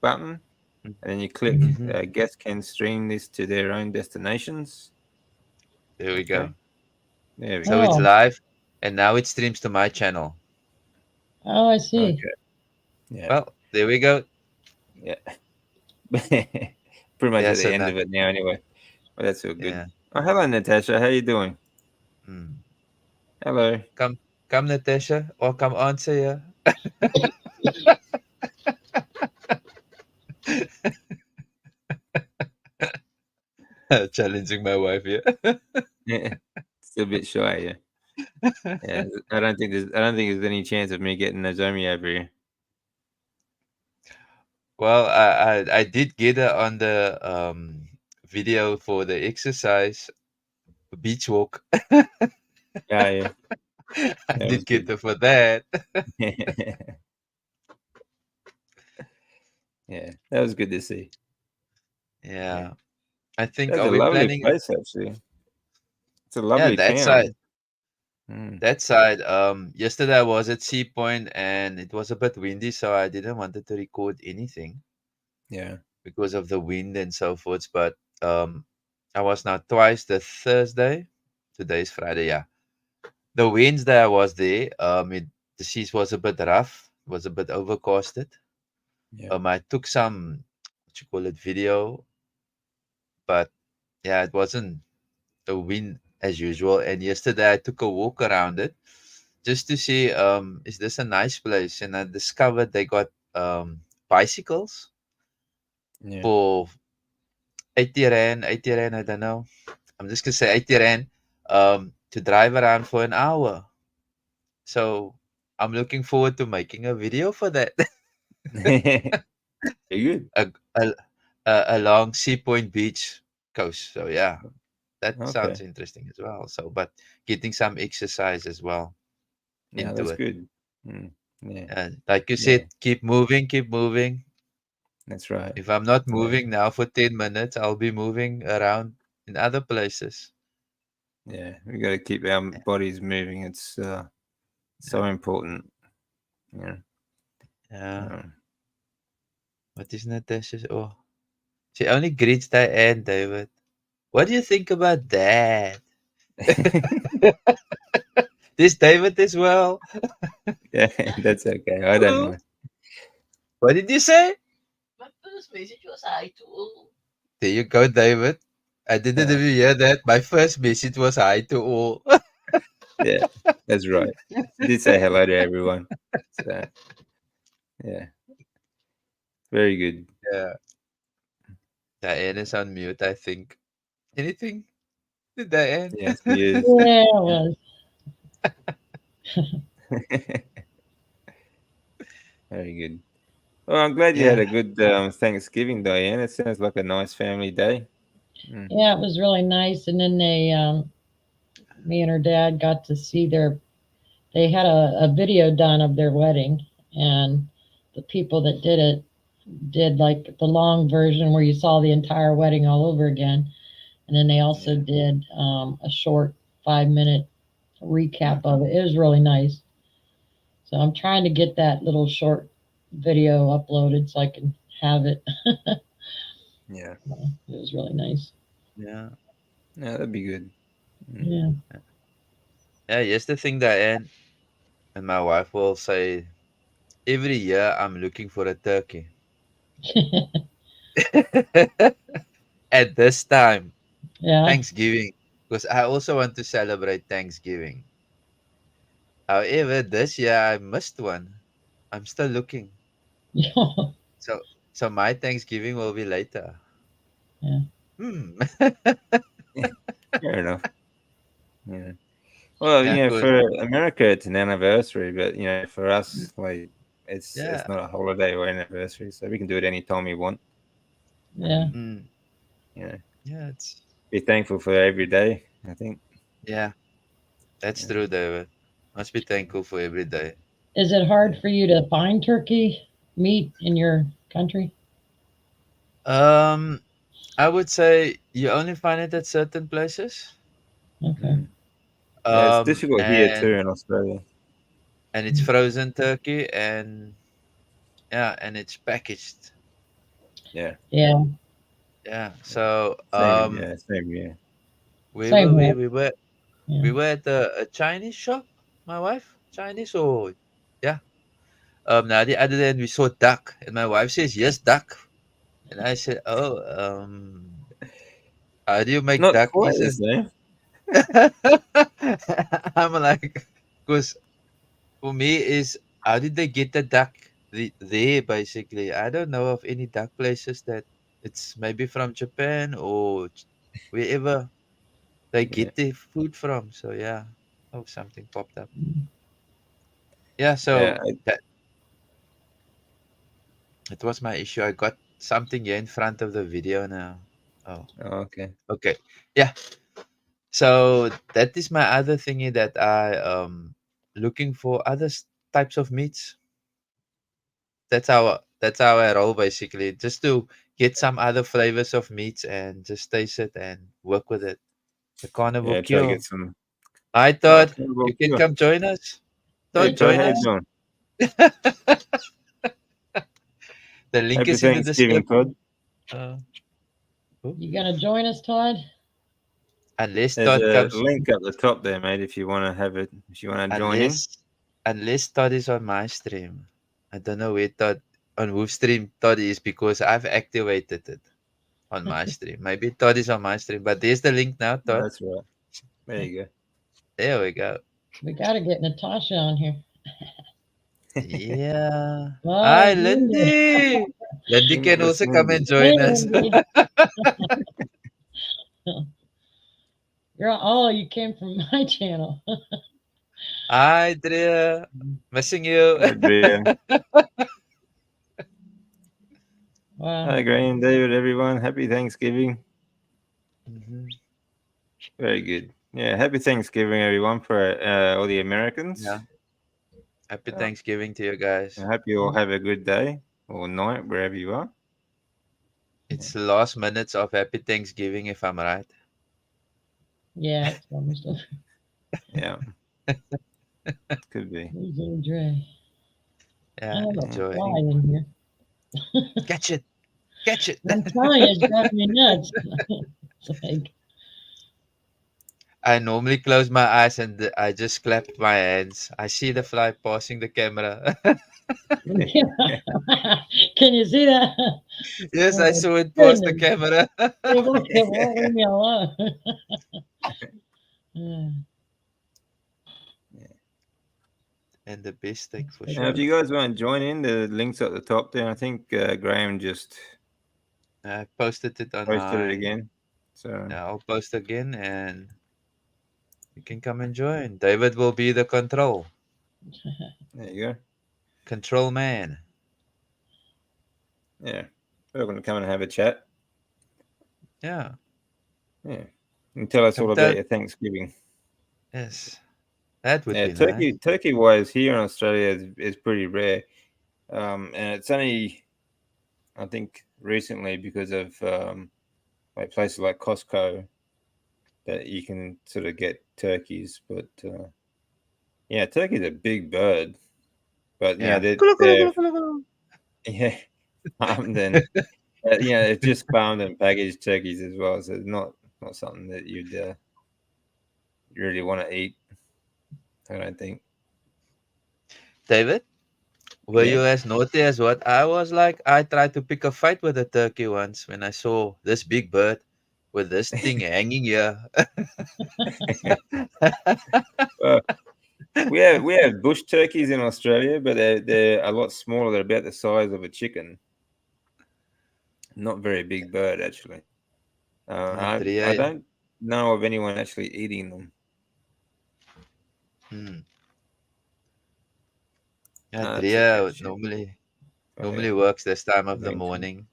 button, and then you click Mhm. Mhm. guests can stream this to their own destinations. There we Okay, go. there we So go. it's Oh, live, and now it streams to my channel. oh, I see. Okay, yeah, Well, there we go. yeah. Pretty much Yeah, at the so end now, of it now, anyway. Well, that's all good. yeah. Oh, hello, Natasha. How you doing? Mm. Hello. Come, come, Natasha, or come answer here. Challenging my wife here. Yeah, still a bit shy, yeah. Yeah, I don't think there's any chance of me getting Nozomi over here. Well, I did get her on the video for the exercise beach walk. Yeah, yeah, I that was did get good. her for that. Yeah, that was good to see. Yeah, Yeah, I think. that's Are a we lovely planning? place, actually. It's a Yeah, lovely that side. town. Mm, That side. Yesterday I was at Sea Point and it was a bit windy, so I didn't wanted to record anything yeah, because of the wind and so forth. But I was now twice the Thursday. Today's Friday. Yeah, the Wednesday I was there. The seas was a bit rough. Was a bit overcasted. yeah, I took some what you call it video, but yeah, it wasn't a win as usual. And yesterday I took a walk around it just to see is this a nice place? And I discovered they got bicycles yeah. for 80 rand, I don't know. I'm just gonna say 80 rand to drive around for an hour. So I'm looking forward to making a video for that. You're good. a, a, along Sea Point Beach coast. So yeah, that sounds Okay. interesting as well. So but getting some exercise as well Yeah, into that's it. good. Mm, yeah, And like you yeah. said, keep moving, keep moving. That's right. If I'm not Yeah, moving now for 10 minutes, I'll be moving around in other places. yeah. We got to keep our Yeah. bodies moving. It's so important. Yeah. Yeah. Um, What is Natasha's? Oh, she only greets Diane, David. What do you think about that? This David as well. yeah, that's okay. I don't Oh, mind. what did you say? My first message was hi to all. There you go, David. I didn't Yeah, even hear that. My first message was hi to all. yeah, that's right. She did say hello to everyone. So yeah, very good. Yeah. Diane is on mute, I think. Anything? Diane? Yes, he is. Yeah, it Yeah. was. Very good. Well, I'm glad you had Yeah. a good Thanksgiving, Diane. It sounds like a nice family day. Mm, Yeah, it was really nice. And then me and her dad got to see they had a video done of their wedding, and the people that did it did like the long version where you saw the entire wedding all over again. And then they also yeah. did a short 5 minute recap of it. It was really nice. So I'm trying to get that little short video uploaded so I can have it. Yeah. It was really nice. Yeah. Yeah, that'd be good. Mm. Yeah. Yeah, here's the thing, Diane. And my wife will say, every year I'm looking for a turkey. At this time, Yeah. Thanksgiving, because I also want to celebrate Thanksgiving. However, this year I missed one. I'm still looking. Yeah. So so my Thanksgiving will be later. Yeah. Hmm. Yeah, fair enough. Yeah. Well, Yeah, cause for America it's an anniversary, but for us, like it's yeah. not a holiday or anniversary, so we can do it anytime we want. Yeah. Um, Mm, you know, yeah, it's be thankful for every day. I think. yeah, that's Yeah. true, David. Must be thankful for every day. Is it hard Yeah. for you to find turkey meat in your country? Um, I would say you only find it at certain places. Okay. Mm. Yeah, it's difficult here too And in Australia. it's frozen turkey and yeah, and it's packaged. Yeah. Yeah, Yeah. Yeah. So Same. Yeah. Same. Yeah. we same were here. we, we were Yeah. we were at a Chinese shop. My wife, Chinese or yeah. Now the other day we saw duck, and my wife says yes, duck, and I said, oh, how do you make Not duck? He quite the said, same. I'm like, because for me is how did they get the duck there? Basically, I don't know of any duck places that it's maybe from Japan or wherever they Yeah. get their food from. So yeah, oh something popped up. Yeah, Yeah. so that was my issue. I got something here in front of the video now. Oh, Okay. okay. Yeah. So that is my other thingy that I looking for other types of meats. That's how I roll basically. Just to get some other flavors of meats and just taste it and work with it. The carnivore Yeah. Try to get cure. some. Hi Oh, Todd, Carnivore you can Cure. come join us. Hey Todd, Todd, join how you Yeah. us. doing? The link Happy is in the Thanksgiving, description. Todd. Uh, oh, You gonna join us, Todd? unless There's Todd a comes link at the top there, mate. If you want to have it, if you want to join in. unless unless Todd is on my stream. I don't know where Todd on whose stream Todd is because I've activated it on my stream. Maybe Todd is on my stream, but there's the link now, Todd. That's right. There you There we go. We gotta get Natasha on here. go. Yeah. Oh, Hi, Lindy. Lindy. Lindy can Limitless also come and Lindy. Hey, join us. Lindy. Oh, you came from my channel. Hi, Drea. Missing you. Hi, Drea. Wow. Hi, Graham, David, everyone. Happy Thanksgiving. Mhm. Very good. Yeah, happy Thanksgiving, everyone, for all the Americans. Yeah. Happy Uh, Thanksgiving to you guys. I hope you all have a good day or night, wherever you are. Yeah. It's the last minutes of Happy Thanksgiving, if I'm right. Yeah, it's almost over. Yeah, could be. Losing Dre. I Yeah, have a Yeah. enjoy. fly in here. Catch it. Catch it. I'm telling you, it's driving me nuts. It's like, I normally close my eyes and I just clap my hands. I see the fly passing the camera. can you see that? Yes, Oh I my saw it pass the goodness. camera. It won't leave me alone. And the best thing for Now, if sure. you guys want to join in, the links at the top there. I think Graham just I posted it on posted it my. again. So Yeah, I'll post again and you can come and join. David will be the there you go. control man. Yeah, we're going to come and have a chat. Yeah, Yeah, and tell us come all about tell. your Thanksgiving. Yes, that would Yeah, be nice. turkey wise here in Australia is pretty rare, and it's only I think recently because of like places like Costco that you can sort of get turkeys. But yeah, turkey's a big bird, but you know Yeah. they're yeah farmed and you know it's just farmed and packaged turkeys as well, so it's not something that you'd really want to eat. I don't think. David, were Yeah. you as naughty as what I was like? I tried to pick a fight with a turkey once when I saw this big bird with this thing hanging here. Well, we have bush turkeys in Australia, but they're a lot smaller. They're about the size of a chicken. Not very big bird actually. I Adria, don't know of anyone actually eating them. hmm. That's okay. Adria Shit. normally Yeah. works this time of the Mental. morning.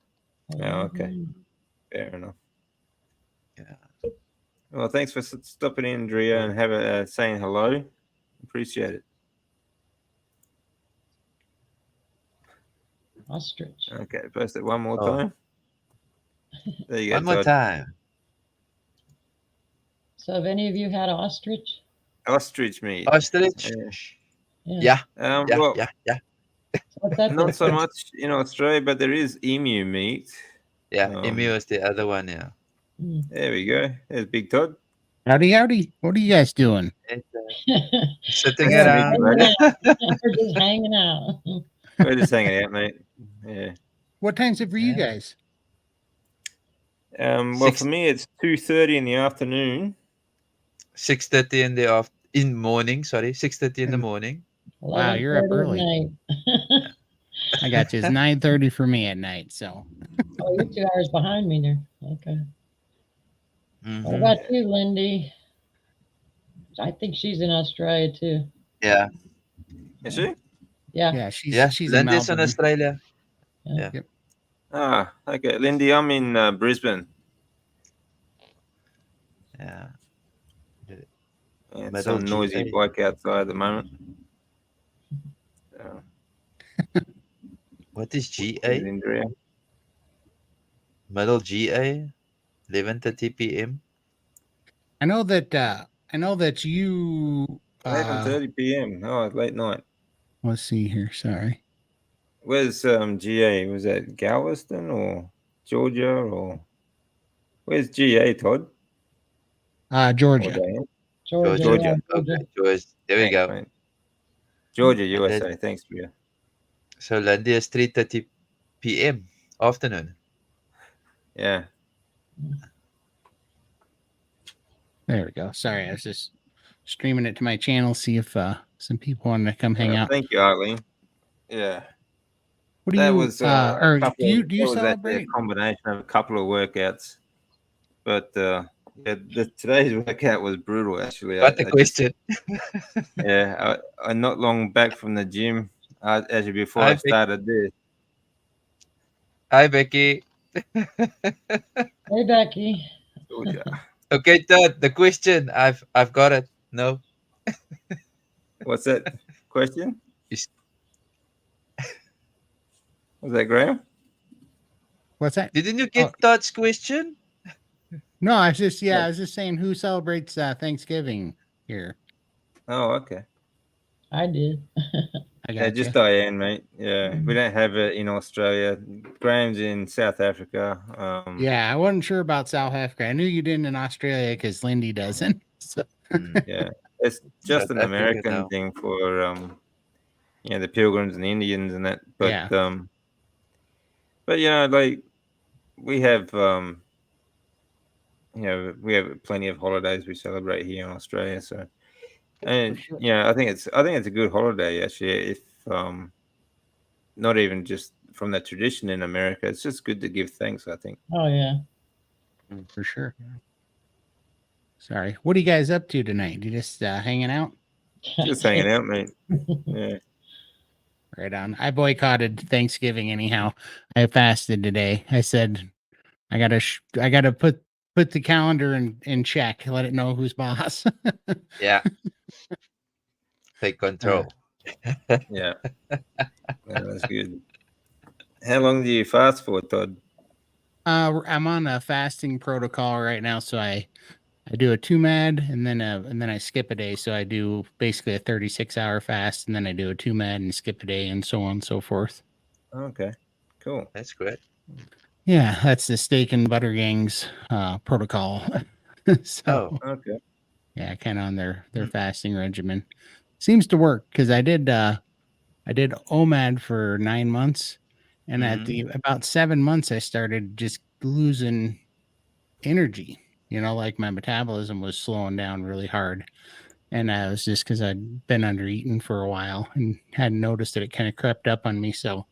Oh, okay. Mhm. Fair enough. Yeah. Well, thanks for stopping in, Drea, and have a saying hello. Appreciate it. Ostrich. Okay, post it one more Oh, time. There you one go, more Todd. time. So, have any of you had ostrich? Ostrich meat. Ostrich. Yeah. Yeah. Yeah, yeah, Well, yeah, yeah. What's that? Not so much in Australia, but there is emu meat. Yeah, emu is the other one. Yeah. There we go. There's Big Todd. Howdy, howdy. What are you guys doing? Sitting Yeah, around. mate. We're just hanging out. We're just hanging out, mate. Yeah. What time's it for you guys? Well, for me, it's 2:30 in the afternoon. 6:30 in the morning. Sorry, 6:30 in the morning. Wow, you're up 11:30 at early. night. I got you. It's 9:30 for me at night. So Oh, you're 2 hours behind me there. Okay. What Mhm. about you, Lindy? I think she's in Australia too. Yeah. Is she? Yeah. yeah, she's Yeah. she's in Lindy's in Melbourne. Australia. Yeah. Yeah. Ah, okay. Lindy, I'm in Brisbane. Yeah. Yeah, Middle some noisy GA. bloke outside at the moment. So, What is here's GA? Indria. Middle GA. 11:30 p.m. I know that you 11:30 p.m. Oh, late night. let's see here. Sorry. Where's GA? Was that Galveston or Georgia or where's GA, Todd? Or Georgia. Diane? Georgia. Georgia. Yeah, Okay, Georgia. George. There we Thanks, go. mate. Georgia, And USA. Thanks for you. So Lindy is 3:30 p.m. afternoon. Yeah. There we go. Sorry, I was just streaming it to my channel, see if some people want to come hang out. Thank you, Arlene. Yeah. What do That you was or couple do you that was actually celebrate? a combination of a couple of workouts. But yeah, today's workout was brutal actually. What the question? I'm not long back from the gym. Actually before Hi, I started this. Hi, Becky. Hey, Becky. Georgia. Okay, Todd. The question. I've got it. No. What's that question? Is- Was that Graham? What's that? Didn't you get Todd's question? No, I was just I was just saying who celebrates Thanksgiving here. Oh, okay. I did. I Yeah, got just you. Diane, mate. Yeah, we don't have it in Australia. Graham's in South Africa. Yeah, I wasn't sure about South Africa. I knew you didn't in Australia because Lindy doesn't. So. Yeah, it's just South an Africa, American no. thing for the Pilgrims and the Indians and that. But Yeah. But like we have we have plenty of holidays we celebrate here in Australia. So and sure. I think it's a good holiday actually. If not even just from the tradition in America, it's just good to give thanks, I think. Oh yeah. For sure. Sorry. What are you guys up to tonight? You just hanging out? Just hanging out, mate. Yeah. Right on. I boycotted Thanksgiving anyhow. I fasted today. I said I gotta put the calendar in check. Let it know who's boss. Yeah. Take control. Yeah. That's good. How long do you fast for, Todd? I'm on a fasting protocol right now, so I do a 2 med and then I skip a day. So I do basically a 36-hour fast, and then I do a 2med and skip a day, and so on and so forth. Okay, cool. That's great. Yeah, that's the Steak and Butter Gang's protocol. So Okay. yeah, kind of on their fasting regimen. Seems to work because I did OMAD for 9 months, and at the about 7 months I started just losing energy. Like my metabolism was slowing down really hard. And it was just because I'd been under eaten for a while and hadn't noticed that it kind of crept up on me. So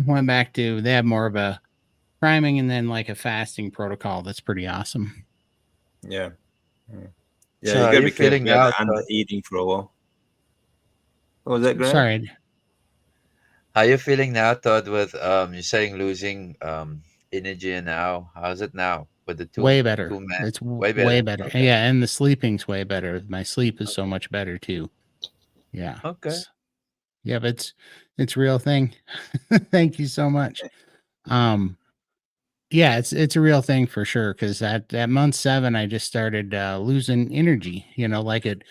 went back to, they have more of a priming and then like a fasting protocol. That's pretty awesome. Yeah. Yeah, So you how got to you be feeling careful now, about under eating for a while. What was that, Graham? Sorry. How you feeling now, Todd? With you're saying losing energy, and now how's it now with the Way better. 2-med? It's Way way better. better. Okay. Yeah, and the sleeping's way better. My sleep is so much better too. Yeah. Okay. Yeah, but it's real thing. Thank you so much. Yeah, it's a real thing for sure. Because at month 7, I just started losing energy. Like it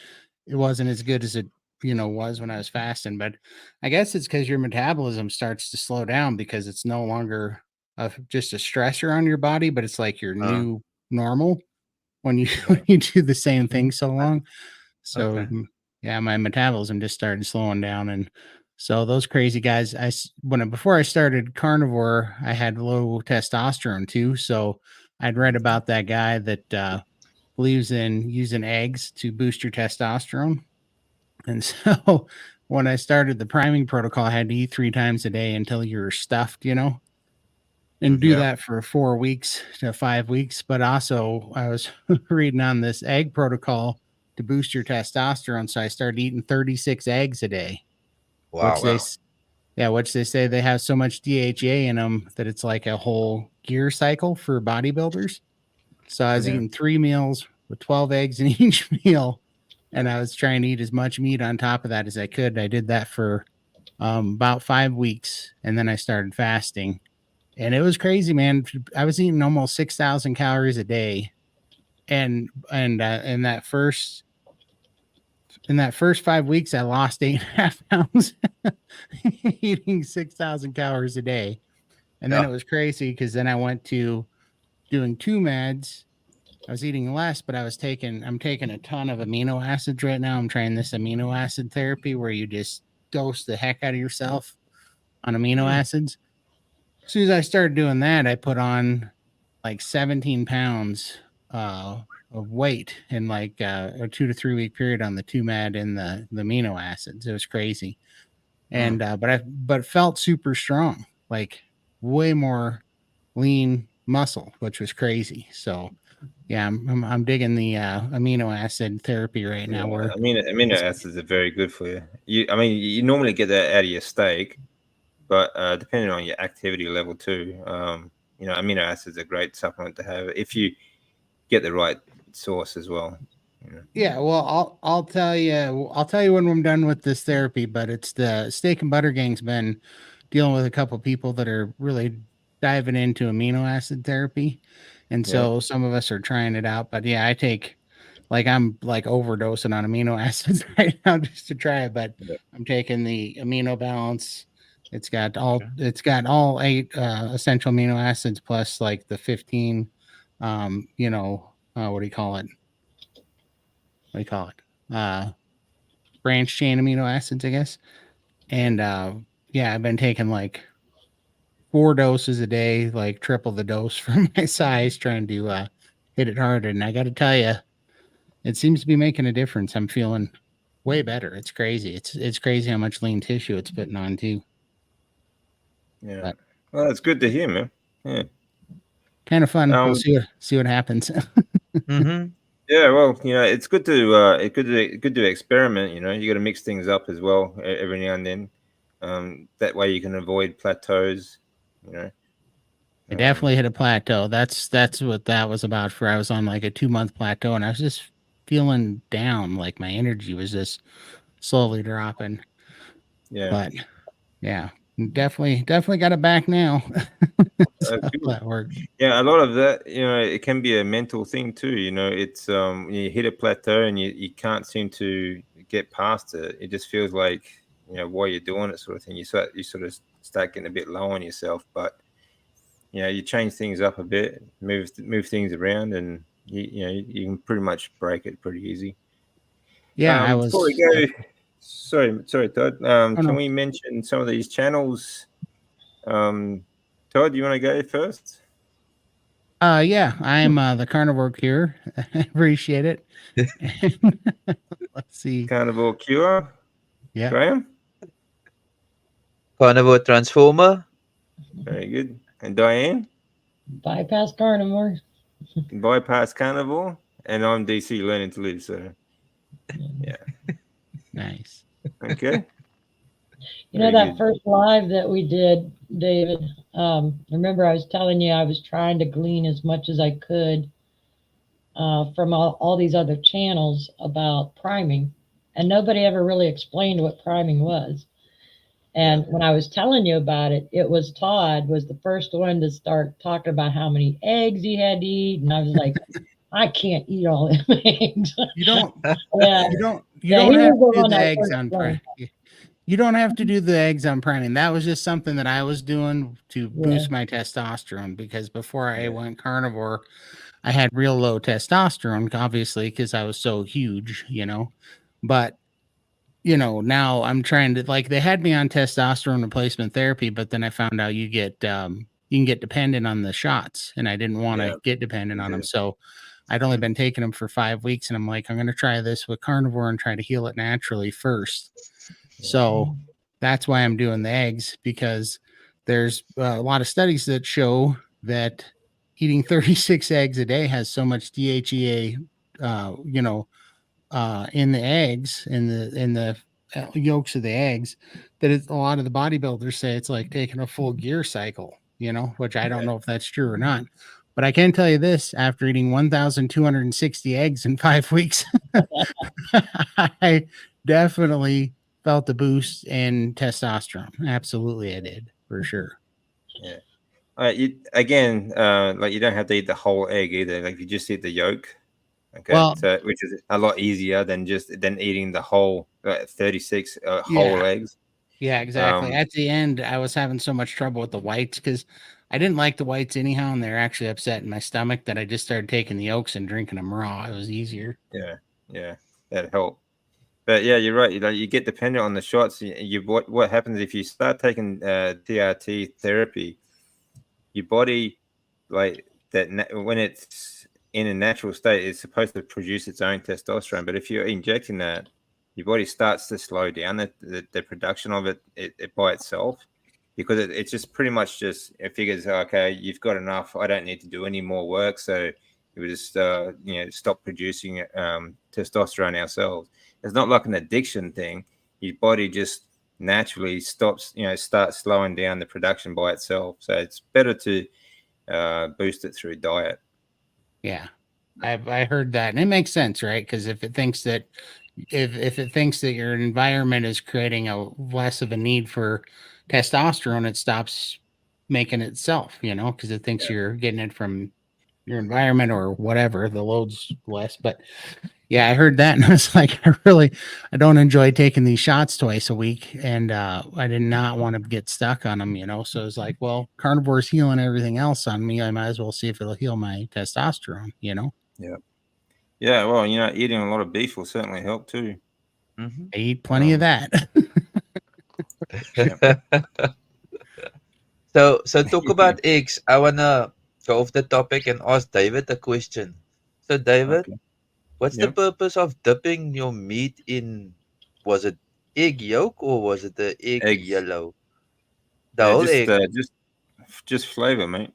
wasn't as good as it was when I was fasting. But I guess it's because your metabolism starts to slow down because it's no longer just a stressor on your body, but it's like your Uh, new normal when you Yeah. when you do the same thing so long. So Okay. yeah, my metabolism just started slowing down, and so those crazy guys. Before I started carnivore, I had low testosterone too. So I'd read about that guy that believes in using eggs to boost your testosterone, and so when I started the priming protocol, I had to eat 3 times a day until you're stuffed, and do Mhm. Yeah. that for 4 weeks to 5 weeks. But also, I was reading on this egg protocol to boost your testosterone. So I started eating 36 eggs a day, which Wow. they, Wow. s- yeah, which they say they have so much DHA in them that it's like a whole gear cycle for bodybuilders. So I was Yeah. eating 3 meals with 12 eggs in each meal. And I was trying to eat as much meat on top of that as I could. I did that for about 5 weeks. And then I started fasting, and it was crazy, man. I was eating almost 6,000 calories a day, and in that first 5 weeks, I lost 8.5 pounds eating 6,000 calories a day, and then Yeah. it was crazy because then I went to doing 2 meds. I was eating less, but I'm taking a ton of amino acids right now. I'm trying this amino acid therapy where you just dose the heck out of yourself on amino acids. As soon as I started doing that, I put on like 17 pounds of weight in like a 2 to 3 week period on the 2 med and the amino acids. It was crazy. Mm. And but felt super strong, like way more lean muscle, which was crazy. So yeah, I'm digging the amino acid therapy right now. Yeah. Where Amino it's acids are very good for you. You normally get that out of your steak, but depending on your activity level too, amino acids are a great supplement to have if you get the right source as well. Yeah, well, I'll tell you when I'm done with this therapy, but it's the Steak and Butter Gang's been dealing with a couple people that are really diving into amino acid therapy. And Yeah. so some of us are trying it out, but yeah, I'm like overdosing on amino acids right now just to try it, but Yeah. I'm taking the amino balance. Okay. It's got all 8 essential amino acids plus like the 15 what do you call it? What do you call it? Branch chain amino acids, I guess. And yeah, I've been taking like 4 doses a day, like triple the dose for my size, trying to hit it harder. And I got to tell you, it seems to be making a difference. I'm feeling way better. It's crazy. It's crazy how much lean tissue it's putting on too. Yeah. But Well, that's good to hear, man. Yeah. kind of fun. We'll Um. see what happens. Mhm. Yeah. Well, it's good to experiment. You got to mix things up as well every now and then. That way you can avoid plateaus. You know. I Um. definitely hit a plateau. That's what that was about. For I was on like a 2 month plateau, and I was just feeling down. Like my energy was just slowly dropping. Yeah. But yeah, definitely got it back now. So Good. that worked. Yeah, a lot of that, it can be a mental thing too. It's you hit a plateau and you can't seem to get past it. It just feels like while you're doing it, sort of thing. You sort of start getting a bit low on yourself, but you change things up a bit, move things around, and you can pretty much break it pretty easy. Yeah, I Before we was. go, sorry, Todd. Oh Can no. we mention some of these channels? Todd, you want to go first? Yeah, I'm the carnivore cure. I appreciate it. Let's see. Carnivore Cure, Yeah. Graham. Carnivore Transformer. Very good. And Diane, Bypass carnivore. Bypass Carnivore. And I'm DC Learning to Live. So, yeah. Nice. Okay. You know, Very that good. first live that we did, David, remember I was telling you I was trying to glean as much as I could from all these other channels about priming, and nobody ever really explained what priming was. And when I was telling you about it, it was Todd was the first one to start talking about how many eggs he had to eat, and I was like, I can't eat all them eggs. You don't. Yeah, You don't. You Yeah, don't he have was to the do one the that eggs first on learned. You don't have to do the eggs on priming. That was just something that I was doing to Yeah. boost my testosterone, because before I Yeah. went carnivore, I had real low testosterone, obviously, because I was so huge, But now I'm trying to, like, they had me on testosterone replacement therapy, but then I found out you can get dependent on the shots, and I didn't want Yeah, to get dependent on you them. do. So I'd only been taking them for 5 weeks, and I'm like, I'm going to try this with carnivore and try to heal it naturally first. So that's why I'm doing the eggs, because there's a lot of studies that show that eating 36 eggs a day has so much DHEA, in the eggs, in the yolks of the eggs, that a lot of the bodybuilders say it's like taking a full gear cycle, which I don't know if that's true or not. But I can tell you this: after eating 1,260 eggs in 5 weeks, I definitely felt the boost in testosterone. Absolutely, I did, for sure. Yeah. You again, like you don't have to eat the whole egg either. Like you just eat the yolk. Okay, Well, so which is a lot easier than eating the whole 36 whole yeah. eggs. Yeah, exactly. Um, At the end, I was having so much trouble with the whites because I didn't like the whites anyhow, and they're actually upsetting my stomach, that I just started taking the yolks and drinking them raw. It was easier. yeah, that helped. But yeah, you're right. You get dependent on the shots. What happens if you start taking TRT therapy? Your body, like that, when it's in a natural state, it's supposed to produce its own testosterone. But if you're injecting that, your body starts to slow down the production of it by itself, because it's just pretty much just, it figures, okay, you've got enough. I don't need to do any more work, so it would just stop producing testosterone ourselves. It's not like an addiction thing. Your body just naturally stops, starts slowing down the production by itself. So it's better to boost it through diet. Yeah, I heard that, and it makes sense, right? Because if it thinks that if it thinks that your environment is creating a less of a need for testosterone, it stops making itself, because it thinks Yeah. you're getting it from your environment or whatever. The load's less, but yeah, I heard that, and I was like, I don't enjoy taking these shots twice a week, and I did not want to get stuck on them, So it's like, well, carnivore's healing everything else on me. I might as well see if it'll heal my testosterone, Yeah. Yeah. Well, eating a lot of beef will certainly help too. Mhm. I eat plenty of that. Yeah. So talk about eggs. I wanna go off the topic and ask David a question. So David, Okay. what's the Yeah. purpose of dipping your meat in? Was it egg yolk or was it the egg Eggs. yellow? The Yeah. whole egg. Just flavor, mate.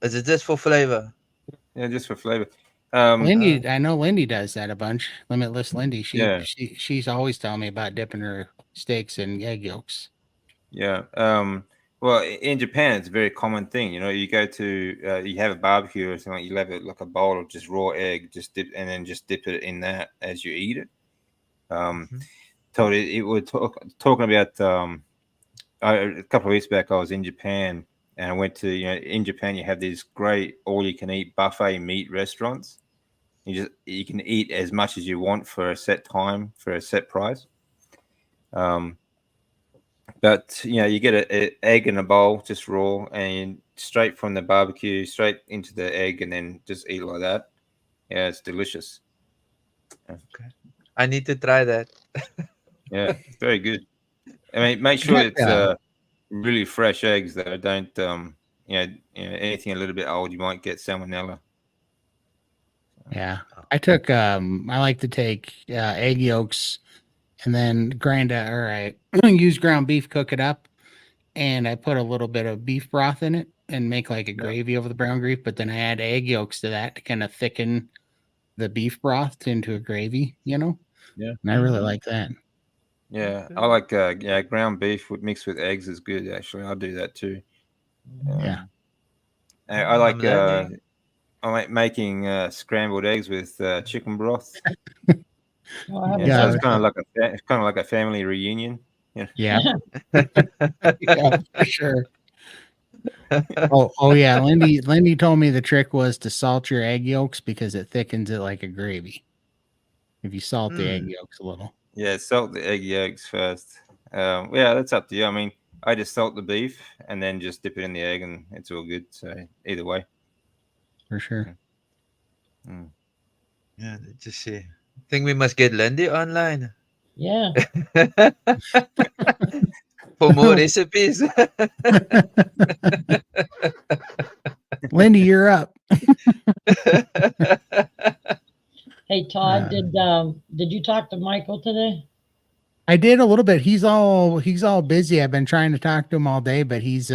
Is it just for flavor? Yeah, just for flavor. Lindy, I know Lindy does that a bunch. Limitless Lindy, Yeah. she's always telling me about dipping her steaks in egg yolks. Yeah. Well, in Japan, it's a very common thing. You go to, you have a barbecue or something, you have like a bowl of just raw egg, and then just dip it in that as you eat it. Mhm. Told it would talking about a couple of weeks back. I was in Japan, and I went to, in Japan you have these great all you can eat buffet meat restaurants. You can eat as much as you want for a set time for a set price. Um, But you get a egg in a bowl, just raw, and straight from the barbecue, straight into the egg, and then just eat like that. Yeah, it's delicious. Okay. I need to try that. Yeah, it's very good. I mean, make I sure had, it's really fresh eggs though. Don't anything a little bit old, you might get salmonella. yeah, Oh, I like to take egg yolks and then I use ground beef, cook it up, and I put a little bit of beef broth in it and make like a Yeah, gravy over the brown beef, but then I add egg yolks to that to kind of thicken the beef broth into a gravy, yeah, and I really mhm. like that. yeah. I Okay. like ground beef mixed with eggs is good. Actually, I'll do that too. Yeah. Mm. I I'm like learning. I like making scrambled eggs with chicken broth. Well, I haven't Yeah, so done Yeah. it's kind of that. like it's kind of like a family reunion. Yeah, Yeah. Yeah, for sure. Oh yeah. Lindy told me the trick was to salt your egg yolks because it thickens it like a gravy. if you salt the egg Mm. yolks a little. Yeah, salt the egg yolks first. Yeah, that's up to you. I mean, I just salt the beef and then just dip it in the egg, and it's all good. So either way. For sure. Mm. Yeah, let's just see. I think we must get Lindy online Yeah. for more recipes. Lindy, you're up. Hey Todd, Uh, did you talk to Michael today? I did a little bit. He's all busy. I've been trying to talk to him all day, but he's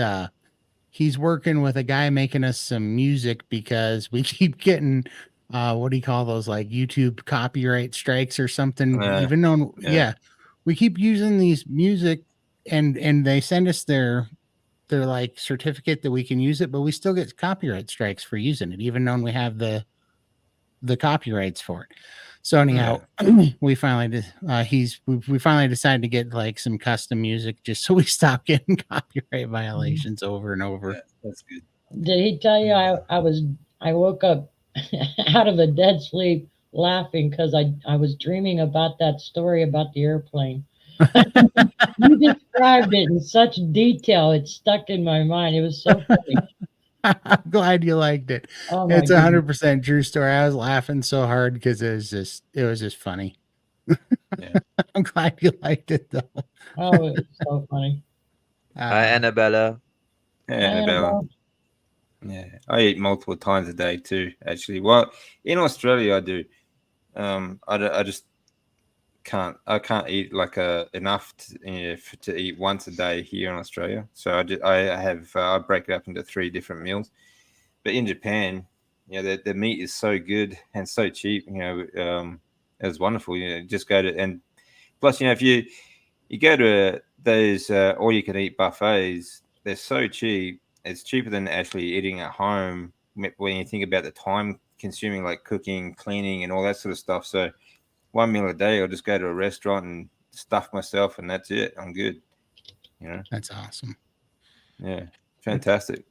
working with a guy making us some music because we keep getting what do you call those, like YouTube copyright strikes or something, Yeah, even though yeah, we keep using these music, and they send us their like certificate that we can use it, but we still get copyright strikes for using it even though we have the copyrights for it. So anyhow, we finally we finally decided to get like some custom music just so we stop getting copyright violations over and over. yeah. That's good. Did he tell you I woke up out of a dead sleep laughing because I was dreaming about that story about the airplane. You described it in such detail; it stuck in my mind. It was so funny. I'm glad you liked it. Oh my It's goodness! 100% true story. I was laughing so hard because it was just funny. Yeah. I'm glad you liked it though. Oh, it was so funny. Hi, Uh, Annabella. Yeah, Hi, Annabella. Annabelle. Yeah, I eat multiple times a day too. Actually, well, in Australia, I do. I just can't. I can't eat like enough to eat once a day here in Australia. So I break it up into 3 different meals. But in Japan, the meat is so good and so cheap. It was wonderful. Just go to, and plus, if you go to those all you can eat buffets, they're so cheap. It's cheaper than actually eating at home when you think about the time consuming, like cooking, cleaning, and all that sort of stuff. So 1 meal a day, I'll just go to a restaurant and stuff myself, and that's it. I'm good. You know, that's awesome. yeah, fantastic.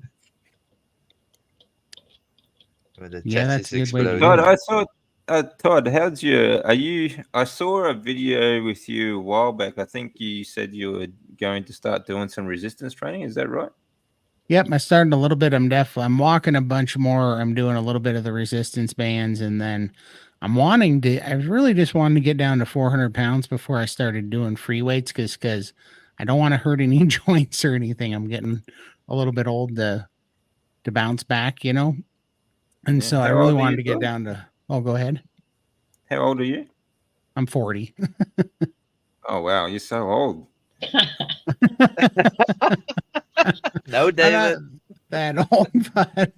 Well, the Yeah, chat that's is a good way to do Todd, exploding. it. I saw. Todd, how's your? Are you? I saw a video with you a while back. I think you said you were going to start doing some resistance training. Is that right? Yep, I started a little bit. I'm walking a bunch more. I'm doing a little bit of the resistance bands, and then I really just wanted to get down to 400 pounds before I started doing free weights because I don't want to hurt any joints or anything. I'm getting a little bit old to bounce back, and Yeah. so I How really old are wanted you, to get Todd? down to. Oh, go ahead. How old are you? I'm 40. Oh wow, you're so old. No, I'm not David. that old, but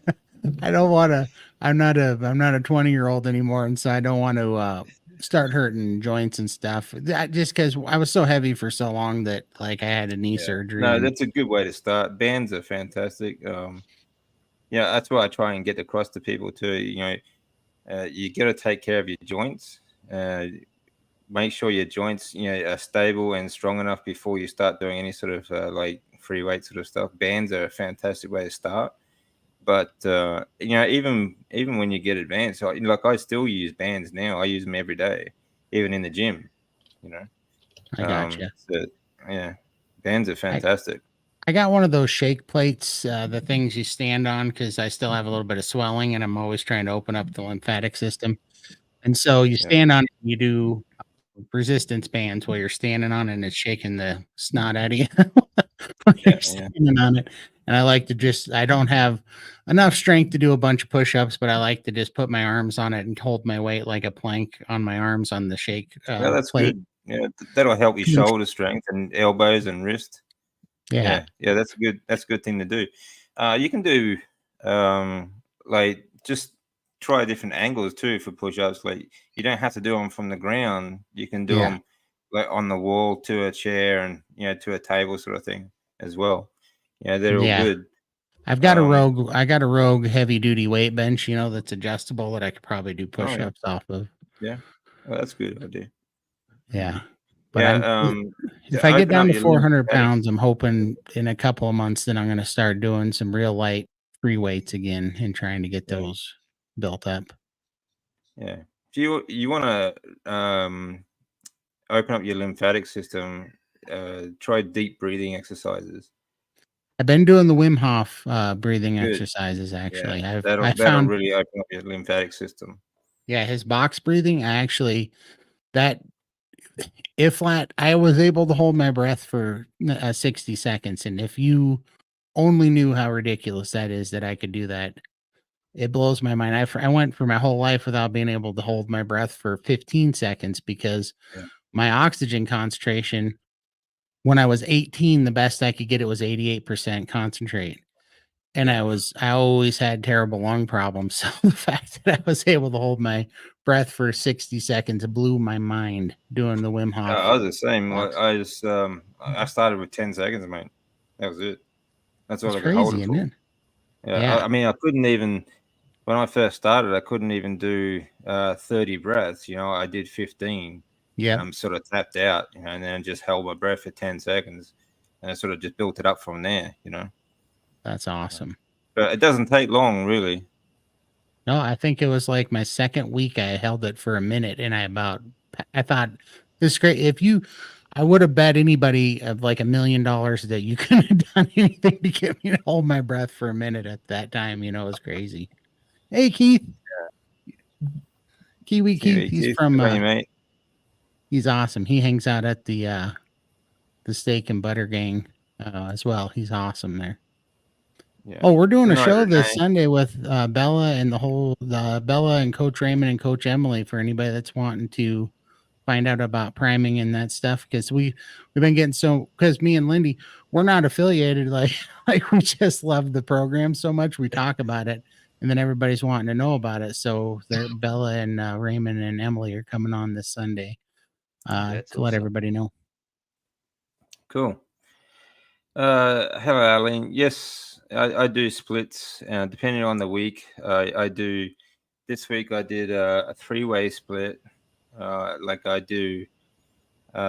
I don't want to. I'm not a 20-year-old anymore, and so I don't want to start hurting joints and stuff. Just because I was so heavy for so long that like I had a knee Yeah. surgery, No, and that's a good way to start. Bands are fantastic. Yeah, that's what I try and get across to people too. You got to take care of your joints. Make sure your joints, are stable and strong enough before you start doing any sort of like free weight sort of stuff. Bands are a fantastic way to start. But even when you get advanced, like I still use bands now. I use them every day, even in the gym. You know, I got you. so yeah, bands are I fantastic. I got one of those shake plates, the things you stand on, because I still have a little bit of swelling, and I'm always trying to open up the lymphatic system. And so you Yeah, stand on it, you do resistance bands while you're standing on it, and it's shaking the snot out of you when you're yeah, yeah. standing on it. And I like to I don't have enough strength to do a bunch of push-ups, but I like to just put my arms on it and hold my weight like a plank on my arms on the shake Well, that's plate. good. Yeah, that'll help your shoulder strength and elbows and wrist. Yeah, Yeah, that's good. That's a good thing to do. You can do like just try different angles too for push-ups. Like you don't have to do them from the ground. You can do yeah. them like on the wall to a chair and to a table sort of thing as well. Yeah, they're all Yeah. good. I got a rogue heavy duty weight bench, that's adjustable that I could probably do Oh yeah, push-ups off of. yeah. Oh, that's a good idea. Yeah. But Yeah, if to I get open down up to your 400 lymphatic. pounds, I'm hoping in a couple of months that I'm going to start doing some real light free weights again and trying to get Yeah, those built up. yeah. if you want to open up your lymphatic system, try deep breathing exercises. I've been doing the Wim Hof breathing Good. exercises. Actually, Yeah, I that'll found really open up your lymphatic system. his box breathing. That if flat, I was able to hold my breath for 60 seconds, and if you only knew how ridiculous that is that I could do that. It blows my mind. I went for my whole life without being able to hold my breath for 15 seconds because Yeah. my oxygen concentration when I was 18, the best I could get it was 88% concentrate. And Yeah. I always had terrible lung problems. So the fact that I was able to hold my breath for 60 seconds blew my mind doing the Wim Hof. I was the same. box. I just I started with 10 seconds, mate. That was it. That's all It's I could hold crazy, it isn't for. it? Yeah. Yeah. I mean, I couldn't even when I first started. I couldn't even do 30 breaths. You know, I did 15, Yeah. and I'm sort of tapped out. You know, and then just held my breath for 10 seconds, and I sort of just built it up from there. You know, That's awesome. but it doesn't take long, really. No, I think it was like my second week. I held it for a minute, and I thought this is great. I would have bet anybody of like $1 million that you couldn't have done anything to get me to hold my breath for a minute at that time. You know, it was crazy. Hey, Keith, Kiwi Keith, he's Keith, from. good on you, mate. He's awesome. He hangs out at the steak and butter gang as well. He's awesome there. Yeah. Oh, we're doing Good a night, show this Renee. Sunday with Bella and Bella and Coach Raymond and Coach Emily for anybody that's wanting to find out about priming and that stuff because we've been getting because me and Lindy, we're not affiliated, like we just love the program so much we talk about it and then everybody's wanting to know about it. So Bella and Raymond and Emily are coming on this Sunday to let everybody know. Cool. Hello, Arlene. Yes, I do splits, depending on the week. I do. This week I did a three-way split. Like I do,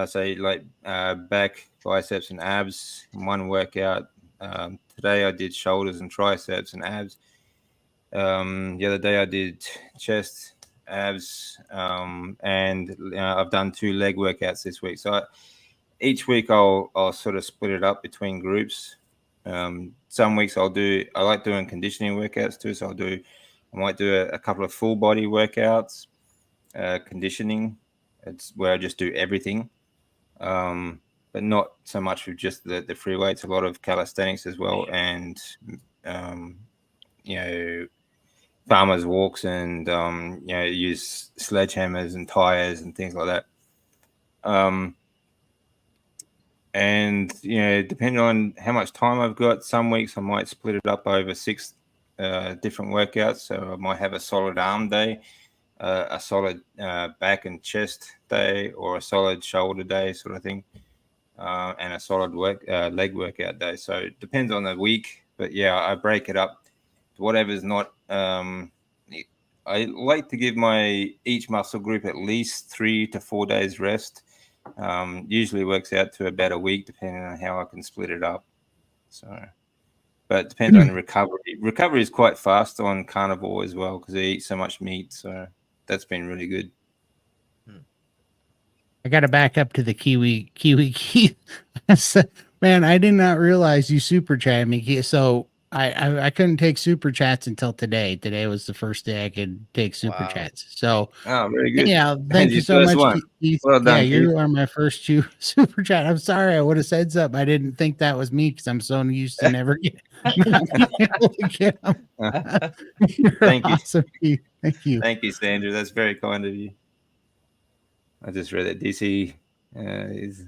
say like back, biceps, and abs in one workout. Today I did shoulders and triceps and abs. The other day I did chest, abs, and I've done 2 leg workouts this week. So each week I'll sort of split it up between groups. Some weeks I like doing conditioning workouts too. So I might do a couple of full body workouts, conditioning. It's where I just do everything, but not so much with just the free weights. A lot of calisthenics as well, and you know, farmers walks and use sledgehammers and tires and things like that. And depending on how much time I've got, some weeks I might split it up over 6 different workouts. So I might have a solid arm day, a solid back and chest day, or a solid shoulder day, sort of thing, and a solid leg workout day. So it depends on the week, but yeah, I break it up to whatever's not. I like to give each muscle group at least 3 to 4 days rest. Usually works out to about a week, depending on how I can split it up. So, but it depends on recovery. Recovery is quite fast on Carnivore as well because they eat so much meat. So that's been really good. I got to back up to the Kiwi Keith. Man, I did not realize you super chat me. So I couldn't take super chats until today. Today was the first day I could take super chats. So very good. yeah, thank you so much, Keith. Well done, yeah, Keith. you are my first super chat. I'm sorry, I would have said something. I didn't think that was me because I'm so used to never not being able to get them. You're Thank you. awesome, Keith. Thank you. Thank you, Sandra. That's very kind of you. I just read that DC is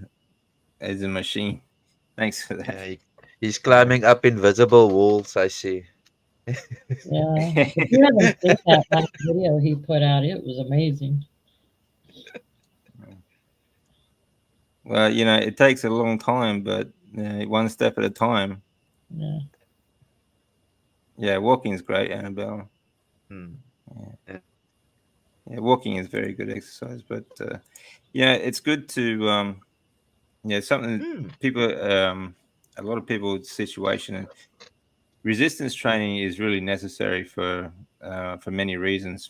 a machine. Thanks for that. Yeah, he's climbing up invisible walls, I see. Yeah. If you haven't seen that last video he put out, it was amazing. Well, it takes a long time, but one step at a time. Yeah. Yeah, walking is great, Annabelle. Yeah, walking is very good exercise, but it's good to something people a lot of people's situation and resistance training is really necessary for many reasons.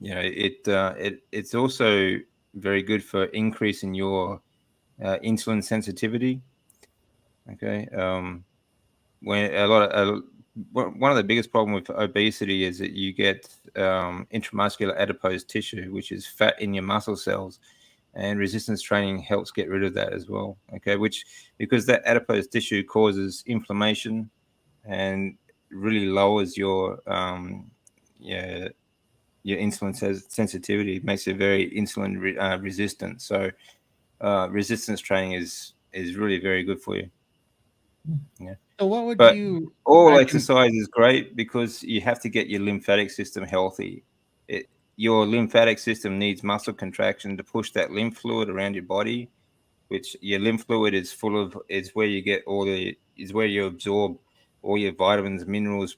it's also very good for increasing your insulin sensitivity. Okay. When one of the biggest problem with obesity is that you get intramuscular adipose tissue, which is fat in your muscle cells, and resistance training helps get rid of that as well. Okay, which because that adipose tissue causes inflammation and really lowers yeah, your insulin sensitivity, makes it very insulin resistant. So resistance training is really very good for you. Yeah. So what would But you all recommend? exercise is great because you have to get your lymphatic system healthy. Your lymphatic system needs muscle contraction to push that lymph fluid around your body, which your lymph fluid is full of, is where you get is where you absorb all your vitamins, minerals,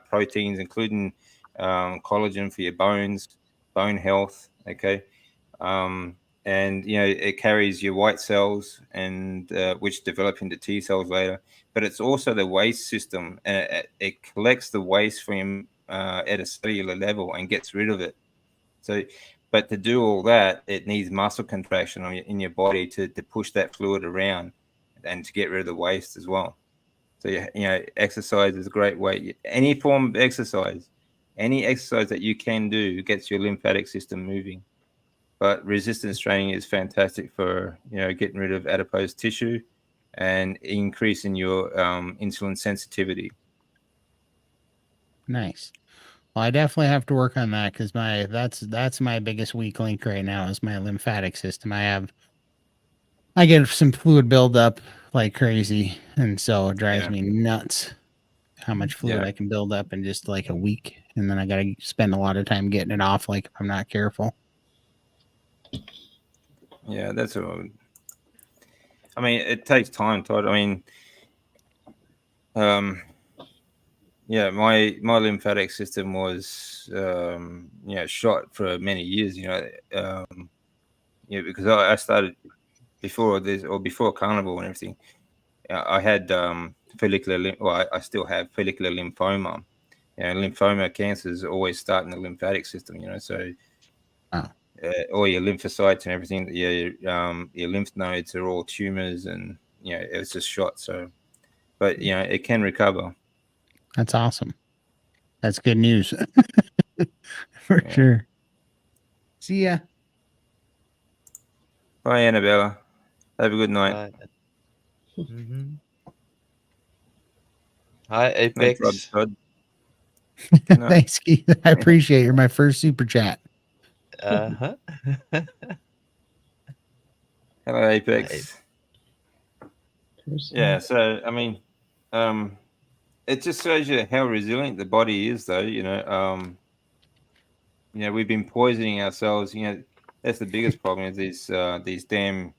proteins, including collagen for your bones, bone health. Okay. Um, and it carries your white cells and which develop into T cells later. But it's also the waste system, and it collects the waste from at a cellular level and gets rid of it. So, but to do all that, it needs muscle contraction in your body to push that fluid around and to get rid of the waste as well. So exercise is a great way. Any form of exercise, any exercise that you can do gets your lymphatic system moving. But resistance training is fantastic for getting rid of adipose tissue and increasing your insulin sensitivity. Nice. Well, I definitely have to work on that because that's my biggest weak link right now is my lymphatic system. I get some fluid buildup like crazy, and so it drives Yeah, me nuts how much fluid yeah, I can build up in just like a week, and then I got to spend a lot of time getting it off. Like if I'm not careful. yeah. I mean, it takes time, Todd. I mean, um, yeah, my lymphatic system was shot for many years. Because I started before this or before Carnivore and everything. I had well, I still have follicular lymphoma. Lymphoma cancers always start in the lymphatic system. So Oh, all your lymphocytes and everything, your lymph nodes are all tumors, and it's just shot. So, but it can recover. that's awesome. That's good news for Yeah. sure. See ya. Bye, Annabella. Have a good night. Hi. Mm-hmm. Hi, No drugs, Apex. Todd. No. Thanks, Keith. I appreciate it. You're my first super chat. Uh-huh. Hello, Hi, Apex. Yeah. So, I mean, um, it just shows you how resilient the body is, though. We've been poisoning ourselves. That's the biggest problem is these damn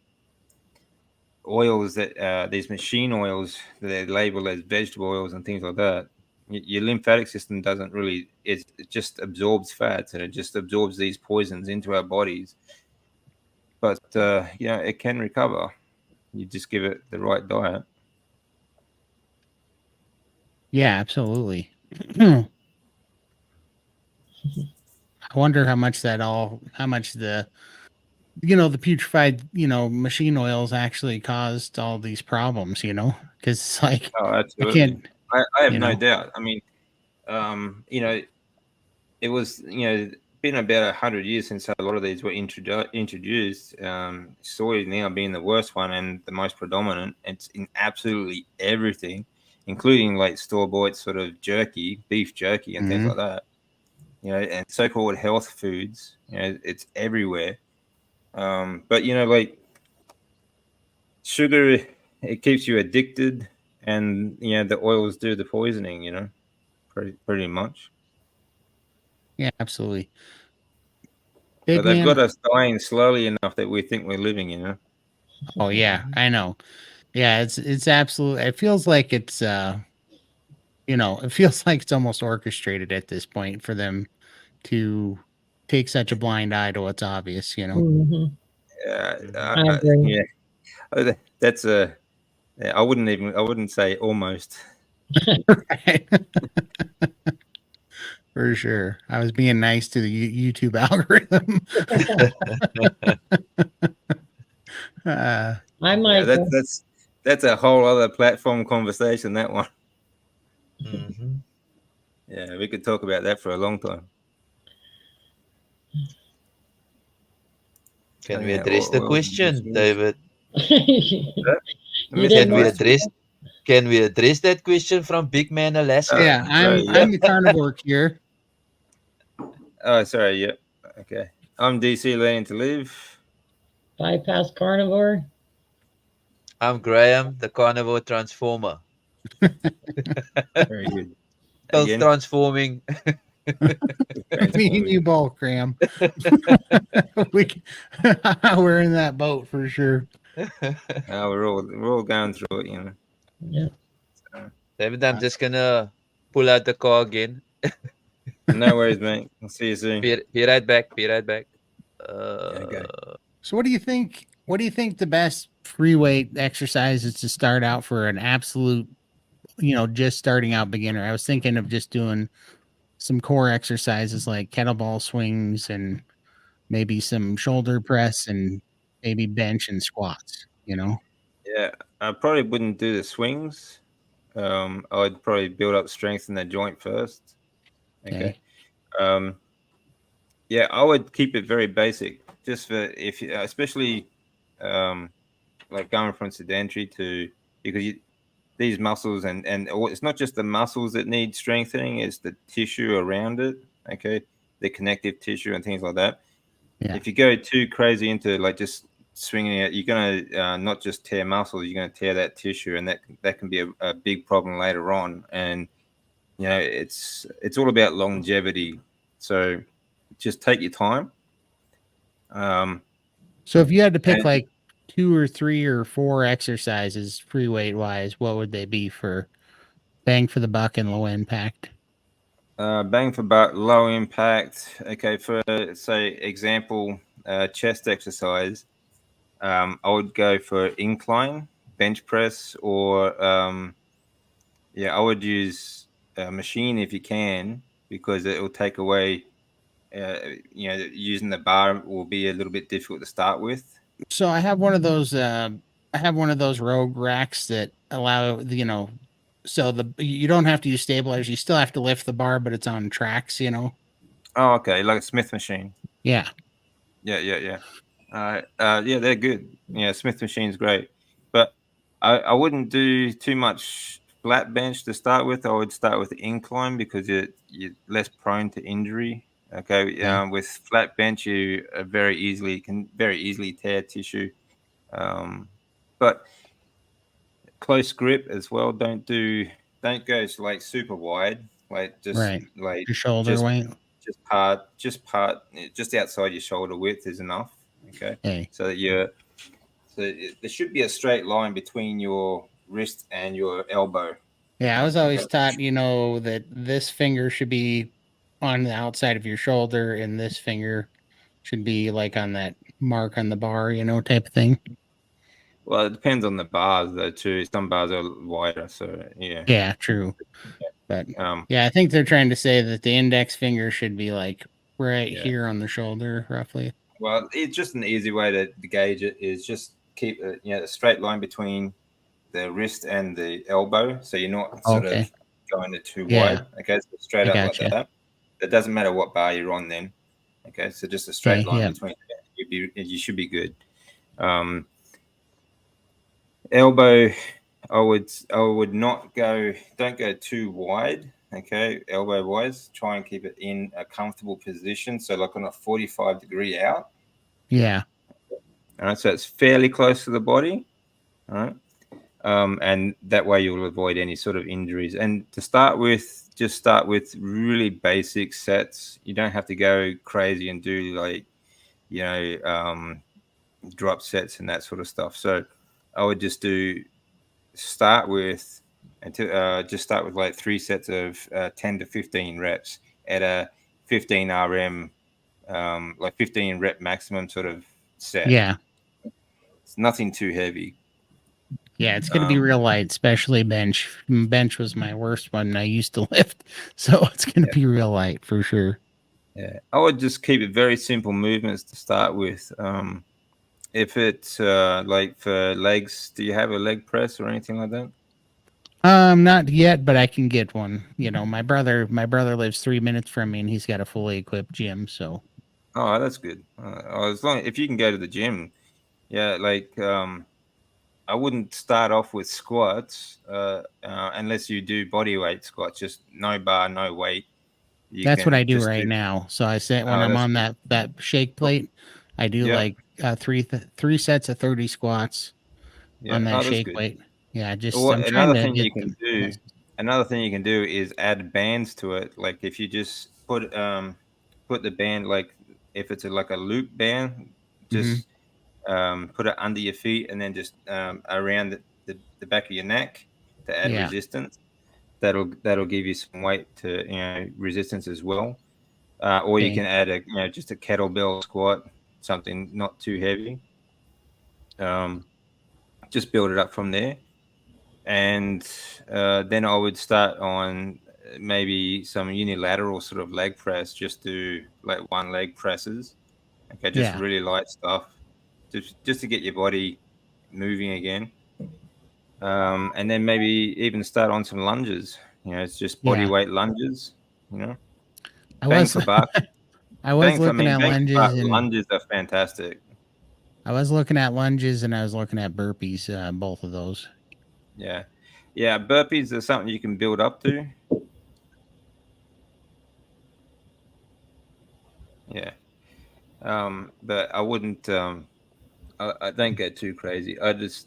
oils that these machine oils that they label as vegetable oils and things like that. Your lymphatic system doesn't really, it just absorbs fats and it just absorbs these poisons into our bodies. But it can recover. You just give it the right diet. Yeah, absolutely. I wonder how much how much the putrefied, machine oils actually caused all these problems, because it's like, Oh, I absolutely. can't, I have you no know, doubt. I mean, it was been about 100 years since a lot of these were introduced. Soy now being the worst one and the most predominant. It's in absolutely everything, including like store bought sort of jerky, beef jerky, and things mhm. like that. And so-called health foods. It's everywhere. But like sugar, it keeps you addicted, and the oils do the poisoning. Pretty much. Yeah, absolutely. But Big they've got man. us dying slowly enough that we think we're living. Oh yeah, Mm-hmm. I know. Yeah, it's absolute. It feels like it feels like it's almost orchestrated at this point for them to take such a blind eye to what's obvious. Mm-hmm. Mm-hmm. I agree. Yeah. That's a. Yeah, I wouldn't say almost. Right. For sure. I was being nice to the YouTube algorithm. Hi, Yeah, Michael. that's a whole other platform conversation. That one. Mhm. Yeah, we could talk about that for a long time. Can Oh, we yeah, address the question, David? You Missed didn't Can we want question. address Can we address that question from Big Man Alaska? Yeah, Sorry, I'm the carnivore here. Oh, sorry. Yep. Okay. I'm DC Learning to Live. bypass carnivore. I'm Graham, the Carnivore Transformer. Very good. Both Again, transforming. Me and you both, Graham. We're in that boat for sure. we're all going through it, you know. Yeah. So, David, I'm just gonna pull out the car again. no worries, mate. I'll see you soon. Be right back. Be right back. Yeah, okay. So what do you think? What do you think the best free weight exercise is to start out for an absolute, just starting out beginner? I was thinking of just doing some core exercises like kettlebell swings and maybe some shoulder press and maybe bench and squats. Yeah, I probably wouldn't do the swings. I'd probably build up strength in the joint first. Okay. Okay. Um, yeah, I would keep it very basic, just for if you, especially like going from sedentary to because these muscles and it's not just the muscles that need strengthening; it's the tissue around it. Okay, the connective tissue and things like that. Yeah. If you go too crazy into like just swinging it, you're gonna not just tear muscles, you're gonna tear that tissue, and that can be a big problem later on. And it's all about longevity. So just take your time. Um, So if you had to pick and like 2 or 3 or 4 exercises free weight wise, what would they be for bang for the buck and low impact? bang for buck, low impact. Okay, for say example, chest exercise, I would go for incline, bench press, or yeah, I would use a machine if you can because it will take away. Using the bar will be a little bit difficult to start with. So I have one of those rogue racks that allow, so you don't have to use stabilizers. You still have to lift the bar, but it's on tracks. Oh, okay, like a Smith machine. Yeah. Yeah. Yeah, they're good. Yeah, Smith machine's great, but I wouldn't do too much flat bench to start with. I would start with incline because you're less prone to injury. Okay, Okay. with flat bench you can very easily tear tissue, but close grip as well. Don't go like super wide, like just Right. like Your shoulder just weight. just outside your shoulder width is enough. Okay, Okay. so that there should be a straight line between your wrist and your elbow. Yeah, I was Okay. always taught, that this finger should be on the outside of your shoulder and this finger should be like on that mark on the bar, type of thing. Well, it depends on the bars though too. Some bars are wider, so yeah. Yeah, true. But Um, yeah, I think they're trying to say that the index finger should be like right yeah. here on the shoulder, roughly. Well, it's just an easy way to gauge it is just keep a straight line between the wrist and the elbow, so you're not sort Okay. of going to too Yeah, wide. Okay, so straight I up like gotcha. that. It doesn't matter what bar you're on then. Okay, so just a straight Okay, line yeah. between you should be good. Elbow, I would not don't go too wide. Okay, elbow wise, try and keep it in a comfortable position. So like on a 45-degree out. Yeah. All right, so it's fairly close to the body. All right. And that way you'll avoid any sort of injuries. And to start with, just start with really basic sets. You don't have to go crazy and do like, drop sets and that sort of stuff. So I would just start with like 3 sets of 10 to 15 reps at a 15 RM, like 15 rep maximum sort of set. Yeah. It's nothing too heavy. Yeah, it's going to be real light, especially bench. Bench was my worst one I used to lift, so it's going to be real light for sure. Yeah, I would just keep it very simple movements to start with. If it's like for legs, do you have a leg press or anything like that? Not yet, but I can get one. You know, my brother lives 3 minutes from me, and he's got a fully equipped gym. So Oh, that's good. As long if you can go to the gym, yeah. Like I wouldn't start off with squats unless you do body weight squats. Just no bar, no weight. You that's what I can do just right do. now. So I say when Oh, I'm that's on good. that shake plate, I do Yeah, like three sets of 30 squats yeah. on that Oh, that's shake good. plate. Yeah, just Well, I'm trying another to thing get you can the do, muscles. is add bands to it. Like if you just put the band like if it's like a loop band, Hmm. just put it under your feet and then just around the back of your neck to add Yeah, resistance. That'll give you some weight to resistance as well. Or you okay, can add a just a kettlebell squat, something not too heavy. Um, just build it up from there. And then I would start on maybe some unilateral sort of leg press. Just do like one leg presses. Okay, just yeah, really light stuff, just to get your body moving again. And then maybe even start on some lunges. It's just body yeah. weight lunges. You know, I bang was for buck. I was I looking mean, at bang for buck. lunges and Lunges are fantastic. I was looking at lunges and I was looking at burpees. Both of those. Yeah, yeah. Burpees are something you can build up to. Yeah. But I wouldn't. I don't get too crazy. It's.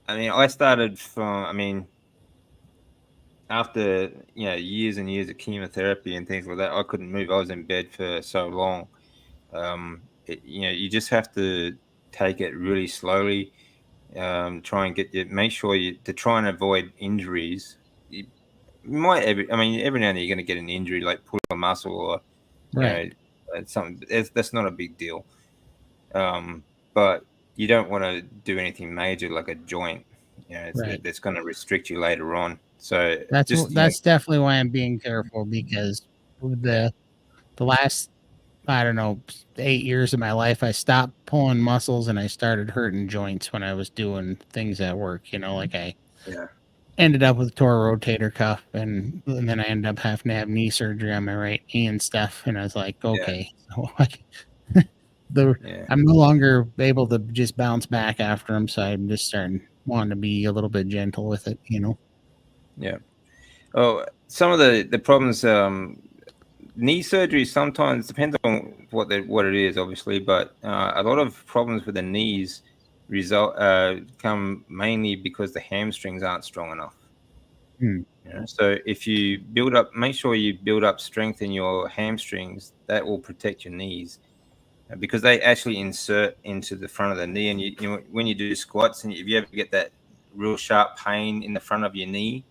I mean, I started from. I mean, after years and years of chemotherapy and things like that, I couldn't move. I was in bed for so long. You just have to take it really slowly. Try and make sure you to try and avoid injuries. You might I mean, every now and then you're going to get an injury, like pull a muscle or you Right, know something. That's not a big deal. But you don't want to do anything major like a joint. right. That's going to restrict you later on. So That's just that's definitely why I'm being careful because with yeah, the last I don't know 8 years of my life, I stopped pulling muscles and I started hurting joints when I was doing things at work. You know, like I yeah, ended up with tore rotator cuff and then I ended up having to have knee surgery on my right knee and stuff. And I was like, yeah, okay, so the yeah, I'm no longer able to just bounce back after them, so I'm just starting wanting to be a little bit gentle with it. You know. yeah. Oh, some of the problems, knee surgery sometimes depends on what it is, obviously, but a lot of problems with the knees come mainly because the hamstrings aren't strong enough. Hmm. So if you make sure you build up strength in your hamstrings, that will protect your knees because they actually insert into the front of the knee. And when you do squats, and if you ever get that real sharp pain in the front of your knee,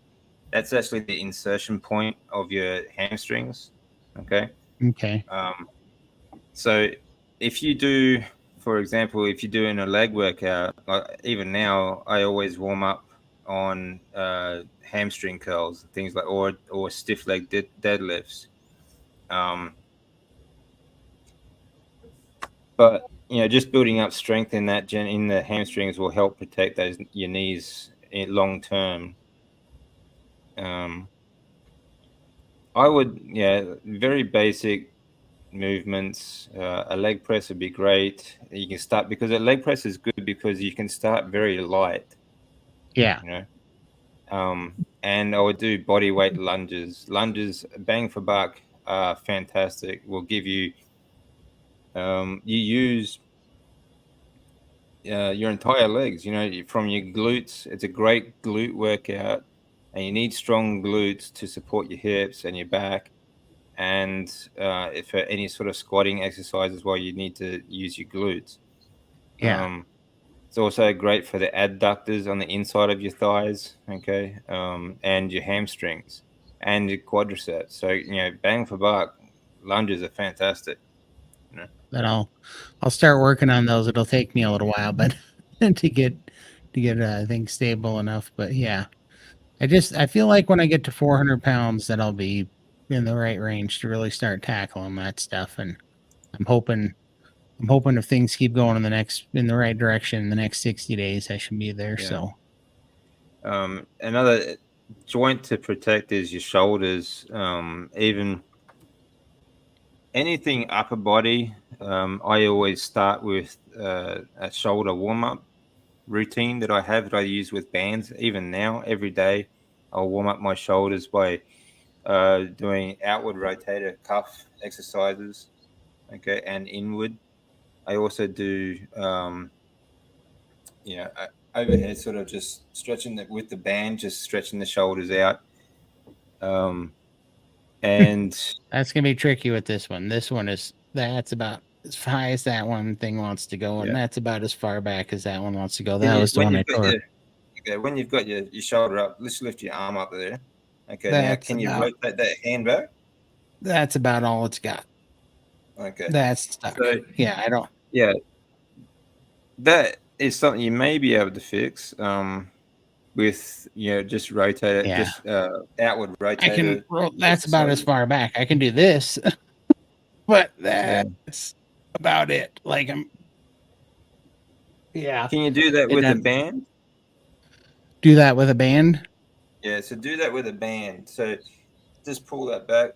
that's actually the insertion point of your hamstrings. Okay. Okay. Um, so if you do, for example, if you're doing a leg workout, like even now, I always warm up on hamstring curls, things like or stiff leg deadlifts. Um, but just building up strength in in the hamstrings will help protect those your knees in long term. Um, I would, yeah, very basic movements. A leg press would be great. You can start because a leg press is good because you can start very light, Yeah. you know. And I would do body weight lunges. Lunges, bang for buck, are fantastic. Will give you you use your entire legs. From your glutes. It's a great glute workout, and you need strong glutes to support your hips and your back. And if for any sort of squatting exercise as well, you need to use your glutes. Yeah. It's also great for the adductors on the inside of your thighs, okay, and your hamstrings and your quadriceps. So bang for buck, lunges are fantastic. You know? But I'll start working on those. It'll take me a little while, but to get things stable enough. But yeah, I feel like when I get to 400 pounds that I'll be in the right range to really start tackling that stuff. And I'm hoping if things keep going in the right direction in the next 60 days, I should be there. Yeah. So Another joint to protect is your shoulders. Even anything upper body, I always start with a shoulder warm up routine that I use with bands. Even now, every day, I'll warm up my shoulders by doing outward rotator cuff exercises, okay, and inward. I also do, overhead, sort of just stretching it with the band, just stretching the shoulders out. And that's gonna be tricky with this one. That's about as high as that one thing wants to go, and yeah, that's about as far back as that one wants to go. That was the when one I you've got tore. when you've got your shoulder up, let's lift your arm up there. Okay, now That's can you about rotate that hand back? that's about all it's got. Okay, That's stuck. so Yeah, I don't. yeah, that is something you may be able to fix. With just rotate it, Yeah. just outward I can. rotator. Well, that's about as far back. I can do this, but that's about it. Like yeah. Can you do that It with a doesn't- band? Do that with a band. Yeah, so do that with a band. So just pull that back.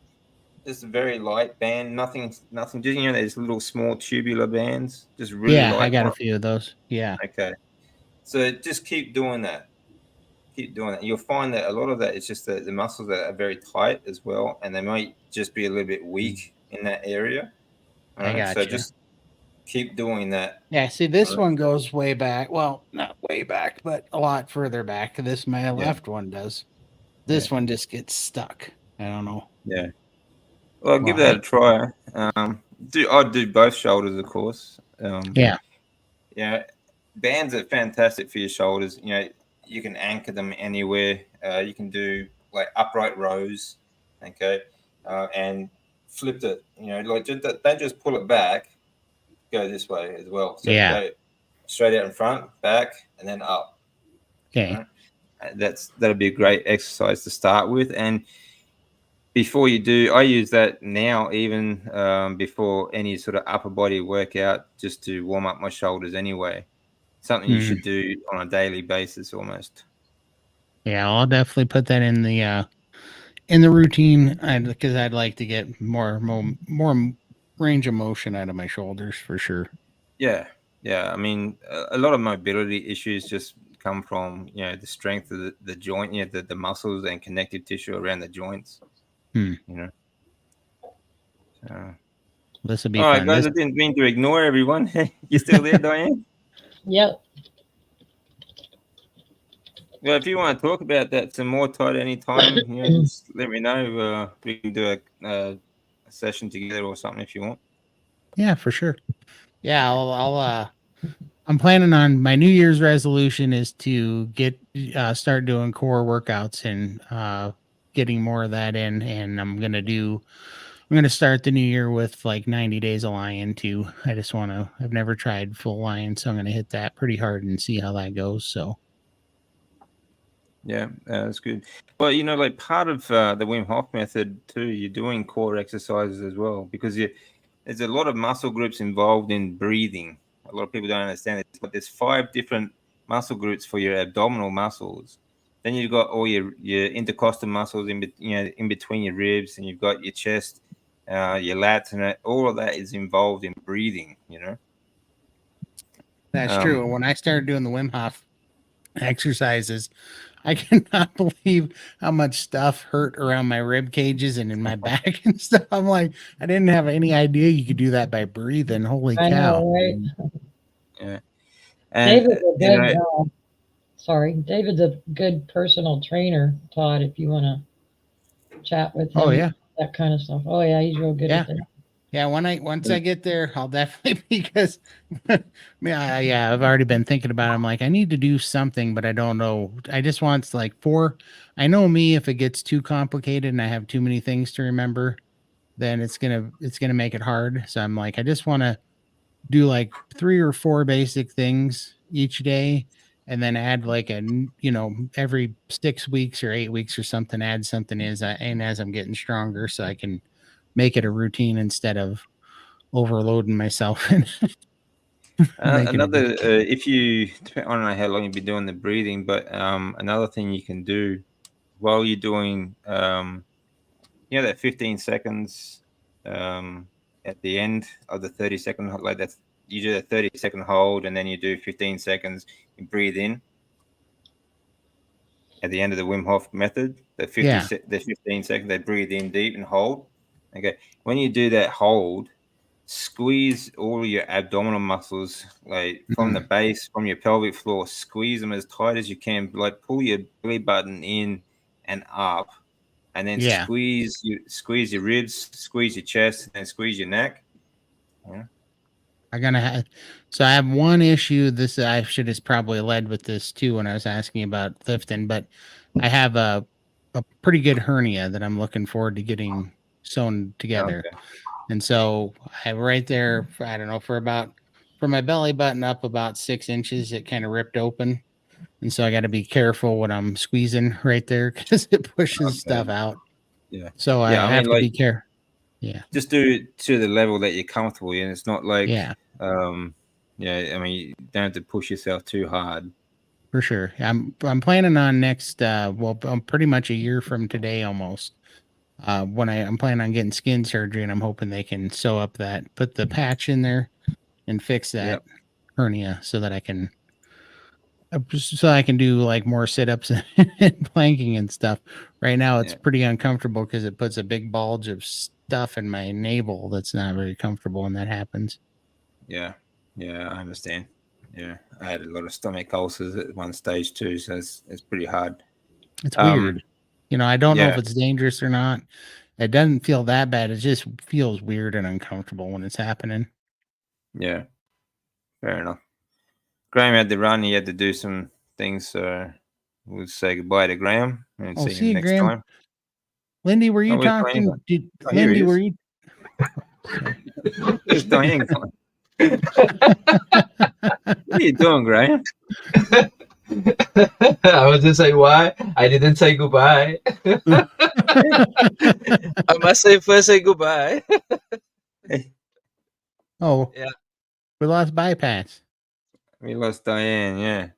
Just a very light band, nothing. Just these little small tubular bands, just really Yeah, I light got a one. few of those. Yeah. Okay, so just keep doing that. Keep doing it. You'll find that a lot of that is just the muscles that are very tight as well, and they might just be a little bit weak in that area. All right, so gotcha. just keep doing that. Yeah, see, this one goes way back. Well, not way back, but a lot further back. My left one does. This one just gets stuck. I don't know. Yeah. Well, give that a try. I'd do both shoulders, of course. Yeah. Yeah. Bands are fantastic for your shoulders. You can anchor them anywhere. You can do like upright rows, okay, and flip it. Like don't just pull it back. Go this way as well. So go straight out in front, back, and then up. Okay. Right? That'll be a great exercise to start with. And before you do, I use that now, even before any sort of upper body workout, just to warm up my shoulders anyway. Something you should do on a daily basis almost. Yeah, I'll definitely put that in the routine, because I'd like to get more range of motion out of my shoulders for sure. Yeah. I mean, a lot of mobility issues just come from the strength of the joint, the muscles and connective tissue around the joints. So. This would be all fun. Right, guys. I didn't mean to ignore everyone. You still there, Diane? Yep. Well, if you want to talk about that some more, Todd, anytime, just let me know. We can do a session together or something if you want. Yeah, for sure. Yeah, I'm planning on my New Year's resolution is to start doing core workouts and getting more of that in. And I'm gonna start the new year with like 90 days of lion too. I've never tried full lion, so I'm gonna hit that pretty hard and see how that goes. So yeah, that's good. Well, like part of the Wim Hof method too, you're doing core exercises as well, because there's a lot of muscle groups involved in breathing. A lot of people don't understand it, but there's 5 different muscle groups for your abdominal muscles. Then you've got all your intercostal muscles in between your ribs, and you've got your chest, your lats, and all of that is involved in breathing. that's true. When I started doing the Wim Hof exercises, I cannot believe how much stuff hurt around my rib cages and in my back and stuff. I'm like, I didn't have any idea you could do that by breathing. Holy cow! I know, right? Yeah, and David's a good personal trainer, Todd. If you want to chat with him, oh yeah, that kind of stuff. Oh yeah, he's real good at that. Yeah, once I get there, I'll definitely, because I've already been thinking about it. I'm like, I need to do something, but I don't know. I just want like 4. I know me, if it gets too complicated and I have too many things to remember, then it's gonna make it hard. So I'm like, I just want to do like 3 or 4 basic things each day, and then add like every 6 weeks or 8 weeks or something, add something as I'm getting stronger, so I can make it a routine instead of overloading myself and making it. Another, if you, I don't know how long you've been doing the breathing, but another thing you can do while you're doing, that 15 seconds at the end of the 30-second, like that's, you do a 30-second hold, and then you do 15 seconds, you breathe in at the end of the Wim Hof method, the 15 seconds, they breathe in deep and hold. Okay. When you do that hold, squeeze all your abdominal muscles, like from the base, from your pelvic floor, squeeze them as tight as you can, like pull your belly button in and up, and then squeeze your ribs, squeeze your chest, and then squeeze your neck. Yeah. So I have one issue. This I should have probably led with this too when I was asking about lifting, but I have a pretty good hernia that I'm looking forward to getting sewn together. Okay. And so I have right there, I don't know, from my belly button up about 6 inches, it kind of ripped open. And so I got to be careful when I'm squeezing right there because it pushes stuff out. Yeah. So I have to be careful. Yeah. Just do it to the level that you're comfortable in. It's not like, I mean, you don't have to push yourself too hard. For sure. I'm planning on next, I'm pretty much a year from today almost. When I'm planning on getting skin surgery, and I'm hoping they can put the patch in there and fix that hernia so that I can do like more sit-ups and planking and stuff. Right now it's pretty uncomfortable because it puts a big bulge of stuff in my navel that's not very comfortable when that happens. Yeah, I understand. Yeah, I had a lot of stomach ulcers at one stage too, so it's pretty hard. It's weird. I don't know if it's dangerous or not. It doesn't feel that bad. It just feels weird and uncomfortable when it's happening. Yeah, fair enough. Graham had to run. He had to do some things. So we'll say goodbye to Graham and see you next Graham. time. Lindy, were you talking? Lindy, were you? Where's Diane going? What are you doing, Graham? I was just saying why I didn't say goodbye. I must say goodbye. Oh, yeah. We lost bypass. We lost Diane. Yeah,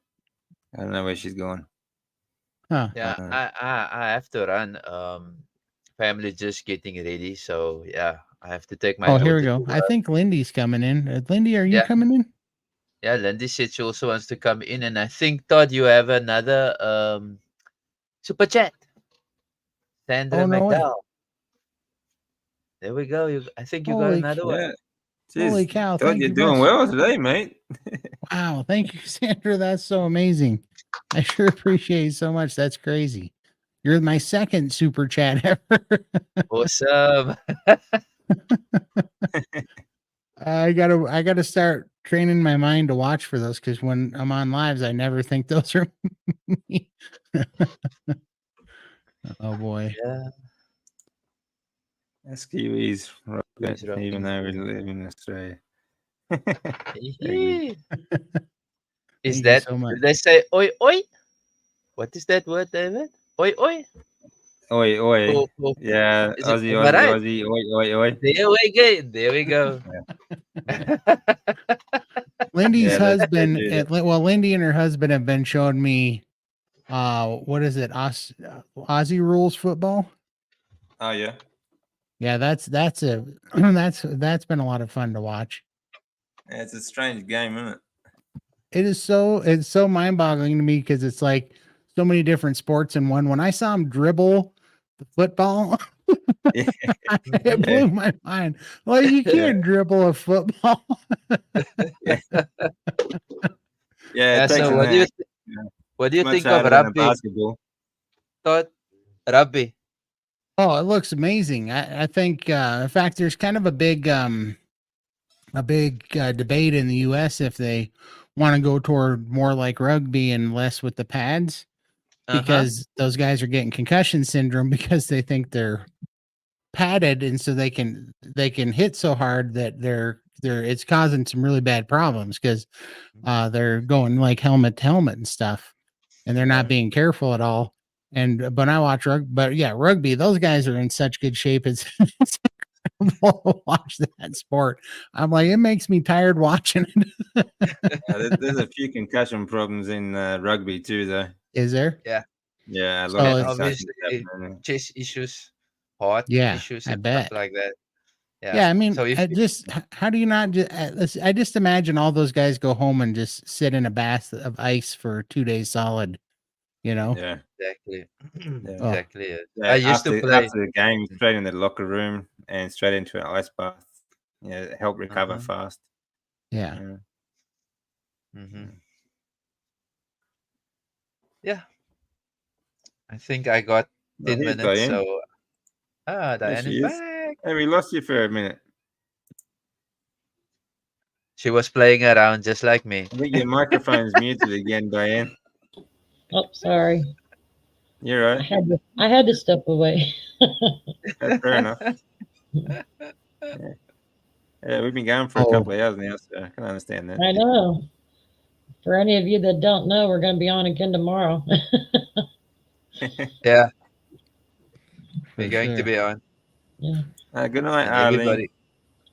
I don't know where she's going. Huh. Yeah, I have to run. Family just getting ready, so yeah, I have to take my. Oh, here we go. I think Lindy's coming in. Lindy, are you coming in? Yeah, Lindy said she also wants to come in, and I think Todd, you have another super chat. Sandra McDowell. There we go. I think you got another one. Holy cow! Todd, you're doing well today, mate. Wow, thank you, Sandra. That's so amazing. I sure appreciate it so much. That's crazy. You're my second super chat ever. Awesome. I gotta start training my mind to watch for those, because when I'm on lives, I never think those are me. Oh boy. Yeah. That's Kiwis, even though we live in Australia. Is that so much. They say oi oi? What is that word, David? Oi oi. Oi oi. Yeah, Aussie, oi. There we go. Lindy's husband, Lindy and her husband have been showing me, what is it, Aussie rules football? Oh yeah. Yeah, that's been a lot of fun to watch. Yeah, it's a strange game, isn't it? It's so mind-boggling to me, because it's like so many different sports in one. When I saw him dribble the football, it blew my mind. Like, you can't dribble a football. So what do you think of rugby? Thought rugby. Oh, it looks amazing. I think, in fact, there's kind of a big debate in the U.S. if they want to go toward more like rugby and less with the pads, because those guys are getting concussion syndrome because they think they're padded, and so they can hit so hard that they're it's causing some really bad problems because they're going like helmet to helmet and stuff, and they're not being careful at all. And but I watch rugby, but yeah, rugby. Those guys are in such good shape. It's watch that sport. I'm like, it makes me tired watching it. There's a few concussion problems in rugby too, though. Is there? Yeah. Yeah, a lot So of And concussions obviously happening. chest issues, heart Yeah, issues, I and stuff bet. like that. Yeah, Yeah. I mean, So if how do you not just? I just imagine all those guys go home and just sit in a bath of ice for 2 days solid. You know? Yeah, exactly, yeah. Oh, exactly. Yes. I Yeah, used to after play. the game, straight in the locker room and straight into an ice bath. Yeah, help recover Uh-huh. fast. yeah. Yeah. Hmm. Yeah. I think I got Oh, 10 here's minutes. Diane. So There Diane is she is. back. Hey, we lost you for a minute. She was playing around just like me. I think your microphone's muted again, Diane. Oh, sorry. You're right. I had to step away. That's fair enough. Yeah, we've been going for a Oh, couple of hours now, so I can understand that. I know. For any of you that don't know, we're going to be on again tomorrow. Yeah, for we're going to sure. be on. Yeah. Good night, And Arlene. everybody,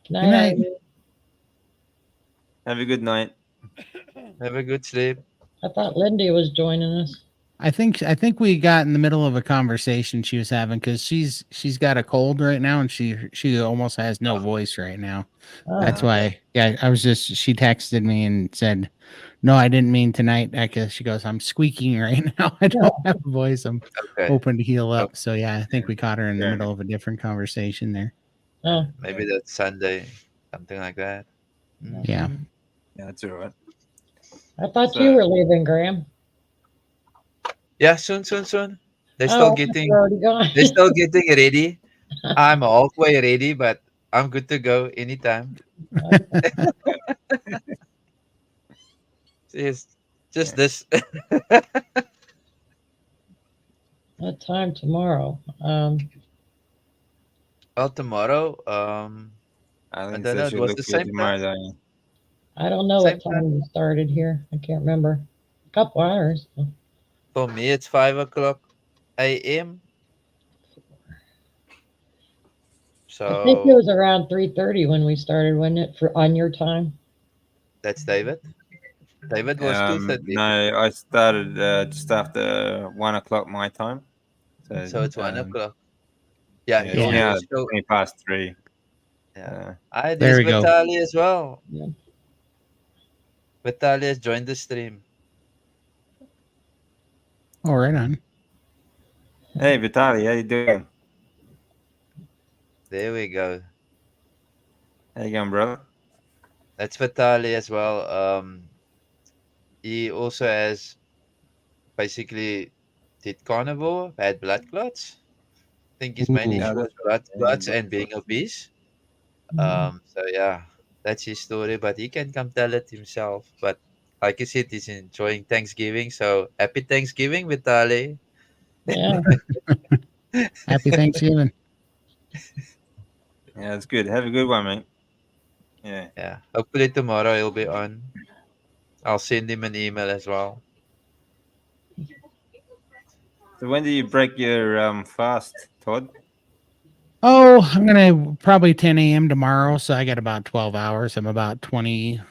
Good Good night. Irene. Have a good night. have a good sleep. I thought Lindy was joining us. I think we got in the middle of a conversation she was having because she's got a cold right now and she almost has no voice right now. Oh, That's okay. why. Yeah, she texted me and said, "No, I didn't mean tonight." Because she goes, "I'm squeaking right now. I don't have a voice. I'm Okay. hoping to heal Oh, up." So yeah, I think we caught her in the Fair middle of a different conversation there. oh, maybe that's Sunday, something like that. Yeah. Mhm. Yeah, that's all right. I thought So- you were leaving, Graham. Yeah, soon. They're Oh, still getting you're already gone. they're still getting ready. I'm halfway ready, but I'm good to go anytime. It's just this. What time tomorrow? Well, tomorrow, I I think don't so. know. It She'll was look the for you same tomorrow, time. Diane. I don't know Same what time we started here. I can't remember. A couple hours. For me, it's 5 o'clock a.m. I think it So was around 3:30 when we started, wasn't it? For on your time. that's David. David was 2:30. No, I started just after 1 o'clock my time. So it's 1 o'clock. Yeah, Yeah, it's now you're still. 3:20. Yeah. Uh, There's There we go. Vitali as well. Yeah. Vitali has joined the stream. Oh, right on. hey, Vitaly, how you doing? There we go. How you going, brother? That's Vitali as well. He also has basically did carnivore, had blood clots. I think his main Ooh. issue Yeah, was that's right. blood clots and being obese. So yeah, that's his story. But he can come tell it himself. But like you said, he's enjoying Thanksgiving. So happy Thanksgiving, Vitali. Yeah. Happy Thanksgiving. Yeah, that's good. Have a good one, mate. Yeah. Yeah. Hopefully tomorrow he'll be on. I'll send him an email as well. So when do you break your fast, Todd? Oh, I'm gonna probably 10 a.m. tomorrow, so I got about 12 hours. I'm about 24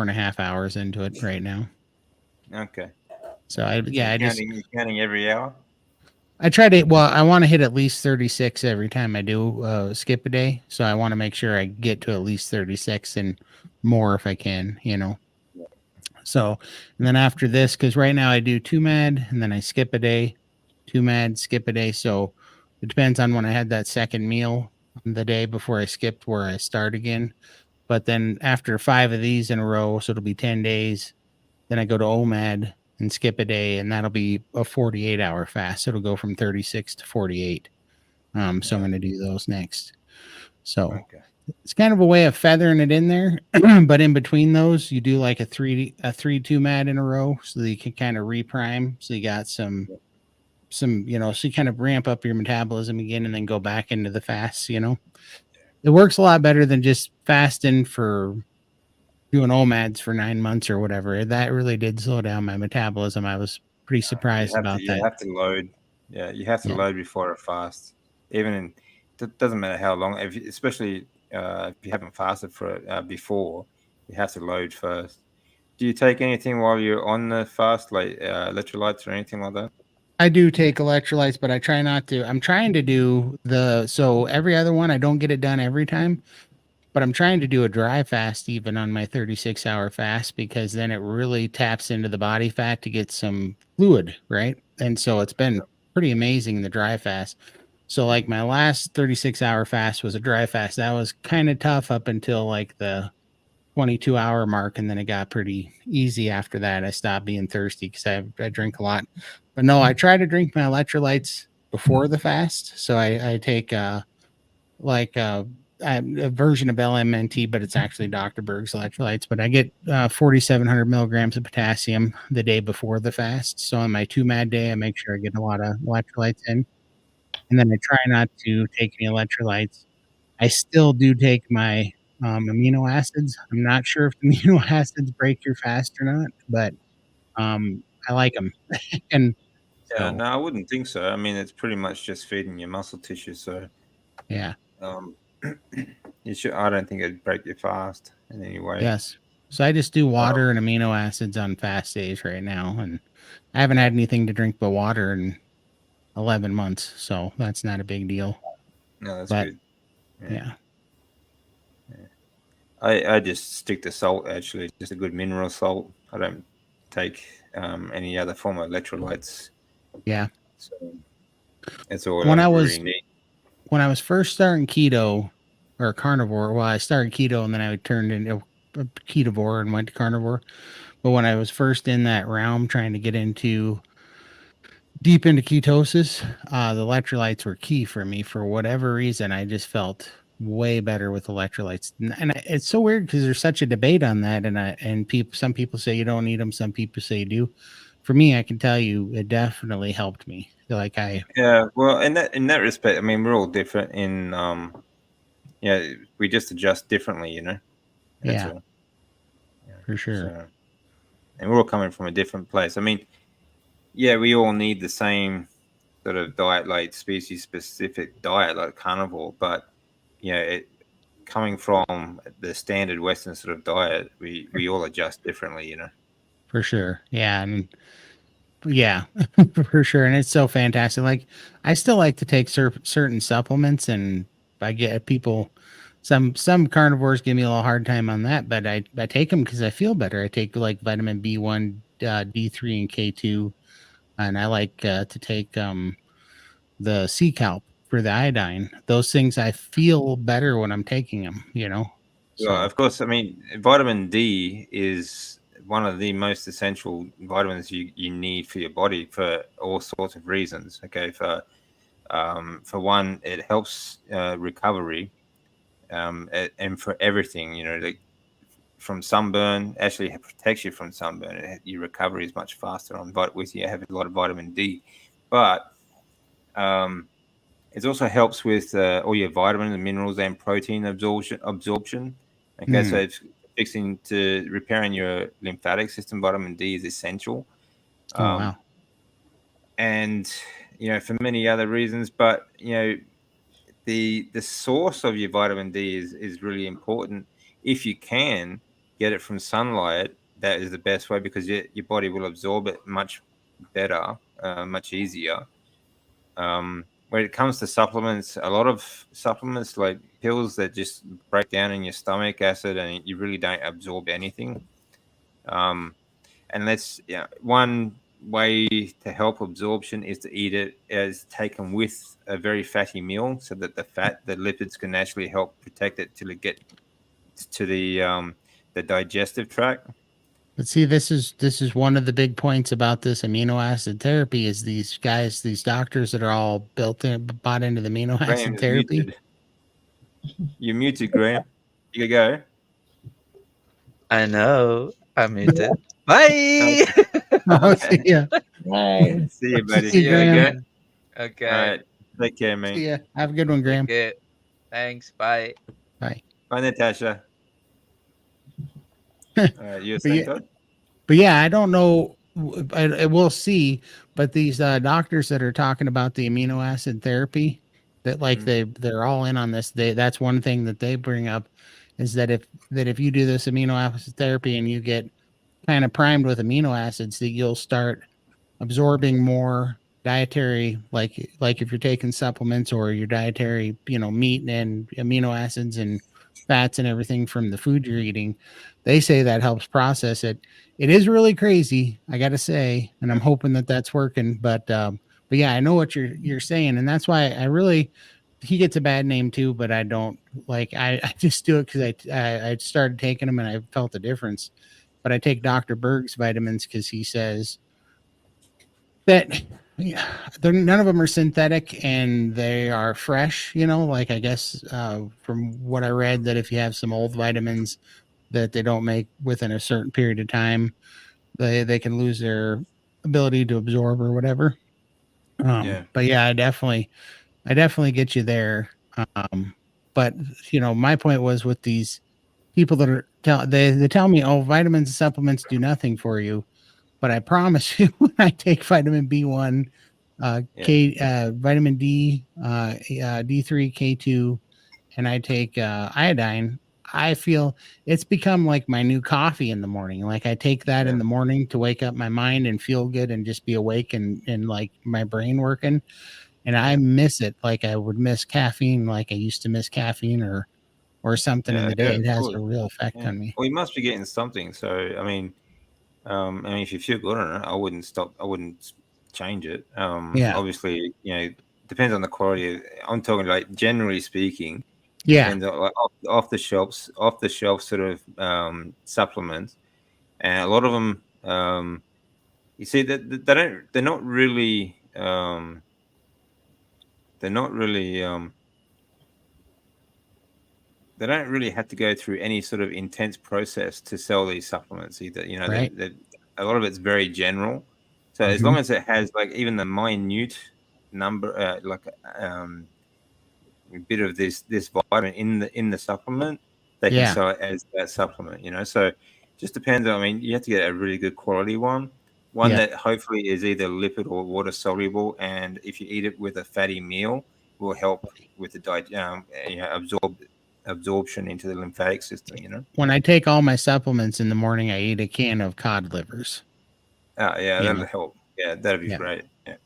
and a half hours into it right now. Okay. So I You're counting every hour. I try to, well, I want to hit at least 36 every time I do skip a day. So I want to make sure I get to at least 36 and more if I can, So, and then after this, because right now I do 2 mad and then I skip a day, 2 mad, skip a day. So it depends on when I had that second meal the day before I skipped where I start again. But then after 5 of these in a row, so it'll be 10 days, then I go to OMAD and skip a day, and that'll be a 48-hour fast. So it'll go from 36 to 48. So I'm going to do those next. So Okay. it's kind of a way of feathering it in there, but in between those, you do like a 3-2 mad in a row, so that you can kind of reprime. So you got some so you kind of ramp up your metabolism again and then go back into the fast. It works a lot better than just fasting for doing OMADs for 9 months or whatever. That really did slow down my metabolism. I was pretty surprised about You that. have to load. Yeah, you have to Yeah. load before a fast. Even in, it doesn't matter how long, especially if you haven't fasted for it before, you have to load first. Do you take anything while you're on the fast, like electrolytes or anything like that? I do take electrolytes, but I try not to. I'm trying to do so every other one, I don't get it done every time, but I'm trying to do a dry fast even on my 36-hour fast because then it really taps into the body fat to get some fluid, right? And so it's been pretty amazing, the dry fast. So like my last 36-hour fast was a dry fast. That was kind of tough up until like the 22-hour mark, and then it got pretty easy after that. I stopped being thirsty because I drink a lot. But no, I try to drink my electrolytes before the fast. So I take like a version of LMNT, but it's actually Dr. Berg's electrolytes. But I get 4,700 milligrams of potassium the day before the fast. So on my 2 MAD day, I make sure I get a lot of electrolytes in. And then I try not to take any electrolytes. I still do take my amino acids. I'm not sure if the amino acids break your fast or not, but I like them. And Yeah, so, no, I wouldn't think so. I mean, it's pretty much just feeding your muscle tissue. So, yeah, um, you should. I don't think it'd break your fast in any way. yes. So I just do Um, water and amino acids on fast days right now, and I haven't had anything to drink but water in 11 months, so that's not a big deal. no, that's But good. yeah, I just stick to salt. Actually, just a good mineral salt. I don't take any other form of electrolytes. yeah. So that's all When I I really was need. when I was first starting keto or carnivore, well, I started keto and then I turned into a ketovore and went to carnivore. But when I was first in that realm, trying to get deep into ketosis, the electrolytes were key for me. For whatever reason, I just felt way better with electrolytes, and it's so weird because there's such a debate on that, and some people say you don't need them, some people say you do. For me, I can tell you, it definitely helped me. Like Yeah, well, in that respect, I mean, we're all different. Yeah, we just adjust differently. That's yeah, all. Yeah. for sure, So, and we're all coming from a different place. I mean, yeah, we all need the same sort of diet, like species specific diet, like carnivore, but coming from the standard Western sort of diet, we all adjust differently. for sure, yeah, and yeah, for sure, and it's so fantastic. Like I still like to take certain supplements, and I get people. Some carnivores give me a little hard time on that, but I take them because I feel better. I take like vitamin B1, D3, and K2, and I like to take the sea calp for the iodine. Those things I feel better when I'm taking them. Well, So of course, I mean, vitamin D is one of the most essential vitamins you need for your body for all sorts of reasons. Okay, for one, it helps recovery, and for everything, like from sunburn, actually it protects you from sunburn. Your recovery is much faster with you have a lot of vitamin D, but it also helps with all your vitamins and minerals and protein absorption. Okay, so mm, it's fixing to repairing your lymphatic system. Vitamin D is essential, oh wow, and for many other reasons. But the source of your vitamin D is really important. If you can get it from sunlight, that is the best way because your body will absorb it much better, much easier. When it comes to supplements, a lot of supplements like pills that just break down in your stomach acid and you really don't absorb anything. Um, and one way to help absorption is to eat it as taken with a very fatty meal so that the lipids can actually help protect it till it get to the digestive tract. but see, this is one of the big points about this amino acid therapy is these guys, these doctors that are all bought into the amino Graham acid is therapy. muted. You're muted, Graham. You go. I know. I'm muted. Bye. Oh, Okay. yeah. Bye. See you, See buddy. See you, you Graham. again. All Okay. right. Take care, See mate. ya. Have a good one, Take Graham. care. Thanks. Bye. Bye. Bye, Natasha. All right. You were But saying, yeah, Todd? but yeah, I don't know. I will see, but these doctors that are talking about the amino acid therapy, that like Mm. they're all in on this. That's one thing that they bring up is that if you do this amino acid therapy and you get kind of primed with amino acids, that you'll start absorbing more dietary, like if you're taking supplements or your dietary, meat and amino acids and fats and everything from the food you're eating. They say that helps process it. It is really crazy, I gotta say, and I'm hoping that that's working. But yeah, I know what you're saying, and that's why I really, he gets a bad name too, but I don't like. I just do it because I started taking them and I felt the difference. But I take Dr. Berg's vitamins because he says that, yeah, none of them are synthetic and they are fresh. Like I guess from what I read, that if you have some old vitamins that they don't make within a certain period of time, they can lose their ability to absorb or whatever. Yeah. But yeah, I definitely get you there. Um, but my point was with these people that are they tell me, oh, vitamins and supplements do nothing for you. But I promise you, when I take vitamin B1, Yeah. vitamin D, D3, K2, and I take iodine, I feel it's become like my new coffee in the morning. Like I take that Yeah. in the morning to wake up my mind and feel good and just be awake and like my brain working. And I Yeah. miss it like I would miss caffeine, like I used to miss caffeine or something in Yeah. the Yeah. day. It Of has a course. real effect Yeah. on me. Well, you must be getting something. So, if you feel good on it, I wouldn't stop. I wouldn't change it. Yeah. Obviously, depends on the quality. I'm talking like generally speaking, Yeah. depends on like off the shelf sort of supplements, and a lot of them, you see that they're not really they don't really have to go through any sort of intense process to sell these supplements either. Right. A lot of it's very general. So as Hmm. long as it has like even the minute number, um, bit of this vitamin in the supplement, they can Yeah. sell it as that supplement. So just depends. I mean, you have to get a really good quality one Yep. that hopefully is either lipid or water soluble, and if you eat it with a fatty meal, will help with the absorption into the lymphatic system. When I take all my supplements in the morning, I eat a can of cod livers. Yeah, You that'll know. help. Yeah, that'd be Yeah. great. Yeah.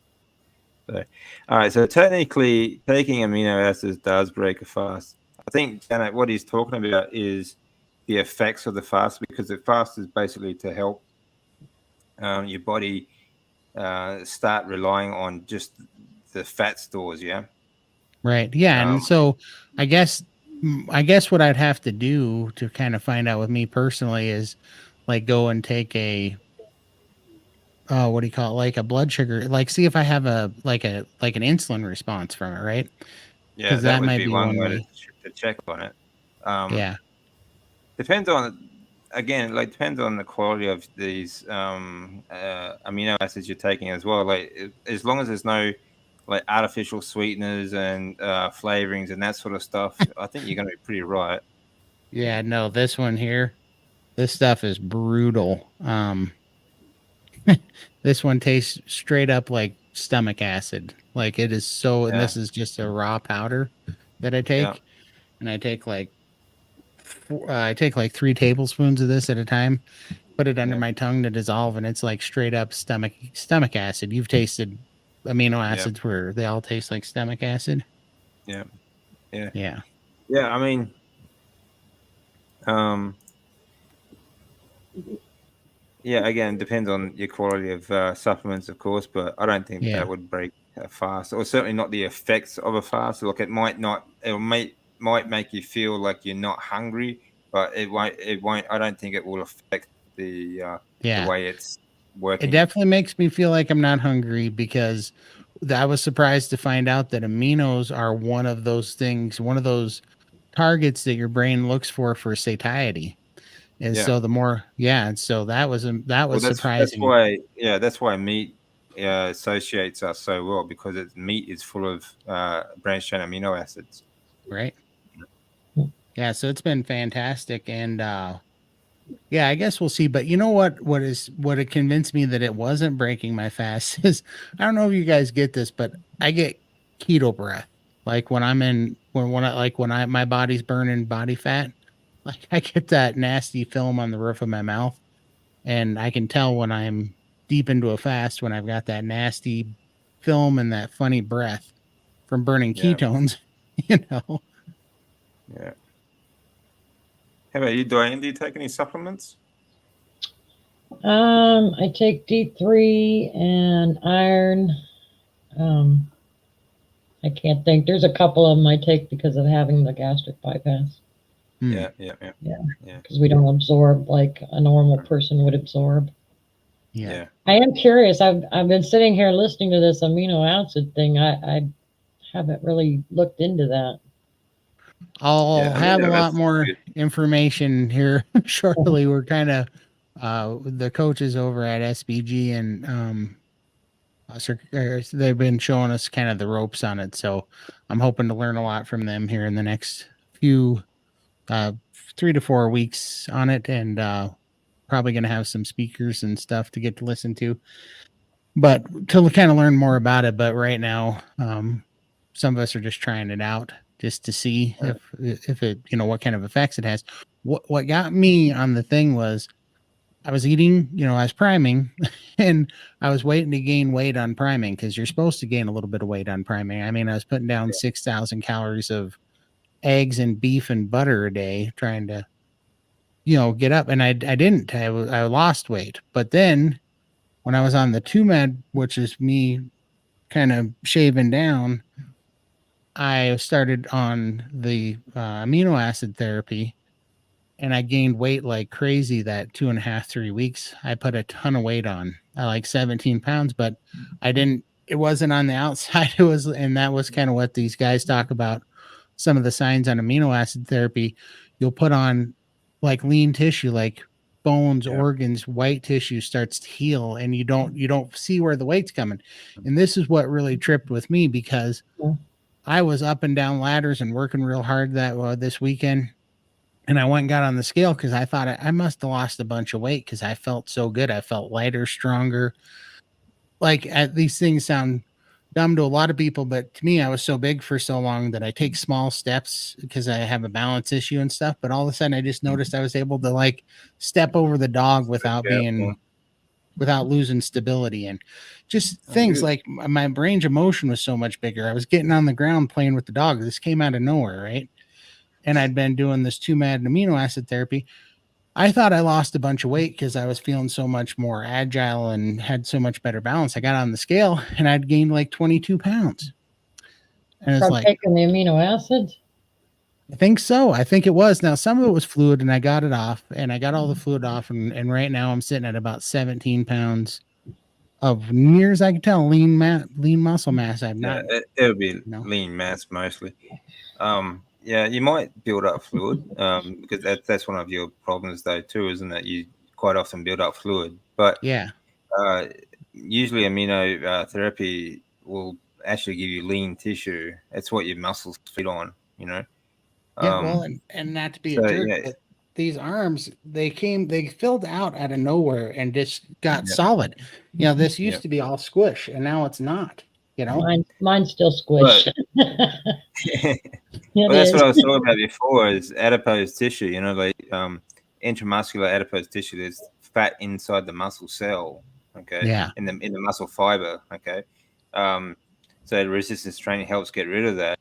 So, all right. So technically, taking amino acids does break a fast. I think Janet, what he's talking about is the effects of the fast, because the fast is basically to help your body start relying on just the fat stores. Yeah. Right. Yeah. And Um, so I guess what I'd have to do to kind of find out with me personally is like go and take a, oh, what do you call it? Like a blood sugar, like see if I have like an insulin response from it, right? yeah, Because that that would might be be one one way way. to check on it. Um, Yeah. Depends on, again, like depends on the quality of these amino acids you're taking as well. Like as long as there's no like artificial sweeteners and flavorings and that sort of stuff, I think you're going to be pretty right. Yeah. No, this one here, this stuff is brutal. This one tastes straight up like stomach acid. Like it is so, and Yeah, this is just a raw powder that I yeah, take, and I take like 3 tablespoons of this at a time. Put it under yeah, my tongue to dissolve, and it's like straight up stomach acid. You've tasted amino yeah, acids where they all taste like stomach acid. yeah, yeah, Yeah, yeah. I mean, um, yeah. Again, depends on your quality of supplements, of course, but I don't think yeah, that would break a fast, or certainly not the effects of a fast. Look, it might not. It might make you feel like you're not hungry, but it won't. It won't. I don't think it will affect the yeah. way it's It working. definitely makes me feel like I'm not hungry because I was surprised to find out that aminos are one of those things, one of those targets that your brain looks for satiety. And Yeah. so the more, yeah, and so that was Well, that's surprising. why. Yeah, that's why meat. associates us so well because its meat is full of branched chain amino acids. Right. Yeah, so it's been fantastic, and yeah, I guess we'll see. But you know what it convinced me that it wasn't breaking my fast is, I don't know if you guys get this, but I get keto breath. Like when I'm in when I my body's burning body fat, like I get that nasty film on the roof of my mouth, and I can tell when I'm deep into a fast when I've got that nasty film and that funny breath from burning Yeah. ketones, you know. Yeah. How about you, Dwayne? Do you take any supplements? I take D3 and iron. Um, I can't think. There's a couple of them I take because of having the gastric bypass. Yeah. Because we don't absorb like a normal person would absorb. Yeah. I am curious. I've been sitting here listening to this amino acid thing. I haven't really looked into that. I'll have a lot that's more good. information here shortly. We're kind of the coaches over at SBG and they've been showing us kind of the ropes on it. So I'm hoping to learn a lot from them here in the next few 3 to 4 weeks on it, and probably going to have some speakers and stuff to get to listen to. But to kind of learn more about it. But right now, some of us are just trying it out just to see if it, you know, what kind of effects it has. What got me on the thing was I was eating, you know, I was priming and I was waiting to gain weight on priming because you're supposed to gain a little bit of weight on priming. I mean, I was putting down 6,000 calories of eggs and beef and butter a day trying to, you know, get up. And I didn't. I lost weight. But then when I was on the 2-med, which is me kind of shaving down, I started on the amino acid therapy, and I gained weight like crazy that 2.5, 3 weeks. I put a ton of weight on, like 17 pounds, but I didn't, it wasn't on the outside. It was, and that was kind of what these guys talk about. Some of the signs on amino acid therapy, you'll put on like lean tissue, like bones, organs, white tissue starts to heal, and you don't see where the weight's coming. And this is what really tripped with me because I was up and down ladders and working real hard that this weekend. And I went and got on the scale because I thought I must have lost a bunch of weight because I felt so good. I felt lighter, stronger. Like these things sound dumb to a lot of people, but to me, I was so big for so long that I take small steps because I have a balance issue and stuff. But all of a sudden, I just noticed I was able to like step over the dog without losing stability, and just things like my range of motion was so much bigger. I was getting on the ground playing with the dog. This came out of nowhere, right? And I'd been doing this 2-med amino acid therapy. I thought I lost a bunch of weight because I was feeling so much more agile and had so much better balance. I got on the scale and I'd gained like 22 pounds. And it's From like, taking the amino acids? I think so. I think it was. Now, some of it was fluid and I got it off, and I got all the fluid off. And right now I'm sitting at about 17 pounds of near as I can tell, lean muscle mass. I'm not. It'll be lean mass mostly. Yeah, you might build up fluid because that's one of your problems though too, isn't it? You quite often build up fluid, but yeah, usually amino therapy will actually give you lean tissue. That's what your muscles feed on, you know. Yeah, well, and not to be a jerk, but these arms they filled out of nowhere and just got solid. You know, this used to be all squish, and now it's not. You know, mine's still squish. Well, that's what I was talking about before. Is adipose tissue? You know, like intramuscular adipose tissue. There's fat inside the muscle cell. Okay. Yeah. In the muscle fiber. Okay. So resistance training helps get rid of that.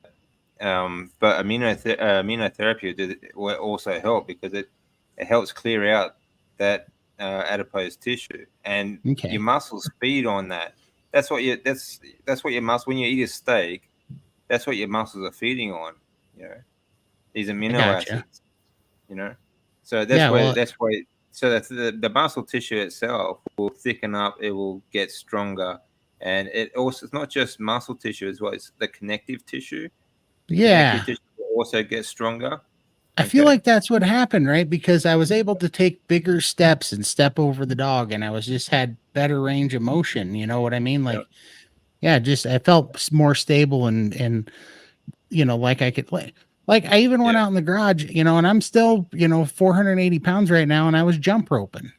But immunotherapy will also help because it helps clear out that adipose tissue, and your muscles feed on that. That's what your muscle, when you eat a steak, that's what your muscles are feeding on. You know, these amino acids. You know, so that's why. So that's the muscle tissue itself will thicken up. It will get stronger, and it's not just muscle tissue as well. It's the connective tissue. Yeah. Connective tissue will also get stronger. I feel Okay. like that's what happened, right? Because I was able to take bigger steps and step over the dog, and I was just had better range of motion. You know what I mean? Yep. Like, yeah, just I felt more stable and like I could like I even went Yeah. out in the garage, and I'm still 480 pounds right now, and I was jump roping,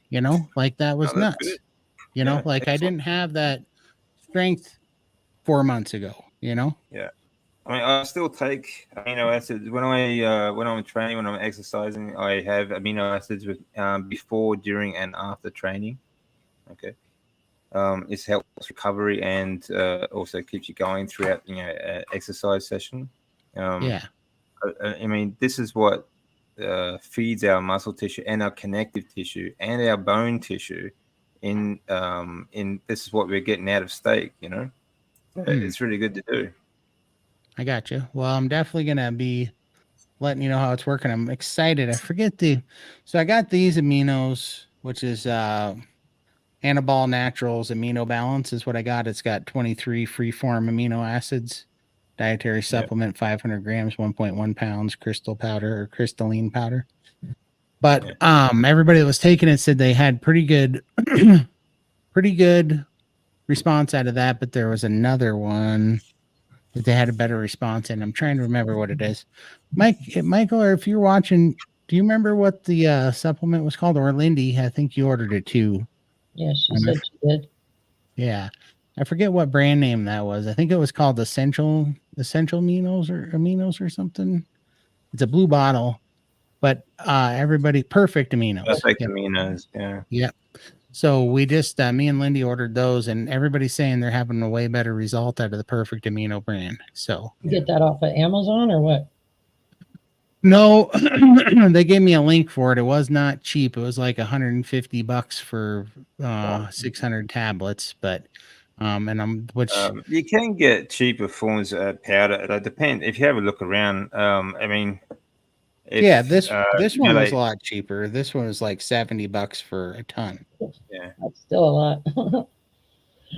like that was Oh, that's good. nuts. Yeah, Like I excellent. didn't have that strength 4 months ago. Yeah. I mean, I still take amino acids when I'm training, when I'm exercising. I have amino acids with before, during, and after training. Okay. It helps recovery and also keeps you going throughout exercise session. Yeah. I mean, this is what feeds our muscle tissue and our connective tissue and our bone tissue. In this is what we're getting out of steak. It's really good to do. I got you. Well, I'm definitely gonna be letting you know how it's working. I'm excited. So I got these aminos, which is Anabol Naturals Amino Balance is what I got. It's got 23 free-form amino acids, dietary supplement, 500 grams, 1.1 pounds, crystal powder or crystalline powder. But everybody that was taking it said they had pretty good pretty good response out of that, but there was another one that they had a better response in. I'm trying to remember what it is. Michael, or if you're watching, do you remember what the supplement was called? Or Lindy, I think you ordered it too. Yeah, she said she did. Yeah. I forget what brand name that was. I think it was called Essential Aminos or something. It's a blue bottle, but everybody perfect aminos. Perfect Yep. aminos. Yeah. Yep. So we just me and Lindy ordered those, and everybody's saying they're having a way better result out of the perfect amino brand. So You get that off of Amazon or what? no, they gave me a link for it. It was not cheap. It was like $150 for 600 tablets, but and I'm which You can get cheaper forms of powder. It depends. If you have a look around, I mean, yeah, if this one was like, a lot cheaper. This one was like $70 for a ton. yeah, That's still a lot.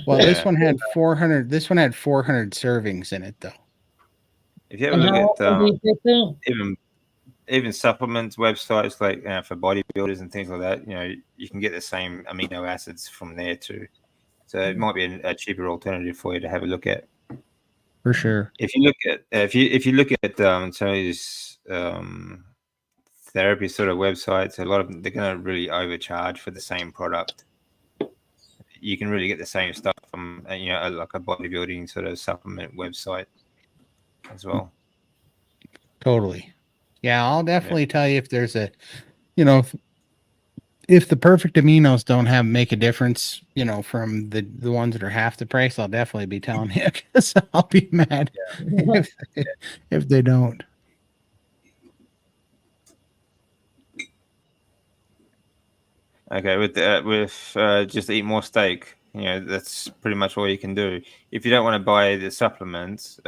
Well, this Yeah. one had 400. This one had 400 servings in it, though. if you have And a how look at often do you take them? even supplements websites like for bodybuilders and things like that, you can get the same amino acids from there too. So it might be a cheaper alternative for you to have a look at. For sure. If you look at if you look at some of these therapy sort of websites, a lot of them, they're going to really overcharge for the same product. You can really get the same stuff from like a bodybuilding sort of supplement website as well. Totally. Yeah, I'll definitely tell you if there's if the perfect aminos don't make a difference, from the ones that are half the price, I'll definitely be telling you because I'll be mad if they don't. Okay, with just eat more steak. That's pretty much all you can do. If you don't want to buy the supplements,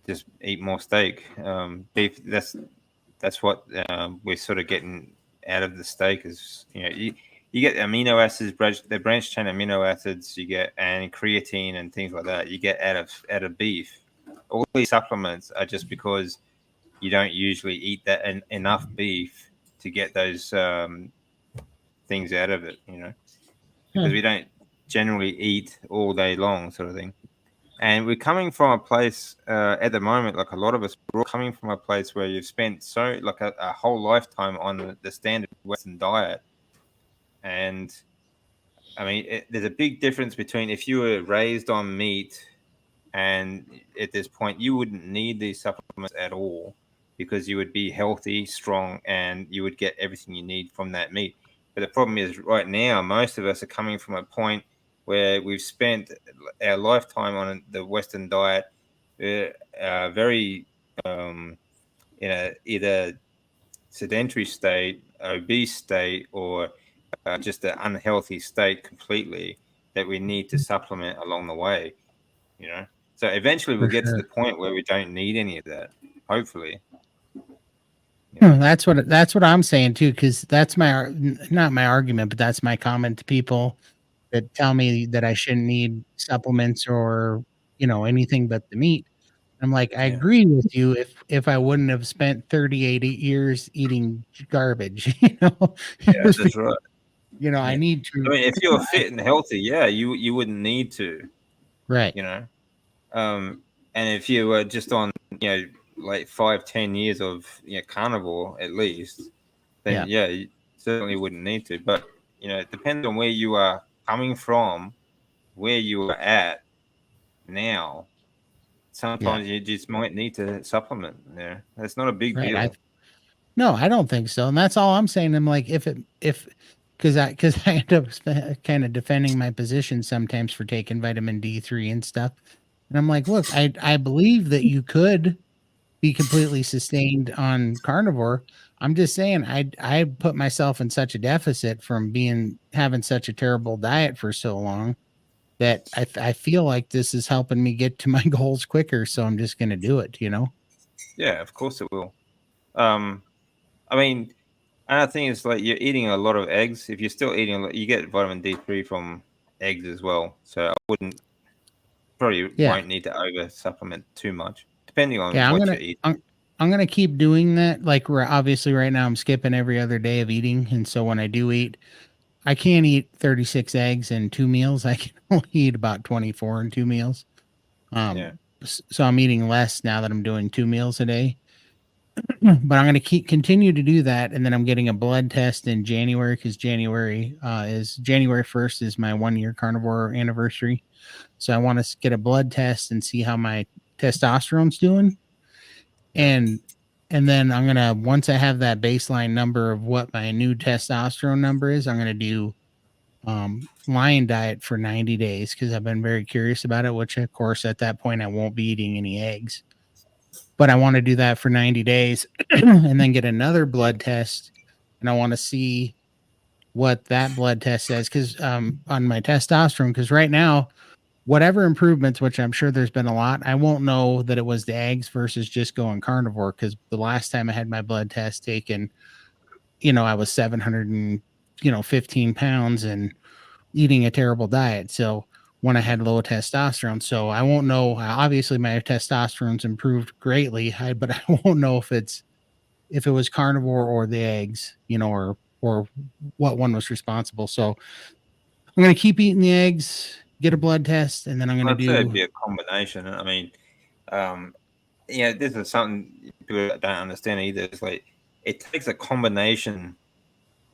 just eat more steak. Beef. That's what we're sort of getting out of the steak is you get amino acids, the branch chain amino acids you get, and creatine and things like that you get out of beef. All these supplements are just because you don't usually eat that enough beef to get those things out of it, because we don't generally eat all day long, sort of thing. And we're coming from a place at the moment, like a lot of us, we're all coming from a place where you've spent like a whole lifetime on the standard Western diet. And I mean, there's a big difference between if you were raised on meat, and at this point, you wouldn't need these supplements at all because you would be healthy, strong, and you would get everything you need from that meat. But the problem is, right now, most of us are coming from a point where we've spent our lifetime on the Western diet, very in a either sedentary state, obese state, or just an unhealthy state completely that we need to supplement along the way. So eventually we'll get to the point where we don't need any of that. Hopefully. That's what I'm saying too, because that's not my argument, but that's my comment to people that tell me that I shouldn't need supplements or anything but the meat. I'm like, I Yeah. agree with you if I wouldn't have spent 38 years eating garbage, you know. Yeah, that's right. I Yeah. need I to. mean, if you're fit and healthy, yeah, you wouldn't need to, Right. you know. And if you were just on, like 5-10 years of carnivore at least, then Yeah. you certainly wouldn't need to. But it depends on where you are coming from, where you are at now. Yeah. Sometimes you just might need to supplement. Yeah, that's not a big Right. deal. No, I don't think so. And that's all I'm saying. I'm like, because I end up kind of defending my position sometimes for taking vitamin D3 and stuff. And I'm like, look, I believe that you could be completely sustained on carnivore. I'm just saying I put myself in such a deficit from having such a terrible diet for so long that I feel like this is helping me get to my goals quicker. So I'm just going to do it, you know? Yeah, of course it will. I mean, another thing is like you're eating a lot of eggs. If you're still eating a lot, you get vitamin D3 from eggs as well. So I probably Yeah. won't need to over supplement too much, depending on Yeah. what you eat. I'm going to keep doing that. Like we're obviously right now I'm skipping every other day of eating. And so when I do eat, I can't eat 36 eggs in 2 meals. I can only eat about 24 in 2 meals. Yeah, So I'm eating less now that I'm doing 2 meals a day. But I'm going to continue to do that, and then I'm getting a blood test in January because January 1st is my 1 year carnivore anniversary. So I want to get a blood test and see how my testosterone's doing, and then I'm gonna once I have that baseline number of what my new testosterone number is, I'm gonna do lion diet for 90 days because I've been very curious about it. Which of course at that point I won't be eating any eggs. But I want to do that for 90 days and then get another blood test. And I want to see what that blood test says because on my testosterone, because right now, whatever improvements, which I'm sure there's been a lot, I won't know that it was the eggs versus just going carnivore because the last time I had my blood test taken, I was 700 and 15 pounds and eating a terrible diet. So when I had low testosterone, so I won't know. Obviously, my testosterone's improved greatly, but I won't know if it was carnivore or the eggs, or what one was responsible. So I'm gonna keep eating the eggs, get a blood test, and then I'm gonna I'd say it'd do be a combination. I mean, um, this is something people don't understand either. It's like it takes a combination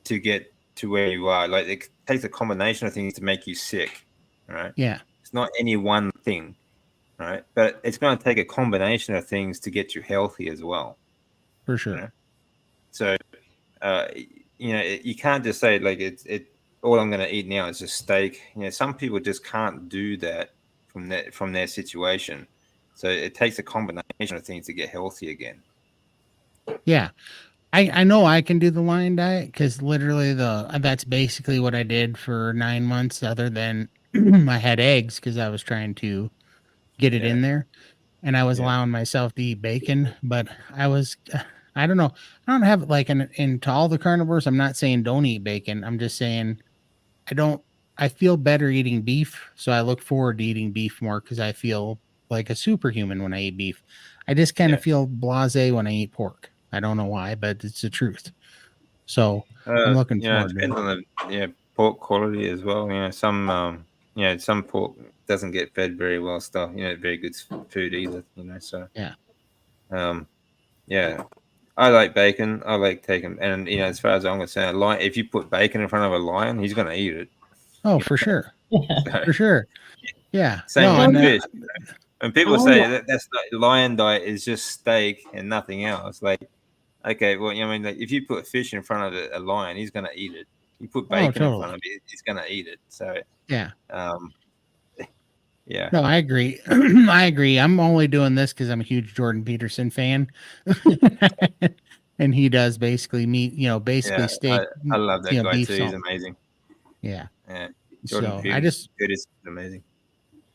to get to where you are. Like it takes a combination of things to make you sick, right? yeah, It's not any one thing, right? But it's going to take a combination of things to get you healthy as well. for You sure. know? So, uh, you can't just say like all I'm going to eat now is just steak. Some people just can't do that from their situation. So it takes a combination of things to get healthy again. Yeah. I know I can do the lion diet because literally that's basically what I did for 9 months, other than I had eggs because I was trying to get it Yeah, in there. And I was yeah, allowing myself to eat bacon, but I don't know. I don't have like into all the carnivores. I'm not saying don't eat bacon. I'm just saying I don't, I feel better eating beef. So I look forward to eating beef more because I feel like a superhuman when I eat beef. I just kind of yeah. feel blasé when I eat pork. I don't know why, but it's the truth. So I'm looking It forward to depends it. on the pork quality as well. Some pork doesn't get fed very well stuff. Very good food either. So Yeah. um, yeah, I like bacon. I like taking, and as far as I'm concerned, a lion. If you put bacon in front of a lion, he's gonna eat it. Oh, for sure. So, For sure. Yeah. same No, with and fish. And people Oh, say that's not lion diet is just steak and nothing else. Like, okay, well, like if you put fish in front of a lion, he's gonna eat it. You put oh, bacon in front totally. of it, he's gonna eat it. So, Yeah. um, yeah, No, I agree. I agree. I'm only doing this because I'm a huge Jordan Peterson fan. And he does basically meat, basically yeah, steak, I love that guy beef too. He's salt. amazing. Yeah. Yeah, Jordan So I just, Peters is amazing.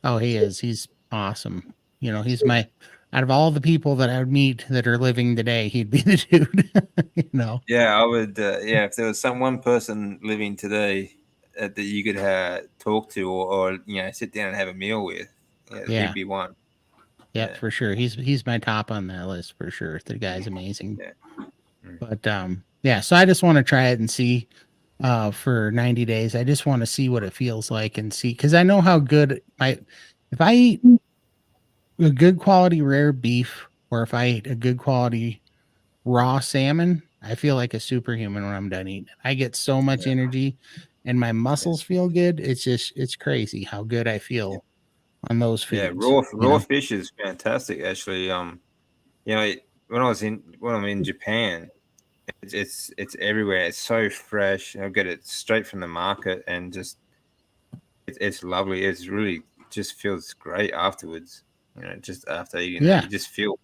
oh, he is. He's awesome. He's out of all the people that I would meet that are living today, he'd be the dude. Yeah, I would. Yeah, if there was one person living today that you could talk to or sit down and have a meal with, yeah, he'd Yeah. be one. Yep, Yeah. for sure. He's my top on that list for sure. The guy's amazing. Yeah. Mm. But yeah, so I just want to try it and see for 90 days. I just want to see what it feels like and see, because I know how good if I eat a good quality rare beef, or if I eat a good quality raw salmon, I feel like a superhuman when I'm done eating. I get so much Yeah. energy and my Yeah. muscles feel good. It's crazy how good I feel on those Yeah. foods, Raw fish is fantastic. Actually, you know, when I'm in Japan, it's everywhere. It's so fresh. I get it straight from the market, and just it's lovely. It's really just feels great afterwards. Just after eating that, Yeah. you just feel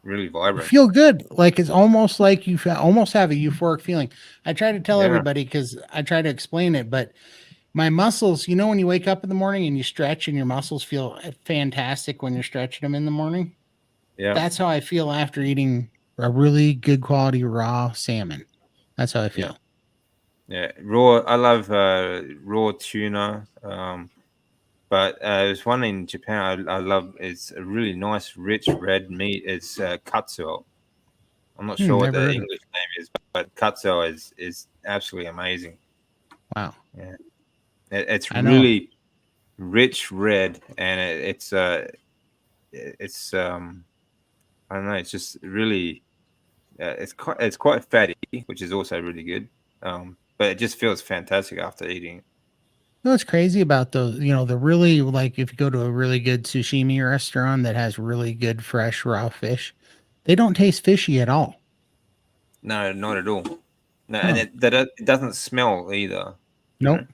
really You vibrant. feel good. Like it's almost like you almost have a euphoric feeling. I try to tell Yeah. everybody because I try to explain it, but my muscles, when you wake up in the morning and you stretch and your muscles feel fantastic when you're stretching them in the morning, Yeah. that's how I feel after eating a really good quality raw salmon. That's how I Yeah. feel. Yeah. Raw. I love raw tuna. But there's one in Japan I love. It's a really nice, rich red meat. It's katsu. I'm not sure what Never the heard of English name is, but katsu is absolutely amazing. it. Wow. Yeah, it's I know. really rich red, and it's I don't know. It's just really it's quite fatty, which is also really good. But it just feels fantastic after eating. You know what's crazy about those, the really, like if you go to a really good sushimi restaurant that has really good fresh raw fish, they don't taste fishy at all. No, not at all. No, and No. it doesn't smell either. You know, Nope.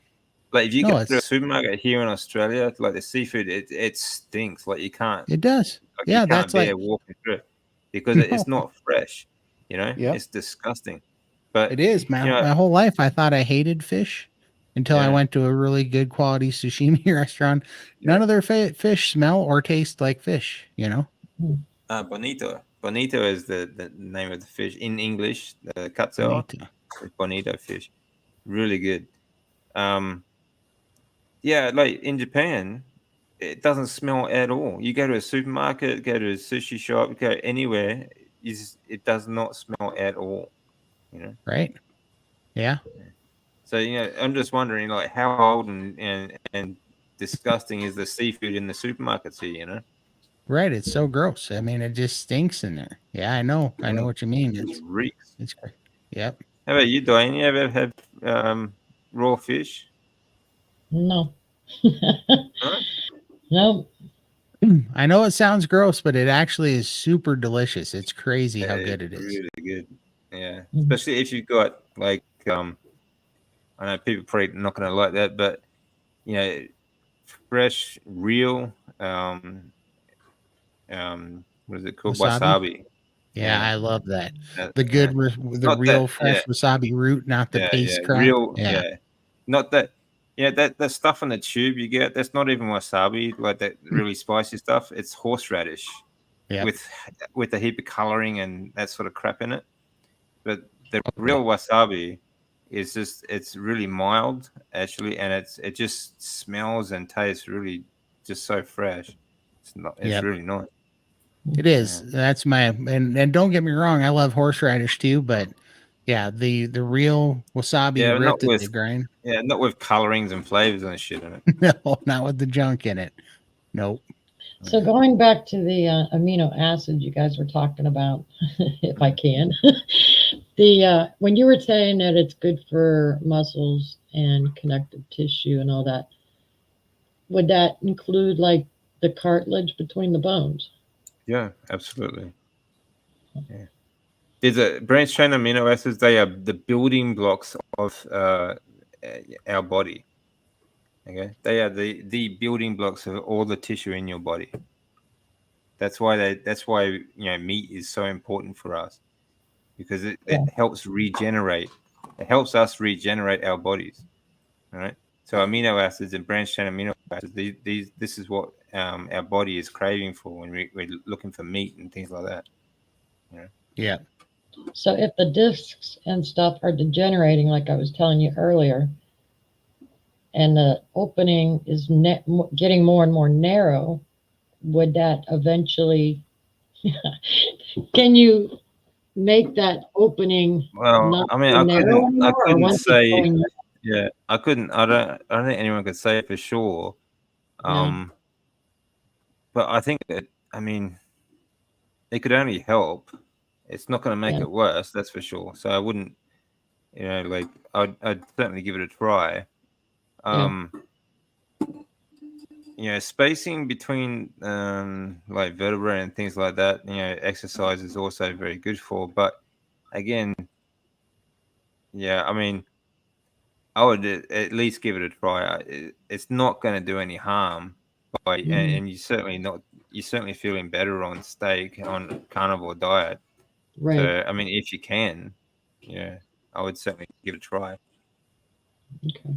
like if you go No, to a supermarket here in Australia, like the seafood, it stinks. Like it does. you Yeah, can't that's bear like walking through it because no. it's not fresh. Yep. It's disgusting. But It is. you know, My whole life I thought I hated fish until I yeah, went to a really good quality sushimi restaurant. yeah. None of their fish smell or taste like fish. Bonito. Bonito is the name of the fish in English. The katsu Bonito. is bonito fish. Really good. Um, yeah, like in Japan, it doesn't smell at all. You go to a supermarket, go to a sushi shop, go anywhere, it does not smell at all. You know. Right? Yeah. So I'm just wondering, like, how old and disgusting is the seafood in the supermarkets here? Right. It's so gross. I mean, it just stinks in there. Yeah, I know. I know Yeah, what you mean. just reeks. It's great. Yep. How about you, Dwayne? You ever have raw fish? No. Huh? No. I know it sounds gross, but it actually is super delicious. It's crazy Yeah, how it's good it is. really good. Yeah, Mm. especially if you've got like I know people probably not going to like that, but you know, fresh, real what is it called? Wasabi. Wasabi. Yeah, Yeah, I love that. that, The yeah. the Not that. real Yeah, fresh wasabi root, not the yeah. paste crap. Real. Yeah. Yeah, not that. Yeah, that stuff in the tube you get. That's not even wasabi. Like that really spicy stuff. It's horseradish Yep. with a heap of coloring and that sort of crap in it. But the Okay. real wasabi is just it's really mild actually, and it just smells and tastes really just so fresh. It's Yep. really nice. It is. Yeah. That's my and don't get me wrong, I love horseradish too, but yeah, the real wasabi Yeah, root that they grind. not with colorings and flavors and shit in it. No, not with the junk in it. Nope. So going back to the amino acid you guys were talking about, if I can, the when you were saying that it's good for muscles and connective tissue and all that, would that include like the cartilage between the bones? Yeah, absolutely. Yeah. There's a branched chain amino acids. They are the building blocks of our body. Okay, they are the building blocks of all the tissue in your body. That's why meat is so important for us because it Yeah. helps regenerate. It helps us regenerate our bodies. All right. So amino acids and branched chain amino acids. This is what our body is craving for when we're looking for meat and things like that. Yeah. So if the discs and stuff are degenerating, like I was telling you earlier, and the opening is getting more and more narrow, would that eventually, can you make that opening Well, not I mean, so narrow I anymore, or couldn't once it's say, going, yeah, I don't think anyone could say for sure. yeah, But I think that, I mean, it could only help. It's not going to make yeah, it worse, that's for sure. So I wouldn't, like, I'd certainly give it a try. yeah, Um, spacing between like vertebrae and things like that, exercise is also very good for. But again, yeah, I mean, I would at least give it a try. It's not going to do any harm, mhm, and you're certainly feeling better on steak on carnivore diet. right, So I mean, if you can, yeah, I would certainly give it a try. okay,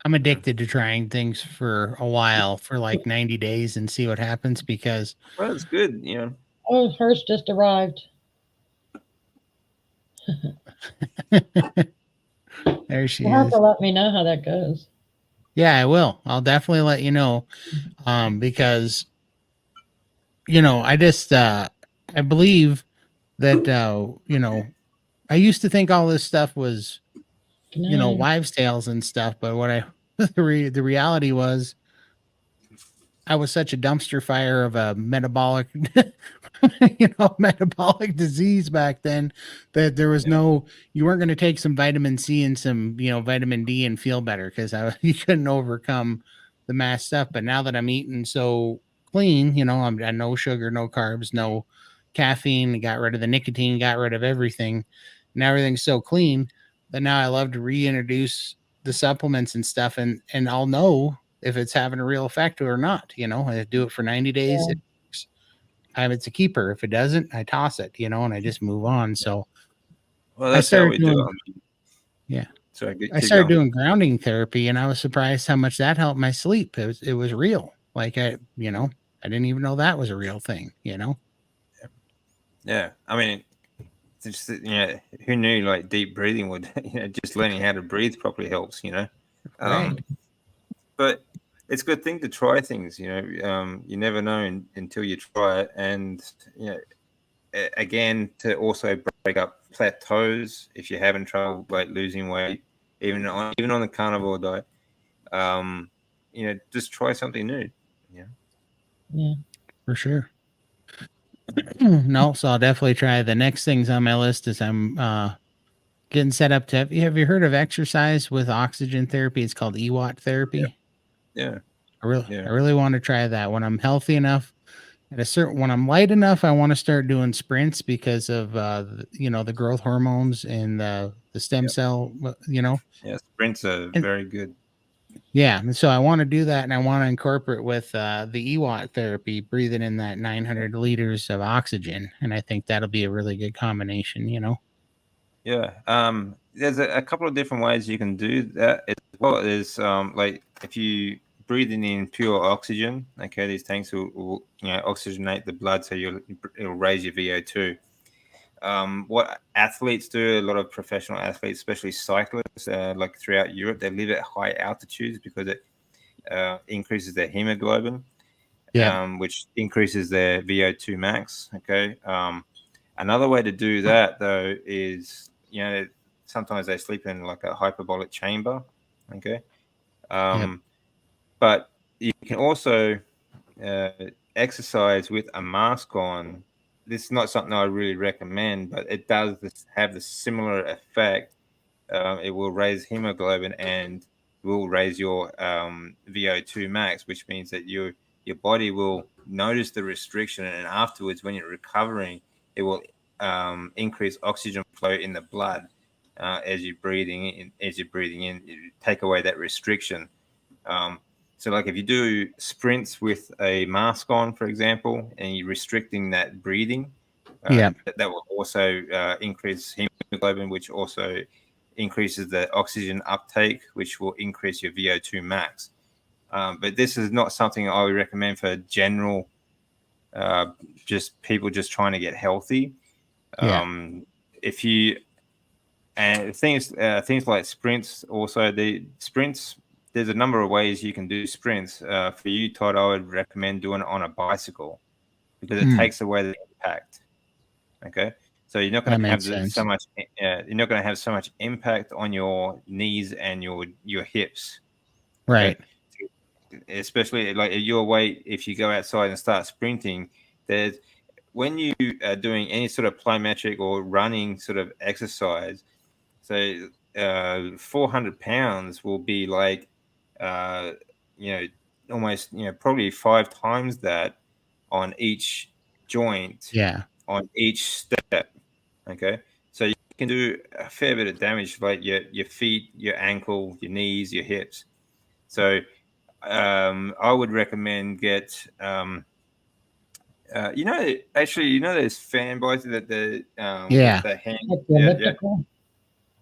I'm addicted to trying things for a while, for like 90 days, and see what happens because Well, it's good, oh, hers just arrived. there she You'll have to is. let me know how that goes. Yeah, I will. I'll definitely let you know. Because I just I believe that I used to think all this stuff was Good night. wives' tales and stuff, but what I the reality was I was such a dumpster fire of a metabolic, metabolic disease back then that there was yeah, you weren't going to take some vitamin C and some, vitamin D and feel better because you couldn't overcome the mass stuff. But now that I'm eating so clean, I'm no sugar, no carbs, no caffeine, got rid of the nicotine, got rid of everything. Now everything's so clean that now I love to reintroduce the supplements and stuff, and I'll know if it's having a real effect or not. I do it for 90 days. Yeah, It works. It's a keeper. If it doesn't, I toss it, and I just move on. yeah. So Well, I that's how started we do doing, it. I mean, yeah, so I keep started going. doing grounding therapy, and I was surprised how much that helped my sleep. It was real. Like I didn't even know that was a real thing. Yeah, I mean, it's just who knew like deep breathing would just learning how to breathe properly helps. Right. Um, but it's a good thing to try things. You never know until you try it, and again to also break up plateaus if you're having trouble like losing weight, even on the carnivore diet. Just try something new. Yeah. yeah. For sure. No, so I'll definitely try. The next things on my list is I'm getting set up to have you heard of exercise with oxygen therapy? It's called EWAT Yeah. therapy. Yeah. I really, Yeah. I really want to try that when I'm healthy enough. When I'm light enough, I want to start doing sprints because of the growth hormones and the stem Yeah. cell, Yeah. Sprints are and very good. yeah. And so I want to do that, and I want to incorporate with the EWAT therapy, breathing in that 900 liters of oxygen, and I think that'll be a really good combination. Yeah. There's a couple of different ways you can do that as well. Is like if you breathing in pure oxygen, okay, these tanks will oxygenate the blood, so it'll raise your VO2. What athletes do, a lot of professional athletes, especially cyclists, like throughout Europe, they live at high altitudes because it increases their hemoglobin, Yeah. which increases their VO2 max. Okay. Another way to do that though is sometimes they sleep in like a hyperbolic chamber. Okay. Yep. But you can also uh, exercise with a mask on. This is not something I really recommend, but it does have the similar effect. It will raise hemoglobin and will raise your VO2 max, which means that your body will notice the restriction, and afterwards, when you're recovering, it will increase oxygen flow in the blood as you're breathing in. As you're breathing in, you take away that restriction. Um, so, like if you do sprints with a mask on, for example, and you're restricting that breathing, Yep. that will also increase hemoglobin, which also increases the oxygen uptake, which will increase your VO2 max. But this is not something I would recommend for general, just people just trying to get healthy. Yeah. If you and things like sprints, also the sprints there's a number of ways you can do sprints. For you, Todd, I would recommend doing it on a bicycle because it takes away the impact. Okay, so you're not going That to have makes sense. so much. You're not going to have so much impact on your knees and your hips. Okay? Right. Especially like at your weight, if you go outside and start sprinting, there's when you are doing any sort of plyometric or running sort of exercise. So 400 pounds will be like, you know, almost, probably 5 times that on each joint, Yeah. on each step. Okay. So you can do a fair bit of damage, like your feet, your ankle, your knees, your hips. So I would recommend get, actually, those fan bikes that the Yeah. with the hand. Like the Yeah, elliptical,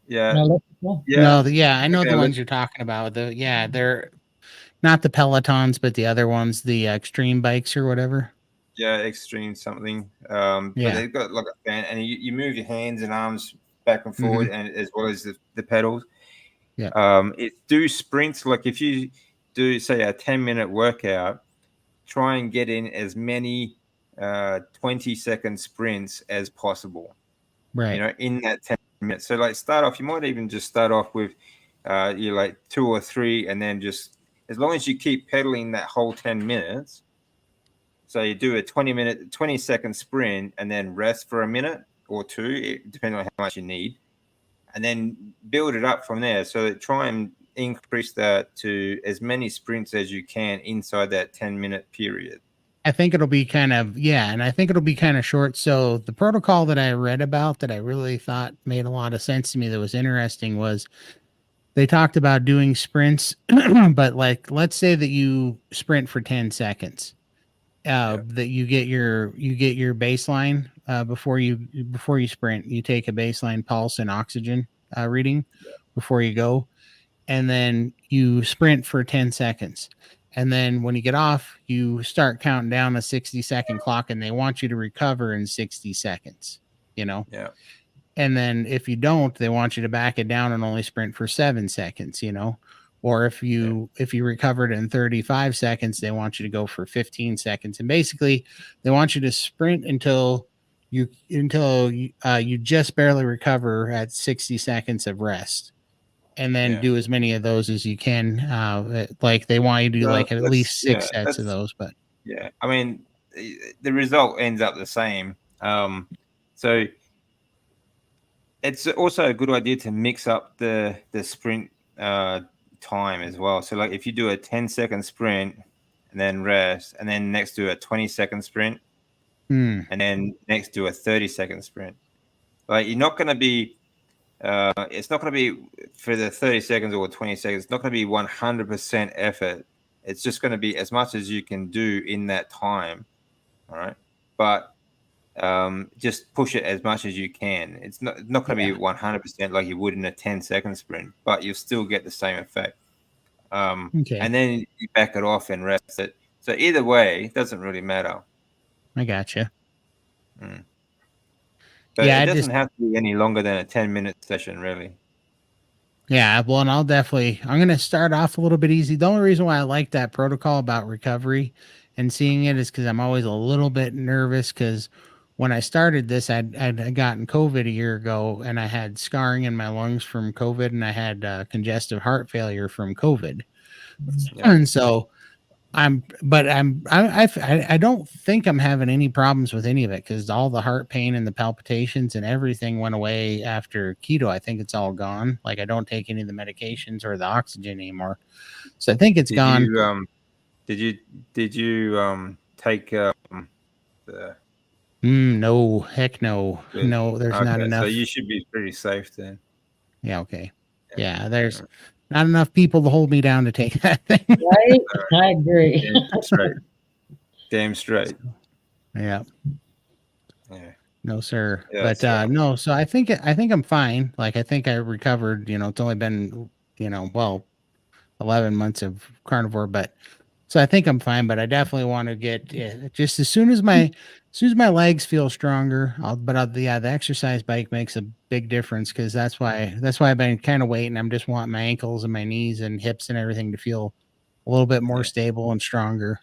yeah, an elliptical. No, I know Okay, the ones you're talking about. They're not the Pelotons, but the other ones, the extreme bikes or whatever. yeah, extreme something. But Yeah. they've got like a fan, and you move your hands and arms back and forward, Mhm. and as well as the pedals. Yeah. It do sprints. Like if you do say a 10-minute workout, try and get in as many 20-second sprints as possible. Right. In that 10 minutes. So like start off, you might even just start off with you like 2 or 3, and then just as long as you keep pedaling that whole 10 minutes. So you do a 20-second sprint and then rest for a minute or two, depending on how much you need, and then build it up from there. So try and increase that to as many sprints as you can inside that 10-minute period. I think it'll be kind of, and I think it'll be kind of short. So the protocol that I read about that I really thought made a lot of sense to me that was interesting was they talked about doing sprints, but like let's say that you sprint for 10 seconds. That you get your baseline before you sprint. You take a baseline pulse and oxygen reading before you go, and then you sprint for 10 seconds. And then when you get off, you start counting down a 60-second clock, and they want you to recover in 60 seconds, Yeah. And then if you don't, they want you to back it down and only sprint for 7 seconds, Or if you recovered in 35 seconds, they want you to go for 15 seconds. And basically, they want you to sprint until you just barely recover at 60 seconds of rest. And then do as many of those as you can. Like they want you to do Well, like at least 6 sets of those. But yeah, I mean, the result ends up the same. So it's also a good idea to mix up the sprint time as well. So like if you do a 10-second sprint and then rest, and then next do a 20-second sprint, and then next do a 30-second sprint, like you're not going to be it's not going to be for the 30 seconds or 20 seconds. It's not going to be 100% effort. It's just going to be as much as you can do in that time. All right. But just push it as much as you can. It's not going to be 100% like you would in a 10-second sprint, but you'll still get the same effect. Okay. And then you back it off and rest it. So either way, it doesn't really matter. I gotcha. But it doesn't have to be any longer than a 10-minute session, really. Yeah, well, and I'm going to start off a little bit easy. The only reason why I like that protocol about recovery and seeing it is because I'm always a little bit nervous because when I started this, I'd gotten COVID a year ago and I had scarring in my lungs from COVID and I had congestive heart failure from COVID. Yeah. And so I don't think I'm having any problems with any of it because all the heart pain and the palpitations and everything went away after keto. I think it's all gone. Like I don't take any of the medications or the oxygen anymore. So I think it's gone. Did you take the no, heck no. No, there's not enough. So you should be pretty safe then. Yeah, okay. Yeah, there's not enough people to hold me down to take that thing. Right? I agree. Damn straight. Yeah. Yeah. No, sir. Yeah, but no, so I think I'm fine. Like I think I recovered, it's only been, 11 months of carnivore, but So I think I'm fine, but I definitely want to get just as soon as my legs feel stronger. Yeah, the exercise bike makes a big difference because that's why I've been kind of waiting. I'm just wanting my ankles and my knees and hips and everything to feel a little bit more Yeah. stable and stronger.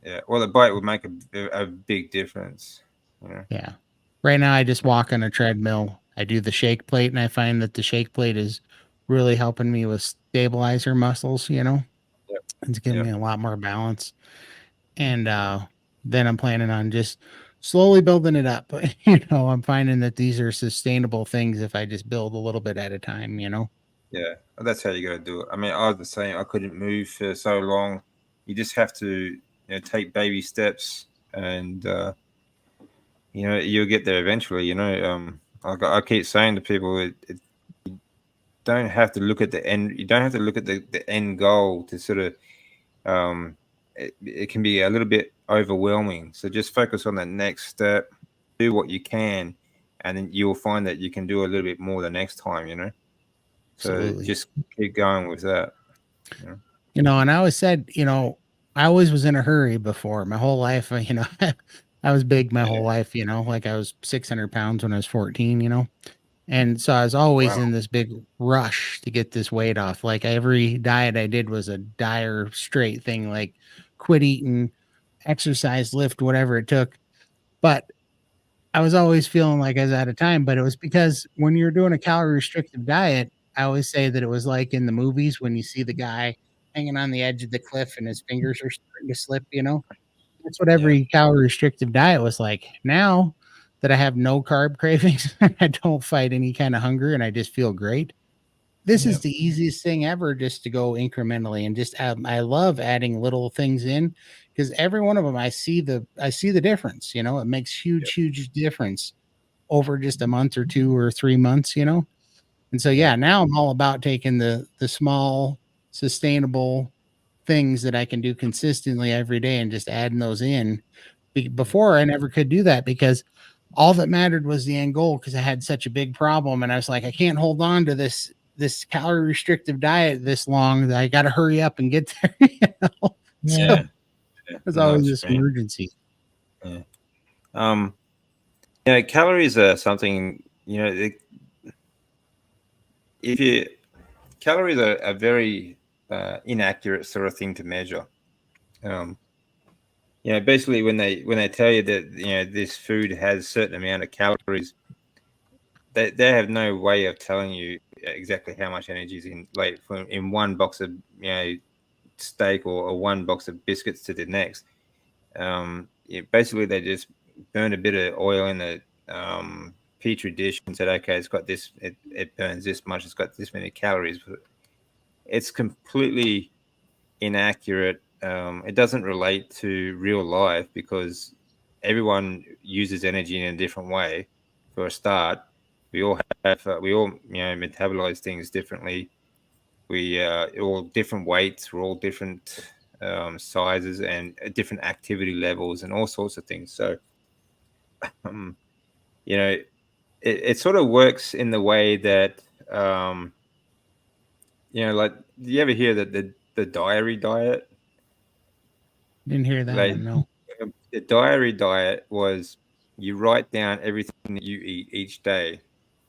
Yeah. Well, the bike would make a big difference. You know. Yeah. Right now, I just walk on a treadmill. I do the shake plate, and I find that the shake plate is really helping me with stabilizer muscles. Yep. It's giving Yep. me a lot more balance. And then I'm planning on just slowly building it up. I'm finding that these are sustainable things if I just build a little bit at a time. Yeah. That's how you got to do it. I mean, I was the same. I couldn't move for so long. You just have to, take baby steps, and you'll get there eventually. I keep saying to people, you don't have to look at the end. You don't have to look at the end goal to sort of. It can be a little bit overwhelming. So just focus on that next step. Do what you can, and then you'll find that you can do a little bit more the next time. So Absolutely. just keep going with that. And I always said, I always was in a hurry before my whole life. I was big my whole life, like I was 600 pounds when I was 14. And so I was always Wow. in this big rush to get this weight off. Like every diet I did was a dire straight thing, like quit eating, exercise, lift, whatever it took. But I was always feeling like I was out of time. But it was because when you're doing a calorie restrictive diet, I always say that it was like in the movies when you see the guy hanging on the edge of the cliff and his fingers are starting to slip. That's what Yeah. every calorie restrictive diet was like. Now that I have no carb cravings, I don't fight any kind of hunger and I just feel great. This Yeah. is the easiest thing ever just to go incrementally and just I love adding little things in because every one of them I see the difference. It makes huge difference over just a month or 2 or 3 months. And so Yeah. yeah, now I'm all about taking the small sustainable things that I can do consistently every day and just adding those in. Before I never could do that because all that mattered was the end goal because I had such a big problem and I was like, I can't hold on to this calorie restrictive diet this long that I got to hurry up and get there. So Yeah. Yeah. there's I know always what you this mean. emergency. Yeah. Um. Calories are something. If you calories are a very inaccurate sort of thing to measure. Um. Basically, when they tell you that this food has a certain amount of calories, they have no way of telling you exactly how much energy is in one box of steak or one box of biscuits to the next. Basically they just burned a bit of oil in a petri dish and said, okay, it's got this, it burns this much, it's got this many calories. It's completely inaccurate. It doesn't relate to real life because everyone uses energy in a different way. For a start, we all metabolize things differently. We all different weights. We're all different sizes and different activity levels and all sorts of things. So, um, it sort of works in the way that like, do you ever hear that the diary diet? Didn't hear that Like, one. No. the diary diet was you write down everything that you eat each day,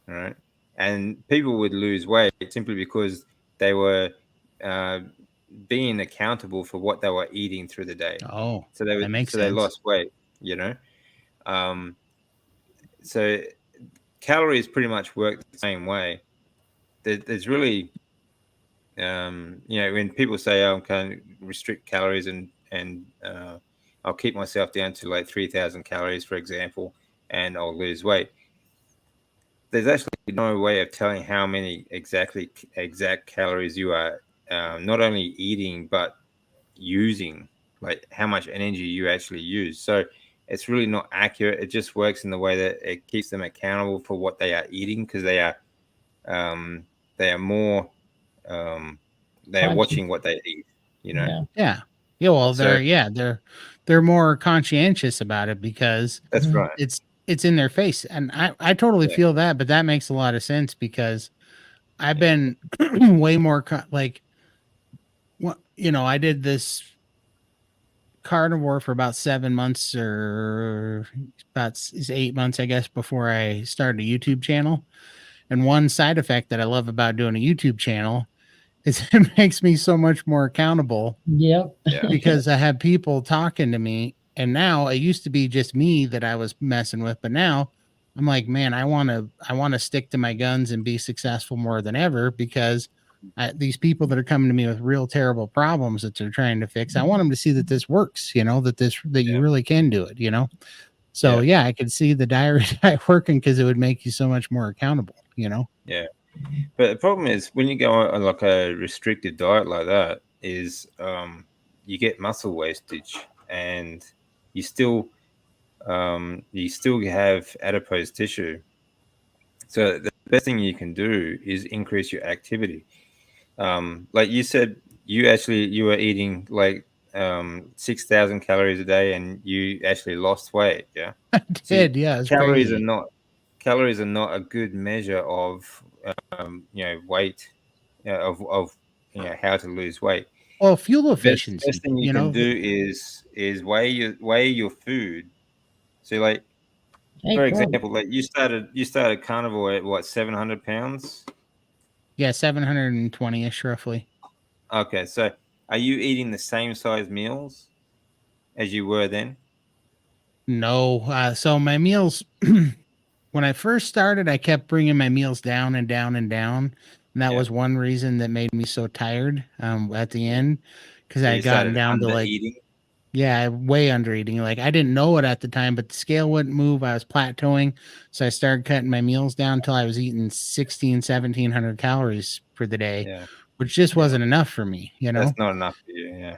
all right? And people would lose weight simply because they were uh, being accountable for what they were eating through the day. Oh, So they that would, makes so they sense. lost weight, you know. Um, so calories pretty much work the same way. There's really, when people say, "Oh, I can restrict calories and I'll keep myself down to like 3,000 calories, for example, and I'll lose weight." There's actually no way of telling how many exact calories you are not only eating but using, like how much energy you actually use. So it's really not accurate. It just works in the way that it keeps them accountable for what they are eating because um, they are more um, they are Conscious. watching what they eat. Yeah. Yeah. Yeah. Well, So they're more conscientious about it because that's Mhm. right. it's in their face. And I totally Yeah. feel that, but that makes a lot of sense because I've Yeah. been way more like what I did this carnivore for about 7 months or about 8 months, I guess, before I started a YouTube channel. And one side effect that I love about doing a YouTube channel is it makes me so much more accountable Yep. Yeah. because I have people talking to me. And now it used to be just me that I was messing with, but now I'm like, man, I want to stick to my guns and be successful more than ever because these people that are coming to me with real terrible problems that they're trying to fix, I want them to see that this works, that you Yeah. really can do it. So yeah, I could see the diary diet working because it would make you so much more accountable. Yeah. But the problem is when you go on like a restricted diet like that, is you get muscle wastage, and you still have adipose tissue. So the best thing you can do is increase your activity. Like you said, you were eating like 6,000 calories a day, and you actually lost weight. Yeah. I See, did, yeah, it's calories crazy. are not calories are not a good measure of weight, of how to lose weight. Well, fuel Best efficiency, thing you can do is weigh your food. So like, Hey, for Grub. example, like you started carnivore at what, 700 pounds? yeah, 720-ish roughly. Okay, so are you eating the same size meals as you were then? No, so my meals when I first started, I kept bringing my meals down and down and down, and that Yeah. was one reason that made me so tired at the Yeah. end because So I you had gotten started down to under like, eating. yeah, way under eating. Like I didn't know it at the time, but the scale wouldn't move. I was plateauing, so I started cutting my meals down until I was eating 1,700 calories for the day, Yeah. which just Yeah. wasn't enough for me. That's not enough for you. Yeah. Yeah.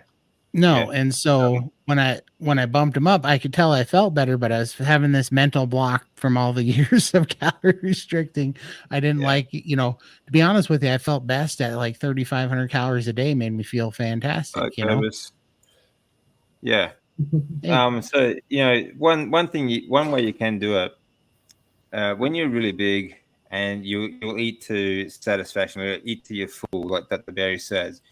No, and so when I bumped them up, I could tell I felt better, but I was having this mental block from all the years of calorie restricting. I didn't Yeah. to be honest with you, I felt best at like 3,500 calories a day made me feel fantastic. Purpose. Yeah. Hey, So one way you can do it, when you're really big and you'll eat to satisfaction, you'll eat to your full, like that the Barry says,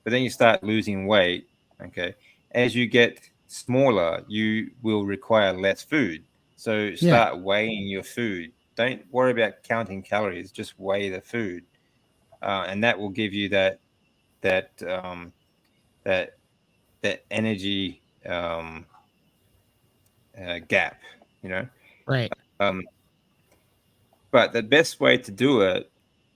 but then you start losing weight. Okay, as you get smaller, you will require less food. So yeah, start weighing your food. Don't worry about counting calories. Just weigh the food, and that will give you that that that energy gap. You know. right. Um, but the best way to do it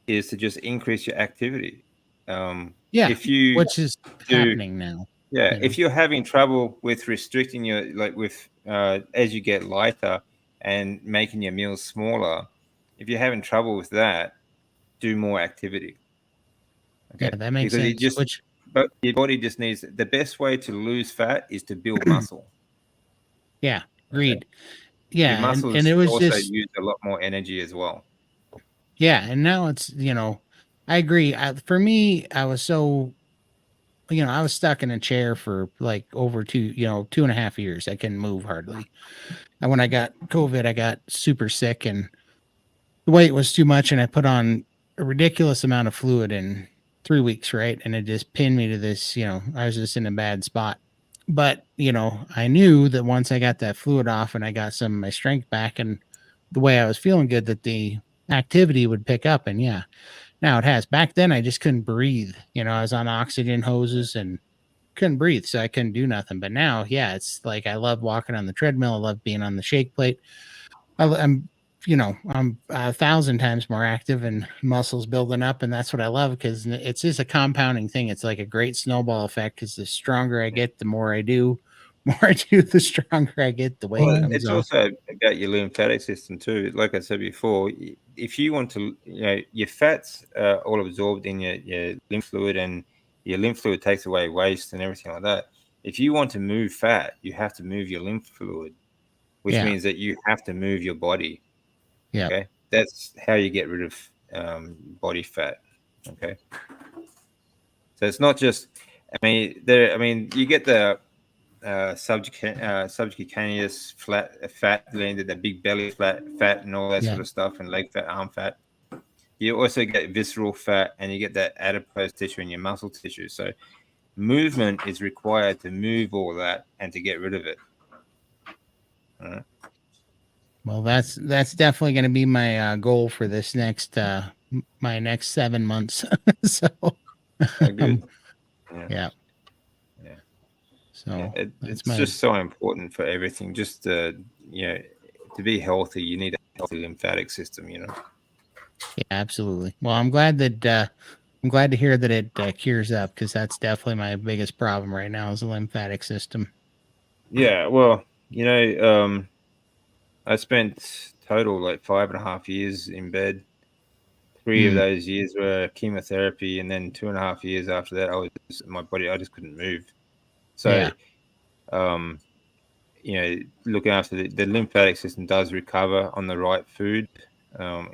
is to just increase your activity. Yeah, If you which is do, happening now, yeah, you know. if you're having trouble with restricting your, like with as you get lighter and making your meals smaller, if you're having trouble with that, do more activity. Yeah, Okay, that makes because sense. Which but your body just needs, the best way to lose fat is to build muscle. yeah, Okay, agreed. your Yeah, and muscles it was also just use a lot more energy as well. yeah, and now I agree. For me, I was stuck in a chair for like over 2.5 years. I couldn't move hardly. And when I got COVID, I got super sick and the weight was too much. And I put on a ridiculous amount of fluid in 3 weeks, right? And it just pinned me to this, I was just in a bad spot. But, I knew that once I got that fluid off and I got some of my strength back and the way I was feeling good, that the activity would pick up. And yeah, now it has. Back then, I just couldn't breathe. I was on oxygen hoses and couldn't breathe, so I couldn't do nothing. But now, yeah, it's like I love walking on the treadmill. I love being on the shake plate. I'm 1,000 times more active and muscles building up, and that's what I love because it's just a compounding thing. It's like a great snowball effect. Because the stronger I get, the more I do. More I do, the stronger I get. The weight Well, comes it's off. also about your lymphatic system too. Like I said before, if you want to, your fats are all absorbed in your lymph fluid, and your lymph fluid takes away waste and everything like that. If you want to move fat, you have to move your lymph fluid, which Yeah, means that you have to move your body. yeah, Okay, that's how you get rid of body fat. Okay, so it's not just. You get the subcutaneous fat, the big belly fat, and all that yeah, sort of stuff, and leg fat, arm fat. You also get visceral fat, and you get that adipose tissue in your muscle tissue. So movement is required to move all that and to get rid of it. All right. Well, that's definitely going to be my goal for this next my next 7 months. So, Good. Yeah. yeah. Yeah. So Yeah. that's It's my just so important for everything. Just you know, to be healthy, you need a healthy lymphatic system. You know. yeah, absolutely. Well, I'm glad to hear that it cures up because that's definitely my biggest problem right now is the lymphatic system. Yeah. Well, you know, I spent total like 5.5 years in bed. 3 of Mm, those years were chemotherapy, and then 2.5 years after that, my body. I just couldn't move. So, yeah, um, you know, looking after the lymphatic system does recover on the right food.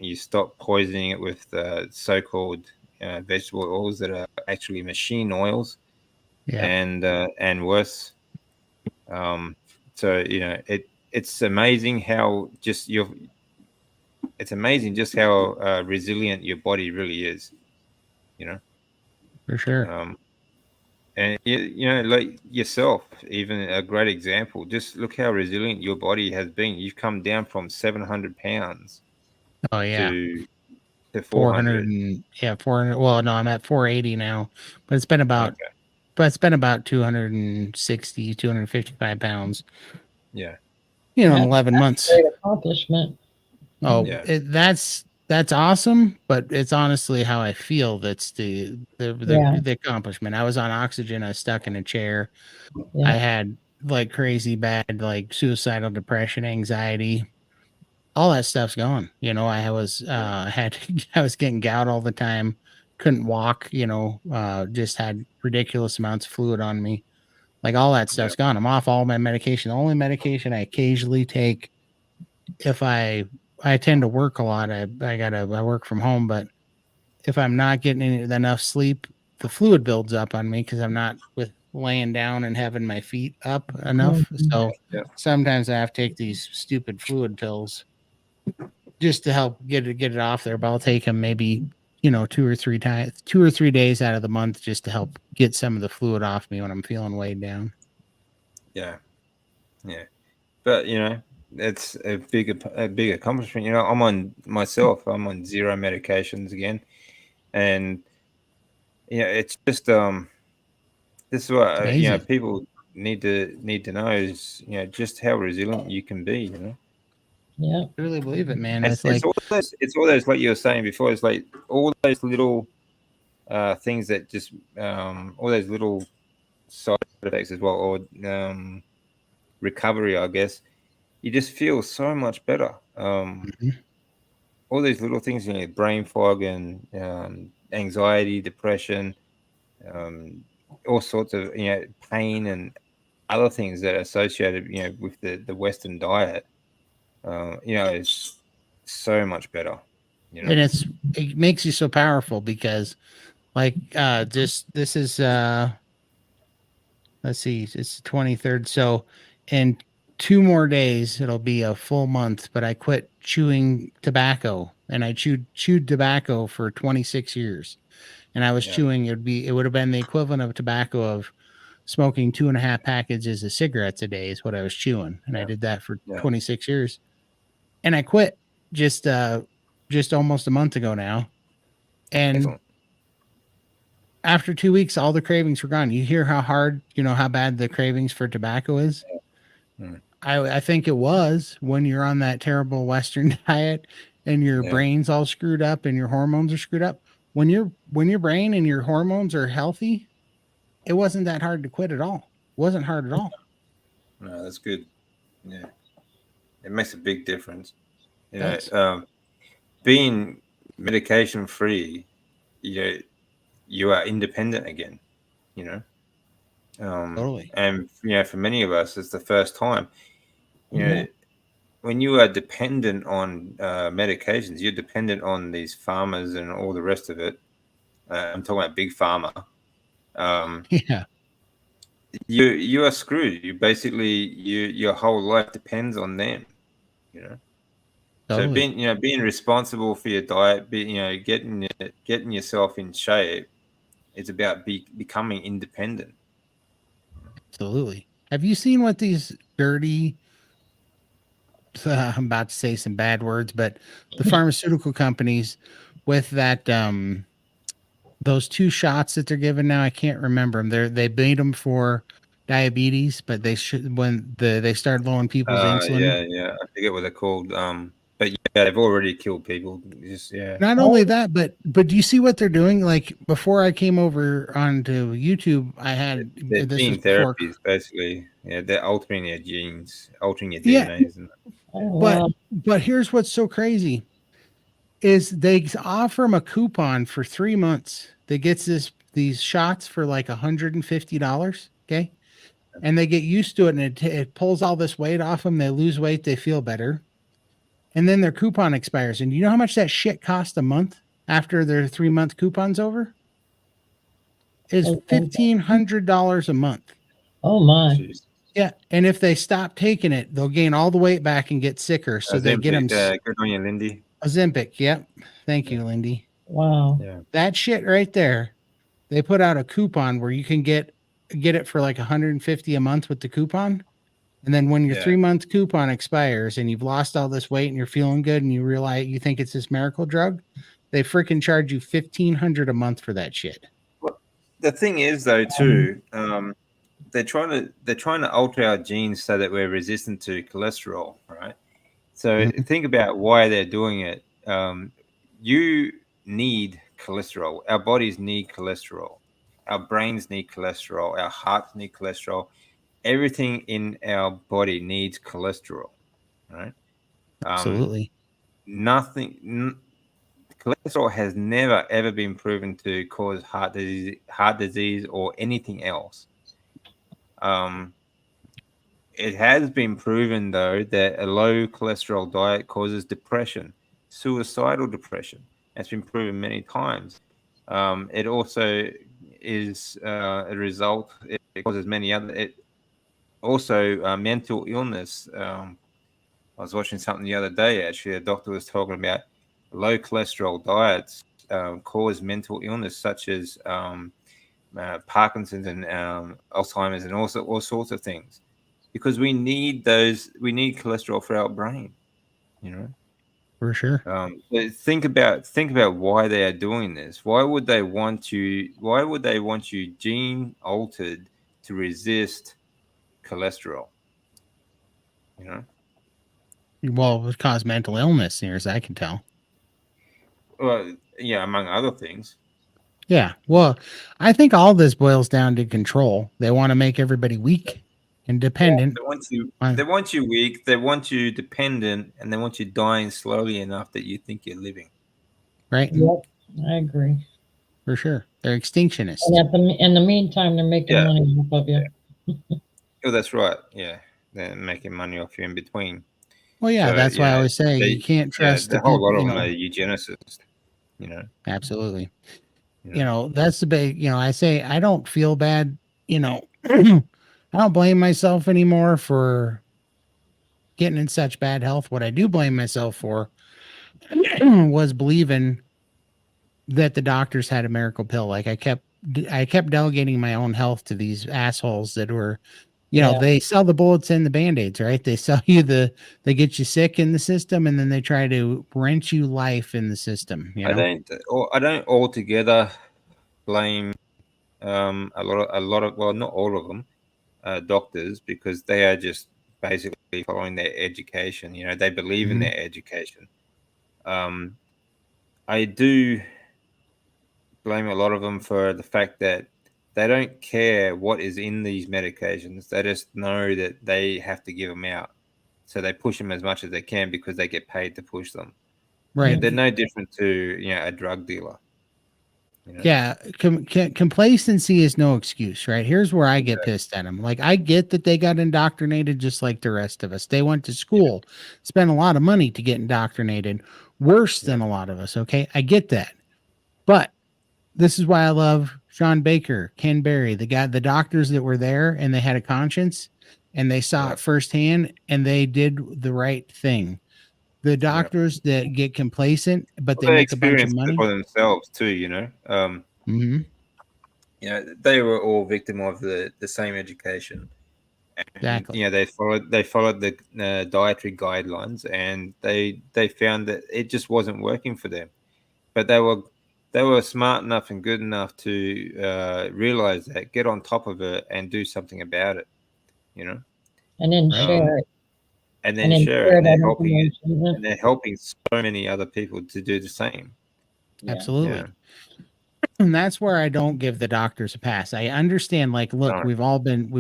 You stop poisoning it with so-called vegetable oils that are actually machine oils, yeah, and worse. Um, so you know, it's amazing how just your it's amazing just how resilient your body really is. You know, for sure. um, and you know, like yourself, even a great example. Just look how resilient your body has been. You've come down from 700 pounds Oh yeah, to 400 400. and yeah, 400. Well, no, I'm at 480 now, but Okay, it's been about 260, 255 pounds. yeah, In That's 11 a months. great accomplishment. Oh, yeah, that's awesome, but it's honestly how I feel that's Yeah, the accomplishment. I was on oxygen, I was stuck in a chair. I yeah. had like crazy bad like suicidal depression, anxiety. All that stuff's gone. I was had I was getting gout all the time, couldn't walk, just had ridiculous amounts of fluid on me. Like all that yeah, stuff's gone. I'm off all my medication. The only medication I occasionally take if I tend to work a lot. I work from home, but if I'm not getting enough sleep, the fluid builds up on me because I'm not with laying down and having my feet up enough. Mhm. So yeah, sometimes I have to take these stupid fluid pills just to help get it off there. But I'll take them maybe 2 or 3 days out of the month just to help get some of the fluid off me when I'm feeling weighed down. yeah, yeah. But you know, it's a big accomplishment. You know, I'm on myself. I'm on zero medications again, and you know, it's just this is what It's you know amazing. people need to know is just how resilient you can be. You know, Yeah. I really believe it, man. it's It's it's like, all those it's all those like you were saying before. It's like all those little things that just all those little side effects as well, or recovery, I guess. You just feel so much better. Mhm. All these little things, brain fog and anxiety, depression, um, all sorts of pain and other things that are associated with the Western diet. It's so much better. You know. and it makes you so powerful because like just this is let's see, it's the 23rd. So in 2 more days it'll be a full month, but I quit chewing tobacco and I chewed tobacco for 26 years. And I was Yeah. chewing, it would have been the equivalent of tobacco of smoking 2.5 packages of cigarettes a day is what I was chewing. And I Yeah. did that for Yeah. 26 years. And I quit just just almost a month ago now. And Excellent. after 2 weeks, all the cravings were gone. You hear how hard, how bad the cravings for tobacco is? Mm. I think it was when you're on that terrible Western diet and your Yeah. brain's all screwed up and your hormones are screwed up. When your brain and your hormones are healthy, it wasn't that hard to quit at all. It wasn't hard at all. No, that's good. Yeah. It makes a big difference. It You know, does. being medication free, you know, you are independent again. You know, Totally. and for many of us, it's the first time. You Yeah. know, when you are dependent on medications, you're dependent on these farmers and all the rest of it. I'm talking about big pharma. Um, Yeah, you are screwed. You basically your whole life depends on them. You know. So totally. being responsible for your diet, getting yourself in shape, It's about becoming independent. Absolutely. Have you seen what these dirty, I'm about to say some bad words, but the pharmaceutical companies with that, those 2 shots that they're giving now, I can't remember them. They made them for diabetes, but they should, when they started lowering people's insulin. Yeah. I forget what they're called. But yeah, they've already killed people. Just Not only that, but do you see what they're doing? Like before I came over onto YouTube, I had they're this was gene before. therapies, basically. Yeah, they're altering your genes, altering your Yeah, DNAs, and Oh, but wow. but here's what's so crazy is they offer them a coupon for 3 months. They gets these shots for like $150. Okay, and they get used to it, and it pulls all this weight off them. They lose weight, they feel better, and then their coupon expires. And you know how much that shit costs a month after their 3-month coupon's over? Is $1,500 a month. Oh my. jeez. Yeah, and if they stop taking it, they'll gain all the weight back and get sicker. So they get them Good on you, Lindy. Ozempic. Yep. Thank you, Lindy. Wow. Yeah, That shit right there. They put out a coupon where you can get it for like 150 a month with the coupon. And then when your Yeah. 3-month coupon expires and you've lost all this weight and you're feeling good and you realize you think it's this miracle drug, they freaking charge you $1,500 a month for that shit. Well, the thing is, though, too, they're trying to alter our genes so that we're resistant to cholesterol, right? So think about why they're doing it. You need cholesterol. Our bodies need cholesterol. Our brains need cholesterol. Our hearts need cholesterol. Everything in our body needs cholesterol, right? Absolutely. Cholesterol has never ever been proven to cause heart disease or anything else. It has been proven, though, that a low cholesterol diet causes depression, suicidal depression. That's been proven many times. It also is a result. It causes many other. It also mental illness. I was watching something the other day. Actually, a doctor was talking about low cholesterol diets cause mental illness, such as Parkinson's and Alzheimer's, and also all sorts of things, because we need cholesterol for our brain, you know. For sure. But think about why they are doing this. Why would they want you gene altered to resist cholesterol? You know. Well, it would cause mental illness, near as I can tell. Well, yeah, among other things. Yeah. Well, I think all this boils down to control. They want to make everybody weak and dependent. They want you weak. They want you dependent, and they want you dying slowly enough that you think you're living. Right. Yep. I agree. For sure. They're extinctionists. And in the meantime, they're making money off of you. Oh, that's right. Yeah, they're making money off you in between. Well, yeah, So, that's why I always say you can't trust the the whole people. lot of them are eugenicists. You know. Absolutely. You know. That's the big. I say I don't feel bad. I don't blame myself anymore for getting in such bad health. What I do blame myself for was believing that the doctors had a miracle pill. Like I kept delegating my own health to these assholes that were, they sell the bullets and the band-aids, right? They sell you they get you sick in the system, and then they try to wrench you life in the system. I don't altogether blame a lot of well, not all of them, doctors, because they are just basically following their education. They believe in their education. I do blame a lot of them for the fact that they don't care what is in these medications. They just know that they have to give them out, so they push them as much as they can because they get paid to push them. Right. They're no different to a drug dealer. Yeah, complacency is no excuse, right? Here's where I get pissed at them. Like, I get that they got indoctrinated just like the rest of us. They went to school, spent a lot of money to get indoctrinated, worse than a lot of us. Okay, I get that, but this is why I love Sean Baker, Ken Berry, the doctors that were there and they had a conscience and they saw it firsthand and they did the right thing. The doctors that get complacent, but they make a bunch of money for themselves too. they were all victim of the same education. And, Exactly. they followed the dietary guidelines, and they found that it just wasn't working for them. But they were smart enough and good enough to realize that, get on top of it, and do something about it. And then Right. share it. And And then then share it. share And that they're helping it, information. and they're helping so many other people to do the same. Yeah. Absolutely. Yeah. And that's where I don't give the doctors a pass. I understand, like, look, No. we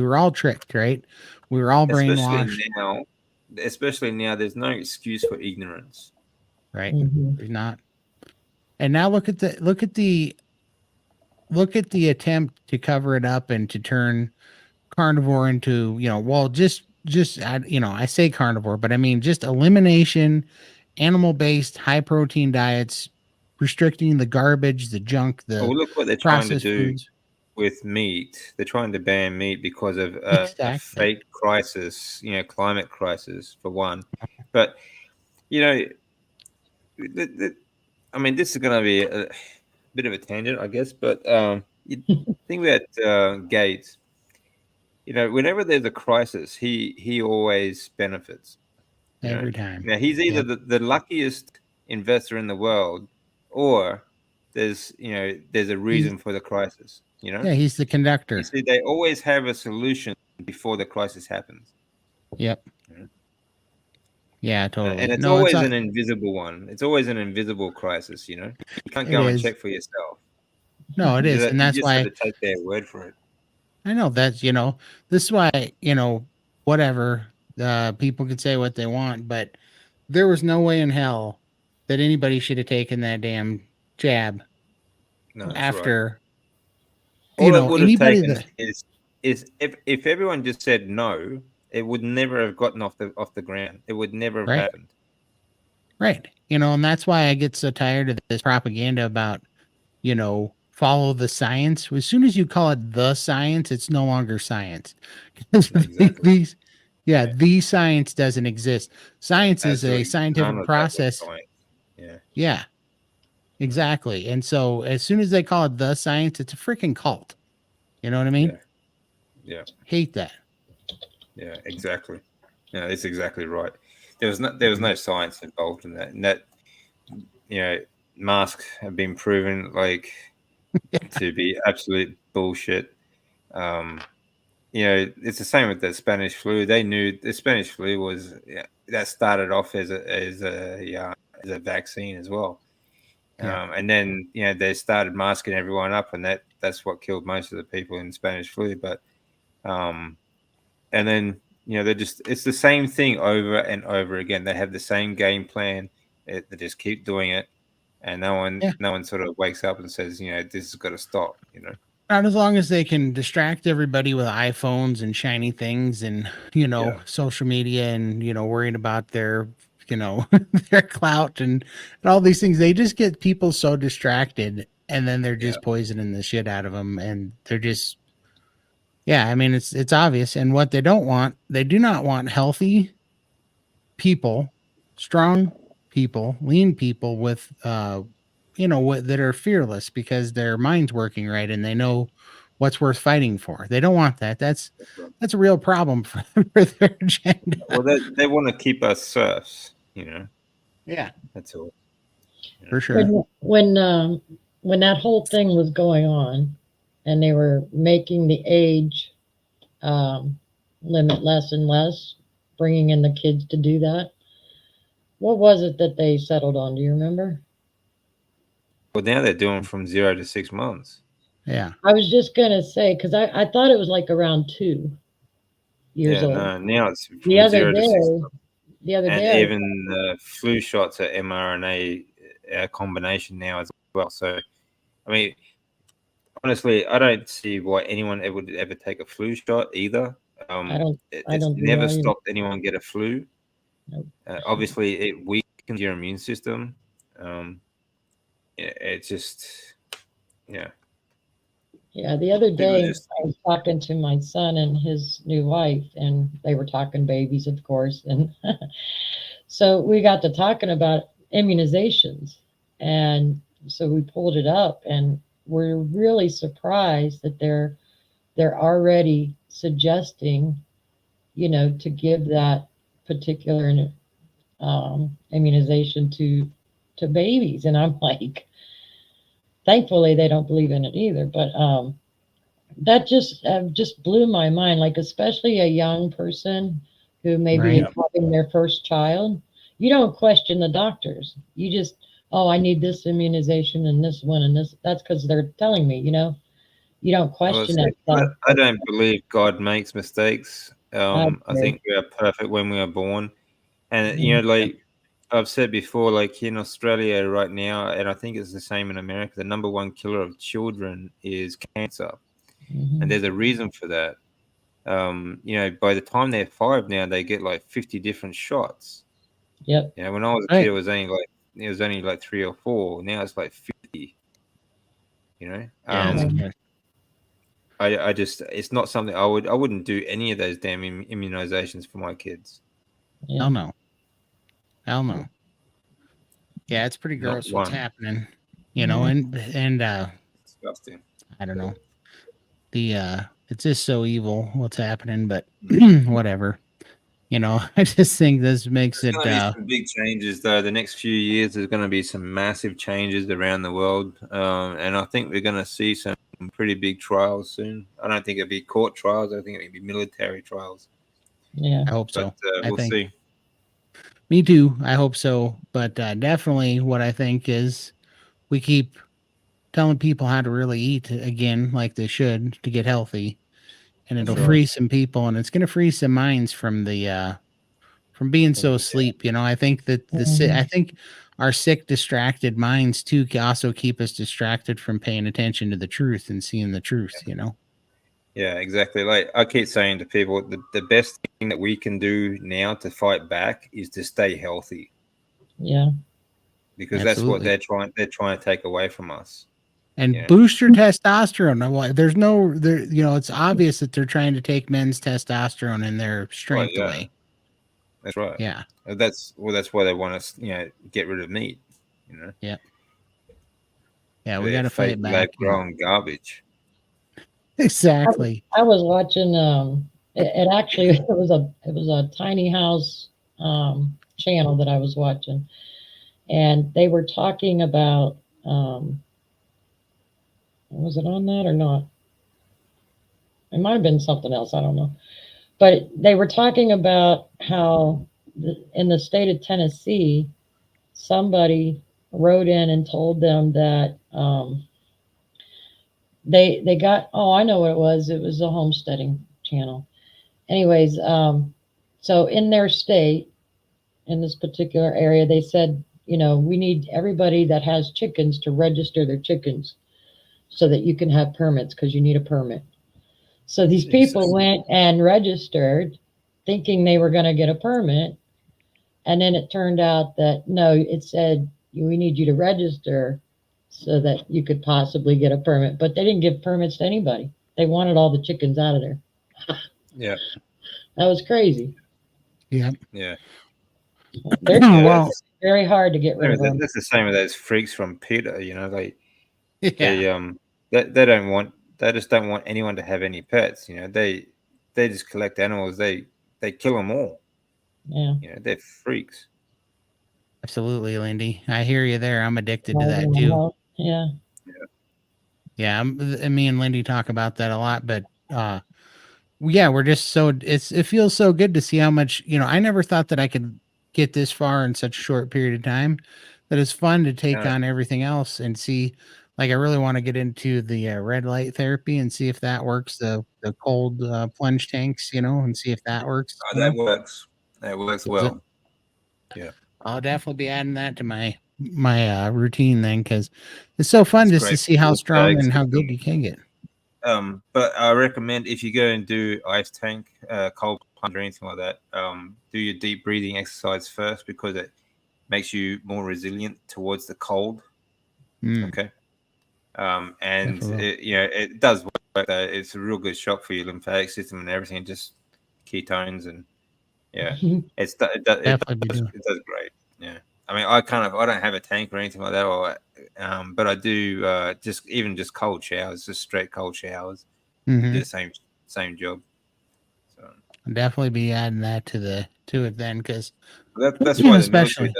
were all tricked, right? We were all brainwashed, Especially now, there's no excuse for ignorance. right? Mhm. There's not. And now look at the attempt to cover it up and to turn carnivore into, well, I say carnivore, but I mean just elimination, animal-based, high-protein diets, restricting the garbage, the junk, Well, the look what they're trying to processed do foods. with meat. They're trying to ban meat because of a Exactly. fake crisis, climate crisis for one. But I mean, this is going to be a bit of a tangent, I guess. But you think about Gates. Whenever there's a crisis, he always benefits. Every time. Now he's either Yep. the luckiest investor in the world, or there's a reason for the crisis. Yeah, he's the You conductor. see, they always have a solution before the crisis happens. Yep. Yeah, totally. And it's No, always an invisible one. It's always an invisible crisis. You can't It go and is. check for yourself. No, it is. And You that's just have why to take their word for it. I know that's, this is why, whatever, people can say what they want, but there was no way in hell that anybody should have taken that damn jab No, that's right. after, All it would have anybody taken that, is if everyone just said no, it would never have gotten off the ground. It would never have right, happened. right. And that's why I get so tired of this propaganda about, follow the science. As soon as you call it the science, it's no longer science. Exactly. The science doesn't exist. Science is a Absolutely none scientific of that was process. science. Yeah. Yeah, exactly. And so as soon as they call it the science, it's a freaking cult. You know what I mean? Yeah. Hate that. Yeah, exactly. Yeah, that's exactly right. There was no science involved in that. And that, masks have been proven to be absolute bullshit. It's the same with the Spanish flu. They knew the Spanish flu was that started off as a vaccine as well. Yeah. And then they started masking everyone up, and that's what killed most of the people in Spanish flu. But and then it's the same thing over and over again. They have the same game plan. They just keep doing it, and no one sort of wakes up and says, this has got to stop. Not as long as they can distract everybody with iPhones and shiny things and, social media and, worrying about their, their clout and all these things. They just get people so distracted, and then they're just poisoning the shit out of them. And they're just, I mean, it's obvious. And what they do not want healthy people, strong people, lean people with, that are fearless because their mind's working right and they know what's worth fighting for. They don't want that. That's a real problem for their agenda. Well, they want to keep us serfs. Yeah, That's all. for sure. When that whole thing was going on, and they were making the age limit less and less, bringing in the kids to do that. What was it that they settled on? Do you remember? Well, now they're doing from 0 to 6 months. Yeah. I was just gonna say, because I thought it was like around 2 years old. No, now it's from The other 0 to 6 day, months. the other And day, even flu shots are mRNA combination now as well. So, I mean, honestly, I don't see why anyone would ever take a flu shot either. I don't It's do never that either. stopped anyone get a flu. Nope. Obviously, it weakens your immune system. It's just, yeah. Yeah, the other day just- I was talking to my son and his new wife, and they were talking babies, of course, and so we got to talking about immunizations, and so we pulled it up, and we're really surprised that they're already suggesting, to give that particular immunization to babies. And I'm like, thankfully they don't believe in it either. But that just blew my mind. Like, especially a young person who maybe Right. is having their first child, you don't question the doctors. You just, oh, I need this immunization and this one and this. That's because they're telling me. You don't Well, question see, that stuff. I don't believe God makes mistakes. I I agree. think we are perfect when we are born, and Mm, like I've said before, like in Australia right now, and I think it's the same in America. The number one killer of children is cancer, and mhm. there's a reason for that. By the time they're 5 now, they get like 50 different shots. Yep. When I was a kid, Right. it was only like 3 or 4. Now it's like 50. Yeah, it's Um, good. I just it's not something I wouldn't do any of those damn immunizations for my kids. yeah. Hell no. Hell no. Yeah, it's pretty Not gross what's one. happening. Mhm. And Disgusting. I don't know. It's just so evil what's happening, but whatever. I just think this makes There's it going to be some big changes, though. The next few years, there's going to be some massive changes around the world, and I think we're going to see some pretty big trials soon. I don't think it'll be court trials. I think it'll be military trials, Yeah. I hope but so. I we'll think see. me too. I hope so. But definitely what I think is we keep telling people how to really eat again like they should to get healthy, and it'll That's right. Mhm. free some people, and it's going to free some minds from being so asleep. I think that I Mhm. think our sick, distracted minds too can also keep us distracted from paying attention to the truth and seeing the truth. Yeah, exactly. Like I keep saying to people, the best thing that we can do now to fight back is to stay healthy, Yeah. because that's what Absolutely. they're trying to take away from us. And Yeah. boost your testosterone. Well, there's no there, it's obvious that they're trying to take men's testosterone and their Right. strength Yeah. away. That's right. Yeah. That's why they want us, get rid of meat. You know, Yeah. Yeah. We got Their to fake fight lab back. grown garbage. Exactly. I was watching. It actually it was a tiny house channel that I was watching, and they were talking about. Was it on that or not? It might have been something else. I don't know. But they were talking about how in the state of Tennessee, somebody wrote in and told them that they got. Oh, I know what it was. It was a homesteading channel. Anyways, so in their state, in this particular area, they said, we need everybody that has chickens to register their chickens so that you can have permits because you need a permit. So these people Jesus. went and registered thinking they were going to get a permit. And then it turned out that no, it said, we need you to register so that you could possibly get a permit. But they didn't give permits to anybody. They wanted all the chickens out of there. Yeah. That was crazy. Yeah. Yeah. They're Yeah. Well, That's very hard to get rid of them. that's the same with those freaks from PETA. Like yeah. they they just don't want anyone to have any pets. They just collect animals. They kill them all. Yeah. They're freaks. Absolutely, Lindy. I hear you there. I'm addicted to All that them too. out. Yeah. Yeah. And me and Lindy talk about that a lot, but yeah, we're just it feels so good to see how much, I never thought that I could get this far in such a short period of time. That it's fun to take Yeah. on everything else and see. Like, I really want to get into the red light therapy and see if that works. The cold plunge tanks, and see if that works. That works. That works Does it? well. Yeah. I'll definitely be adding that to my routine then, because it's so fun It's just to great see for how the strong tag and how good system. you can get. But I recommend if you go and do ice tank, cold plunge or anything like that, do your deep breathing exercise first, because it makes you more resilient towards the cold. Mm, Okay. And definitely will. it does work. It's a real good shock for your lymphatic system and everything. Just ketones and yeah, it Definitely be does doing. it does great. Yeah. I mean, I don't have a tank or anything like that, or But I do just cold showers, just straight cold showers. Mhm. Do the same job. So I'll definitely be adding that to it then, because that's why the military especially.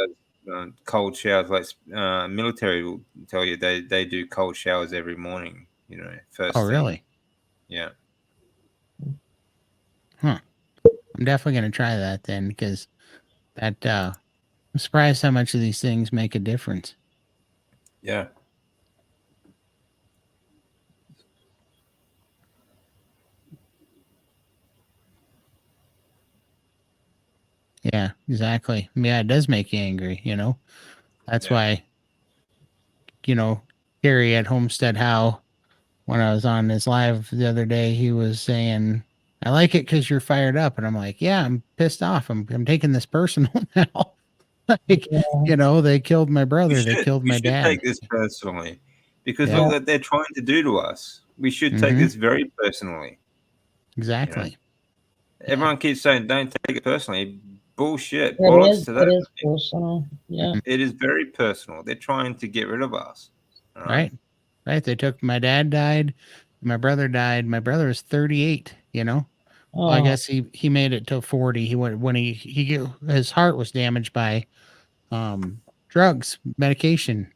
does cold showers. Like military will tell you they do cold showers every morning. Oh, First thing. really? Yeah. Huh. I'm definitely gonna try that then, because that I'm surprised how much of these things make a difference. Yeah. Yeah, exactly. Yeah, it does make you angry. That's Yeah. why Gary at Homestead Howe, when I was on his live the other day, he was saying, "I like it because you're fired up," and I'm like, "Yeah, I'm pissed off. I'm taking this personal now." Like, Yeah. they killed my brother. They killed We my should dad. take this personally, because Yeah. look what they're trying to do to us. We should take Mm-hmm. this very personally. Exactly. Yeah. Everyone keeps saying don't take it personally. Bullshit. It Bollocks is. to It that. is personal. Yeah. It is very personal. They're trying to get rid of us. All Right. Right. They took my dad died. My brother died. My brother was 38. Well, I Oh, guess he made it till 40. He went when his heart was damaged by drugs, medication.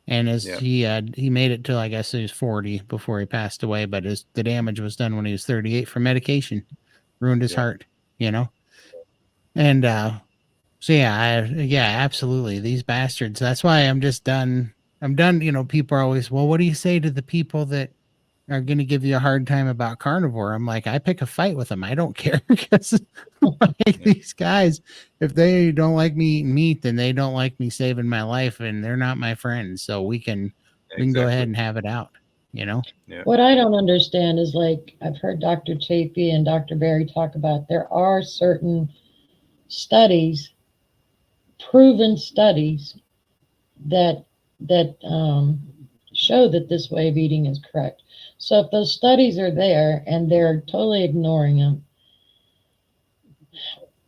And as Yeah. he made it till, I guess, he was 40 before he passed away, but the damage was done when he was 38 from medication. Ruined his Yeah. heart, And so yeah, absolutely. These bastards. That's why I'm just done. I'm done. People are always, well, what do you say to the people that are going to give you a hard time about carnivore? I'm like, I pick a fight with them. I don't care, because these guys, if they don't like me eating meat, then they don't like me saving my life, and they're not my friends. So we can go ahead Exactly. and have it out. Yeah. what I don't understand is, like, I've heard Dr. Chapey and Dr. Barry talk about, there are certain studies, proven studies, that show that this way of eating is correct. So if those studies are there and they're totally ignoring them,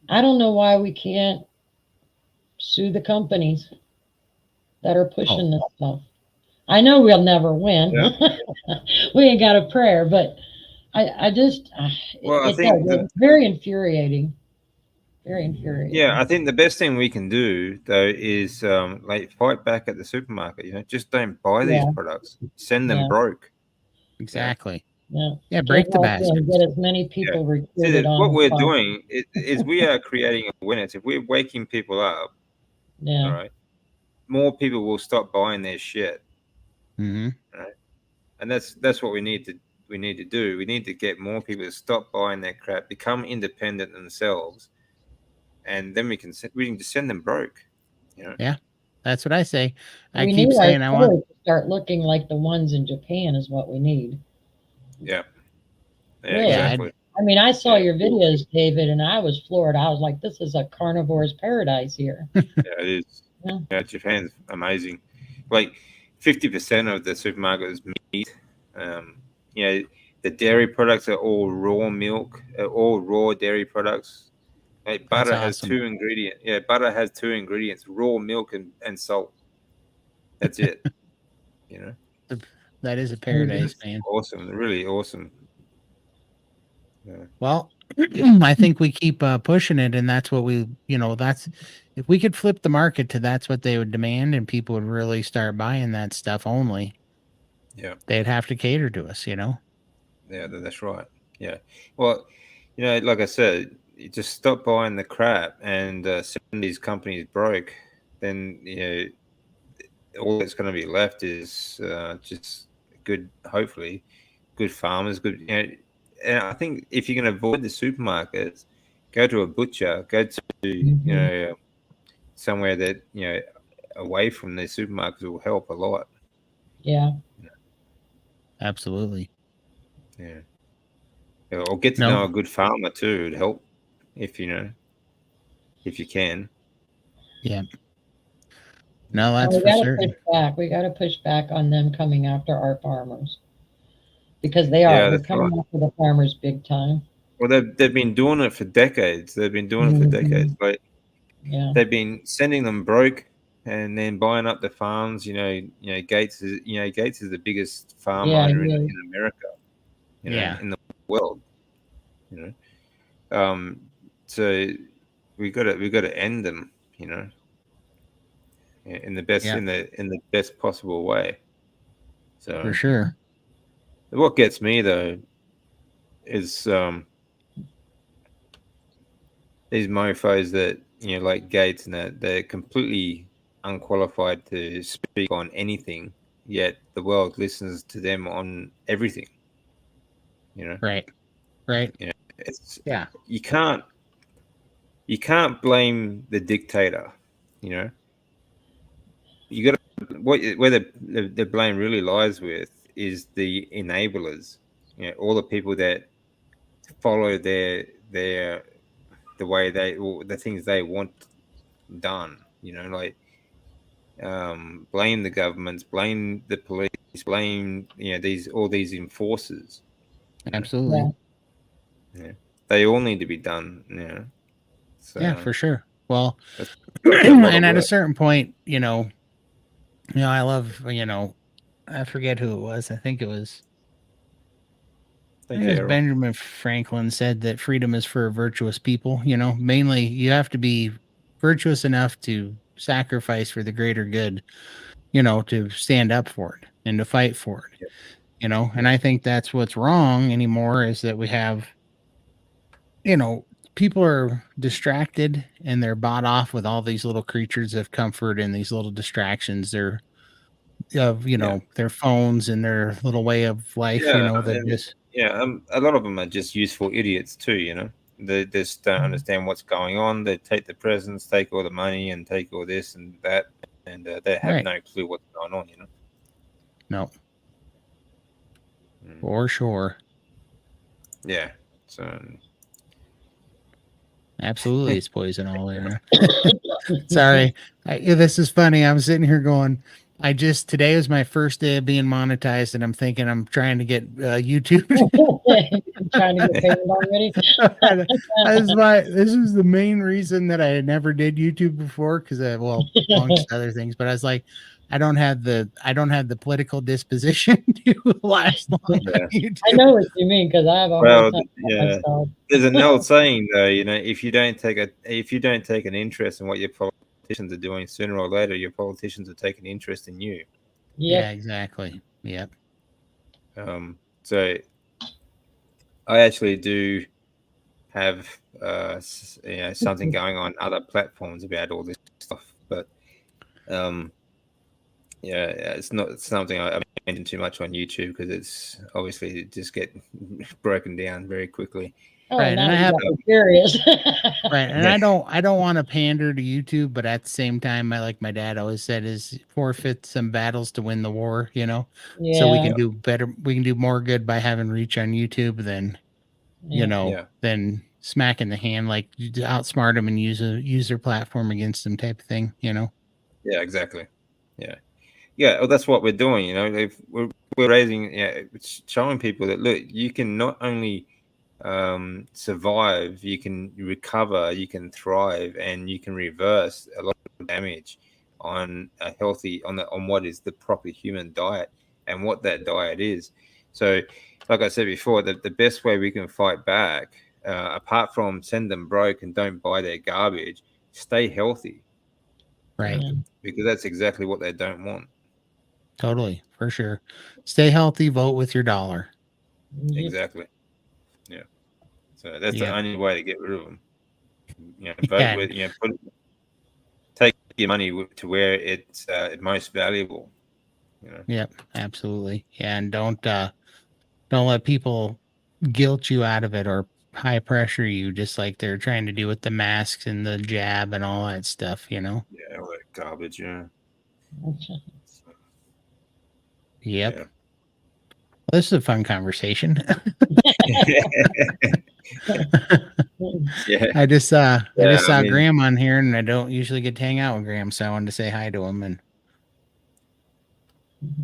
I don't know why we can't sue the companies that are pushing this stuff. I know we'll never win. Yeah. We ain't got a prayer, but I just Well, I it think does. It's very infuriating. Very infuriating. yeah, I think the best thing we can do though is like fight back at the supermarket. Just don't buy these Yeah. products. Send them Yeah. broke. Exactly. Yeah. Yeah, Get break the healthy and bastards. get as many people See, recruited what on we're as possible. doing is we are creating awareness. If we're waking people up, all Yeah. right, more people will stop buying their shit. Mm-hmm. Right? And that's what we need to do. We need to get more people to stop buying their crap, become independent themselves, and then we can just send them broke. Yeah, that's what I say. I We keep need our saying I want. stores to start looking like the ones in Japan is what we need. Yeah. Yeah. Really. Yeah, Exactly. I mean, I saw Yeah. your videos, David, and I was floored. I was like, this is a carnivore's paradise here. Yeah, it is. Yeah. Yeah, Japan's amazing. Like 50% of the supermarket is meat. The dairy products are all raw milk, all raw dairy products. Like That's butter has awesome. 2 ingredients. Yeah, butter has 2 ingredients: raw milk and salt. That's it. That is a paradise, It's man. awesome. Really awesome. Yeah. Well, I think we keep pushing it, and that's what that's if we could flip the market to that's what they would demand, and people would really start buying that stuff only. Yeah. They'd have to cater to us, Yeah, that's right. Yeah. Well, like I said, you just stop buying the crap and send these companies broke. Then all that's going to be left is just good, hopefully, good farmers. Good, and I think if you can avoid the supermarkets, go to a butcher, go to somewhere that away from the supermarkets will help a lot. Yeah. absolutely. Yeah. Or get to know a No, good farmer too to help if you can. yeah, no, Well, that's we for got to push certain. back. We got to push back on them coming after our farmers because Yeah, they're that's right. coming after the farmers big time. Well, they've been doing it for decades. They've been doing it for decades. Mhm. Like Yeah. they've been sending them broke, and then buying up the farms. Gates is the biggest farm Yeah, owner yeah. in America. Yeah. In the world. So we got to end them. In the best Yeah. in the best possible way. So For sure. what gets me though is these mofos that like Gates and that they're completely unqualified to speak on anything, yet the world listens to them on everything. Right. Right. It's Yeah. you can't blame the dictator. You got to where the blame really lies with is the enablers. All the people that follow their the way or the things they want done. Like blame the governments, blame the police, blame all these enforcers. Absolutely. Yeah, they all need to be done. So Yeah, for sure. Well, that's a lot of and at a work. certain point, I love, I forget who it was. I think it was Thank you, Errol. Benjamin Franklin said that freedom is for virtuous people. Mainly you have to be virtuous enough to sacrifice for the greater good, to stand up for it and to fight for it, And I think that's what's wrong anymore is that we have, people are distracted and they're bought off with all these little creatures of comfort and these little distractions. They're of, their phones and their little way of life, Yeah, that and just a lot of them are just useful idiots too. They just don't understand what's going on. They take the presents, take all the money, and take all this and that, and they have right. no clue what's going on. No, Mm. for sure. Yeah. So Absolutely, it's poison all there. Sorry, this is funny. I'm sitting here going, today was my first day of being monetized, and I'm thinking I'm trying to get YouTube. Trying to get paid already. This is the main reason that I never did YouTube before, because amongst other things. But I was like, I don't have the political disposition to last long on YouTube. I know what you mean because I have a well, hard time yeah. myself. There's an old saying though, if you don't take an interest in what your politicians are doing, sooner or later your politicians will take an interest in you. Yep. Yeah, exactly. Yep. So I actually do have something going on other platforms about all this stuff, but it's not something I mention too much on YouTube because it's obviously just get broken down very quickly. Oh, Right, now and I you have got me curious. right, and I don't want to pander to YouTube, but at the same time, like my dad always said, is forfeit some battles to win the war. So we Yeah. can do better. We can do more good by having reach on YouTube than Yeah. than smacking the hand, like you outsmart them and use their platform against them, type of thing. Yeah, exactly. Yeah. Well, that's what we're doing. If we're raising, it's showing people that look, you can not only survive, you can recover, you can thrive, and you can reverse a lot of damage on a healthy on what is the proper human diet and what that diet is. So, like I said before, the best way we can fight back, apart from send them broke and don't buy their garbage, stay healthy. Right. Because that's exactly what they don't want. Totally, for sure. Stay healthy. Vote with your dollar. Exactly. Yeah. So that's the only way to get rid of them. Vote with. Take your money to where it's most valuable. Yep, absolutely. Yeah, and don't let people guilt you out of it or high pressure you, just like they're trying to do with the masks and the jab and all that stuff. Yeah, all that garbage. Yeah. Yep. Well, this is a fun conversation. Yeah. I just saw Graham on here, and I don't usually get to hang out with Graham, so I wanted to say hi to him. And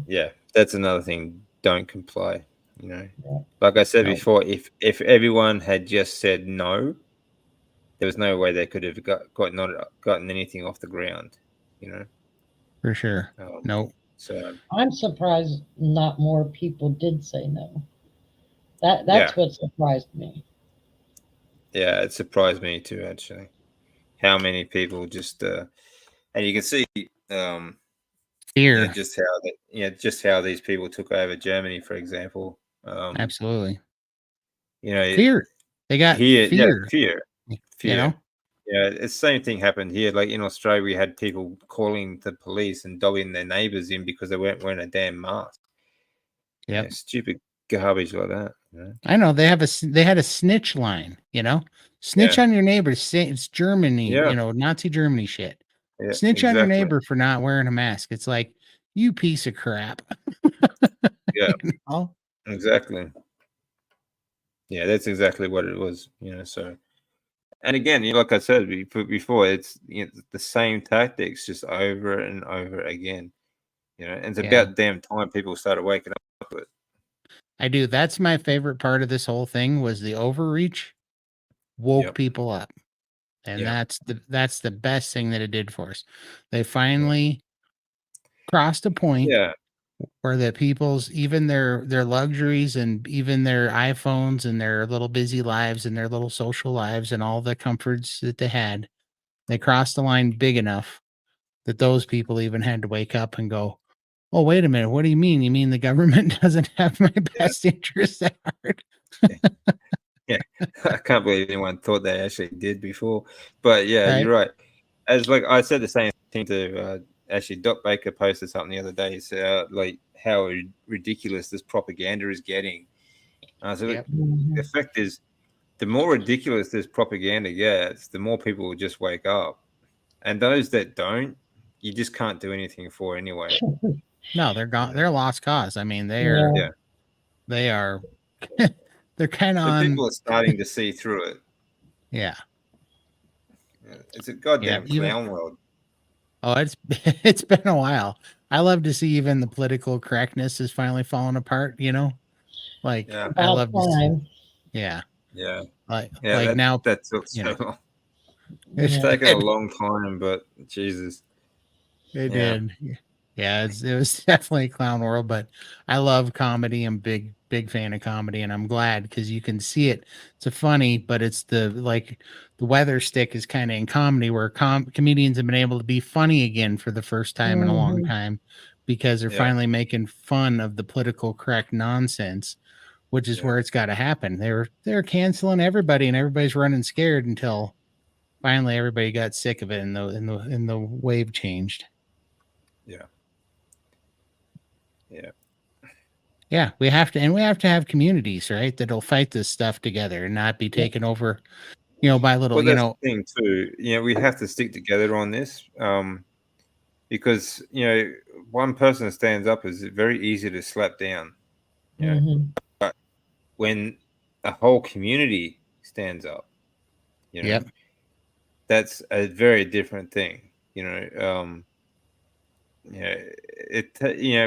yeah, that's another thing. Don't comply. Like I said before, if everyone had just said no, there was no way they could have gotten anything off the ground. for sure. No, So I'm surprised not more people did say no. That's yeah, what surprised me. yeah, it surprised me too, actually. How many people just and you can see fear. just how that just how these people took over Germany, for example. Absolutely. You know, Fear. They got here, yeah, fear, fear, you know? fear. Yeah, it's the same thing happened here. Like in Australia, we had people calling the police and dobbing their neighbours in because they weren't wearing a damn mask. Yeah, Yep. stupid garbage like that. You know? I know they had a snitch line, you know? Snitch Yeah, on your neighbor. Say it's Germany, yeah, Nazi Germany shit. yeah, Snitch on your exactly. neighbor for not wearing a mask. It's like, you piece of crap. Yeah, You know? exactly. Yeah, that's exactly what it was. So and again, like I said before, it's the same tactics just over and over again. And it's Yeah, about damn time people started waking up to it. I do. That's my favorite part of this whole thing was the overreach woke Yep. people up. And Yeah. that's the best thing that it did for us. They Yeah. finally crossed a point Yeah. where the people's even their luxuries and even their iPhones and their little busy lives and their little social lives and all the comforts that they had, they crossed the line big enough that those people even had to wake up and go, "Oh, wait a minute. What do you mean? You mean the government doesn't have my Yeah. best interests at heart?" Yeah. I can't believe anyone thought they actually did before. But yeah, Right? you're right. As like I said the same thing to actually Doc Baker posted something the other day. He said like how ridiculous this propaganda is getting. So Yep. the fact is, the more ridiculous this propaganda gets, the more people will just wake up. And those that don't, you just can't do anything for anyway. No, they're gone. They're a lost cause. I mean, Yeah. Yeah. they are they're kind of So on. people are starting to see through it. Yeah. It's a Yeah. goddamn Even clown world. Oh, it's it's been a while. I love to see even the political correctness is finally falling apart, Like Yeah. I About love to see, time. yeah. Yeah. Like Yeah. like That now, that took you so know, long. It's Yeah. taken a it, long time, but Jesus. it Yeah. did. Yeah, it was definitely a clown world, but I love comedy. I'm big fan of comedy, and I'm glad because you can see it. It's a funny, but it's the weather stick is kind of in comedy where comedians have been able to be funny again for the first time in a long Hmm. time because they're Yeah. finally making fun of the political correct nonsense, which is Yeah. where it's got to happen. They're canceling everybody, and everybody's running scared until finally everybody got sick of it, and the wave changed. Yeah. Yeah. Yeah, we have to have communities, right? That'll fight this stuff together and not be Yeah. taken over, by little, Well, that's the thing too. We have to stick together on this, because one person stands up is very easy to slap down. You know, Hmm. when a whole community stands up, you know, Yep, that's a very different thing. You know,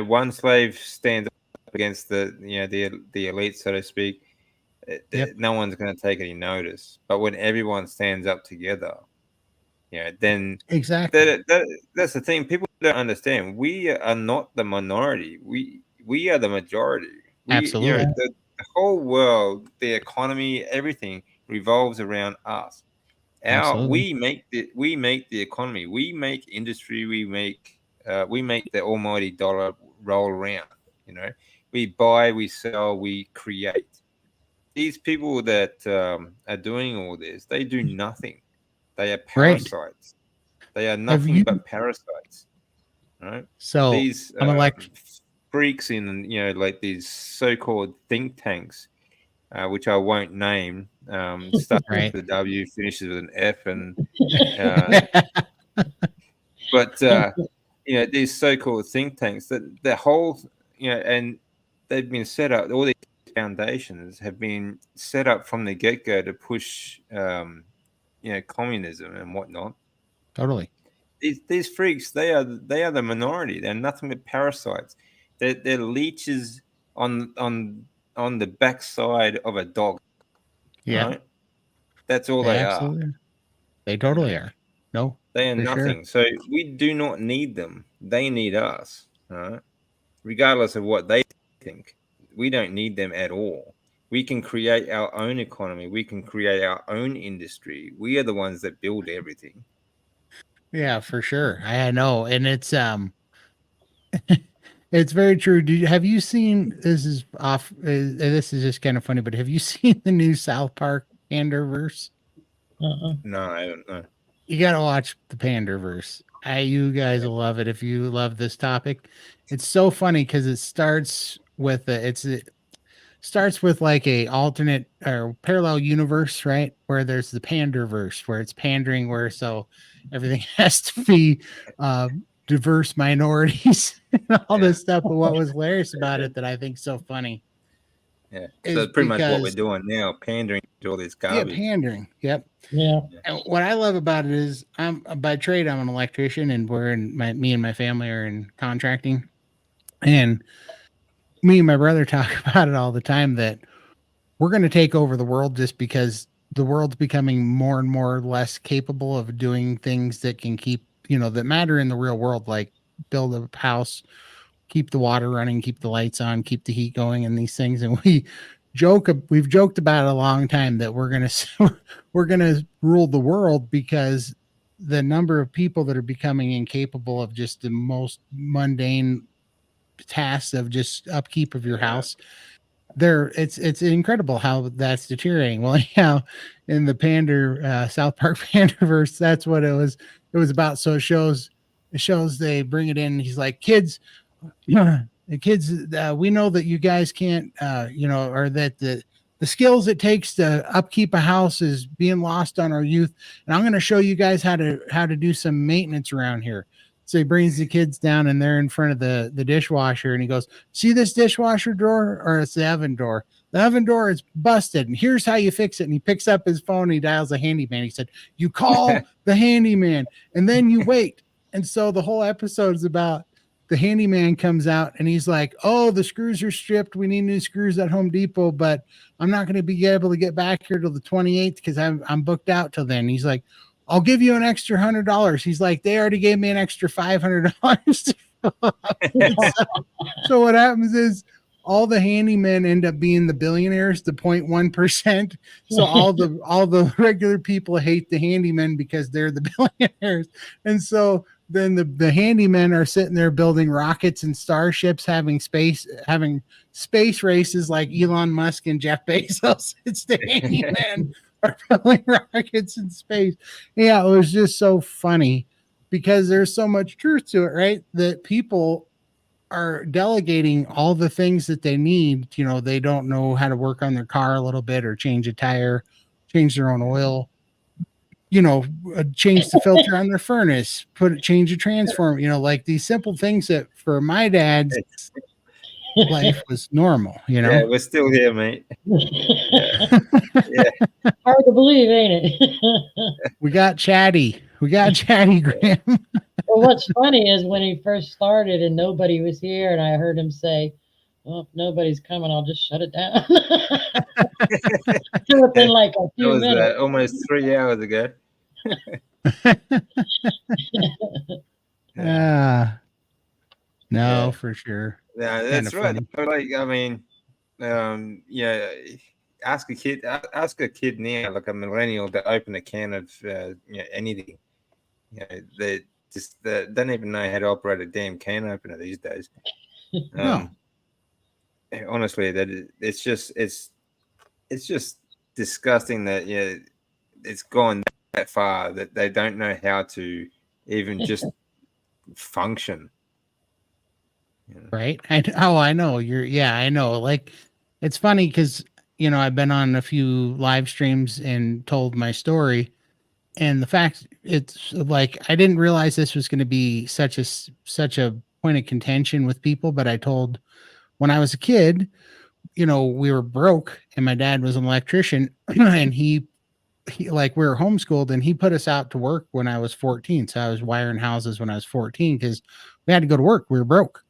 one slave stands up against the elite, so to speak. yep, No one's going to take any notice. But when everyone stands up together, then exactly. that's the thing. People don't understand. We are not the minority. We are the majority. Absolutely. Yeah. The whole world, the economy, everything revolves around us. Absolutely. We make the economy. We make industry. We make the almighty dollar roll around. You know, we buy, we sell, we create. These people that are doing all this, they do nothing. They are Right. parasites. They are Have nothing you but parasites. Right? so These I'm freaks in like these so-called think tanks, which I won't name, starts right. with a W, finishes with an F, and uh, but these so-called think tanks that the whole and they've been set up. All these foundations have been set up from the get-go to push communism and whatnot. Totally. These freaks, they are the minority. They're nothing but parasites. They're leeches on the backside of a dog. Yep. Right? That's all They they are. absolutely are. They You totally know. are. No, They are for sure. nothing. So we do not need them. They need us, right? Regardless of what they think. We don't need them at all. We can create our own economy. We can create our own industry. We are the ones that build everything. Yeah, for sure. I know, and it's very true. Have you seen? This is off. This is just kind of funny, but have you seen the new South Park Panderverse? No, I don't know. You got to watch the Panderverse. You guys will love it if you love this topic. It's so funny because it starts with it starts with like a alternate or parallel universe, right? Where there's the Panderverse, where it's pandering, where so everything has to be diverse minorities and all this stuff. But what was hilarious about it that I think so funny, Yeah, is so that's pretty much what we're because doing now, pandering to all this yeah, garbage. pandering. Yep. Yeah. And what I love about it is I'm by trade I'm an electrician, and me and my family are in contracting, and me and my brother talk about it all the time that we're going to take over the world just because the world's becoming more and more less capable of doing things that can keep, that matter in the real world, like build a house, keep the water running, keep the lights on, keep the heat going, and these things. And we've joked about it a long time that we're going to, we're going to rule the world because the number of people that are becoming incapable of just the most mundane tasks of just upkeep of your house, it's incredible how that's deteriorating. Well, yeah, in the South Park Panderverse, that's what it was about. So it shows they bring it in. He's like, kids, the kids, we know that you guys can't, or that the skills it takes to upkeep a house is being lost on our youth. And I'm going to show you guys how to do some maintenance around here. So he brings the kids down, and they're in front of the dishwasher, and he goes, see this dishwasher drawer, or it's the oven door? The oven door is busted, and here's how you fix it. And he picks up his phone and he dials a handyman. He said, you call the handyman and then you wait. And so the whole episode is about the handyman comes out and he's like, oh, the screws are stripped. We need new screws at Home Depot, but I'm not going to be able to get back here till the 28th because I'm booked out till then. He's like, I'll give you an extra $100. He's like, they already gave me an extra $500. So what happens is all the handymen end up being the billionaires, the 0.1%. So all the regular people hate the handymen because they're the billionaires. And so then the handymen are sitting there building rockets and starships, having space races like Elon Musk and Jeff Bezos. It's the handymen are building rockets in space. Yeah, it was just so funny because there's so much truth to it, right? That people are delegating all the things that they need. They don't know how to work on their car a little bit or change a tire, change their own oil, change the filter on their furnace, change a transformer, like these simple things that for my dad's life was normal, Yeah, we're still here, mate. Yeah. Hard to believe, ain't it? We got chatty, Graham. Well, what's funny is when he first started and nobody was here, and I heard him say, well, if nobody's coming, I'll just shut it down. Within like a few minutes. Almost 3 hours ago. No, for sure. Yeah, that's right. Like, I mean, ask a kid now, like a millennial, to open a can of anything. They just don't even know how to operate a damn can opener these days. No. Honestly, it's just disgusting that it's gone that far that they don't know how to even just function. Right. I know I know. Like, it's funny because I've been on a few live streams and told my story, and the fact it's like I didn't realize this was going to be such a point of contention with people, but I told when I was a kid, we were broke and my dad was an electrician and he like we were homeschooled and he put us out to work when I was 14. So I was wiring houses when I was 14 because we had to go to work. We were broke.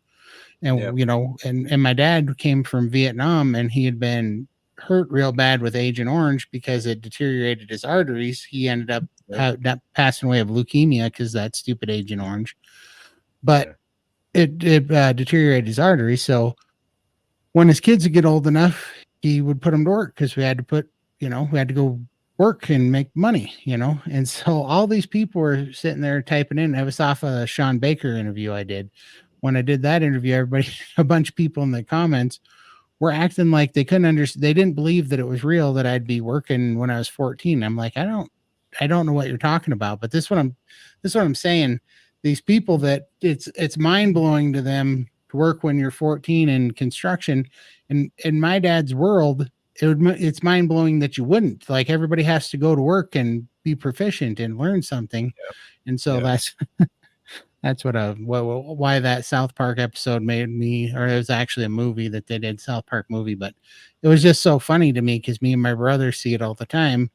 And, and my dad came from Vietnam and he had been hurt real bad with Agent Orange because it deteriorated his arteries. He ended up not passing away of leukemia because that stupid Agent Orange, but it deteriorated his arteries. So when his kids would get old enough, he would put them to work because we had to go work and make money, And so all these people were sitting there typing in. I was off a Sean Baker interview I did. When I did that interview, everybody, a bunch of people in the comments were acting like they couldn't understand. They didn't believe that it was real that I'd be working when I was 14. I'm like, I don't know what you're talking about, but this is what I'm saying. These people that it's mind blowing to them to work when you're 14 in construction, and in my dad's world, it's mind blowing that you wouldn't. Like everybody has to go to work and be proficient and learn something, and so that's why that South Park episode made me, or it was actually a movie that they did, South Park movie, but it was just so funny to me because me and my brother see it all the time.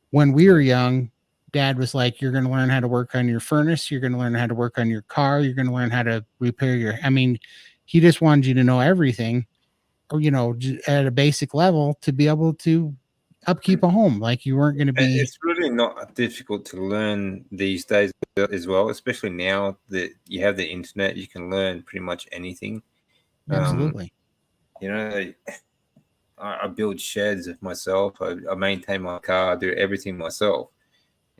When we were young, Dad was like, you're going to learn how to work on your furnace. You're going to learn how to work on your car. You're going to learn how to repair he just wanted you to know everything, or, at a basic level to be able to upkeep a home. Like you weren't going to be. It's really not difficult to learn these days as well, especially now that you have the internet. You can learn pretty much anything. Absolutely. I build sheds myself. I maintain my car. I do everything myself.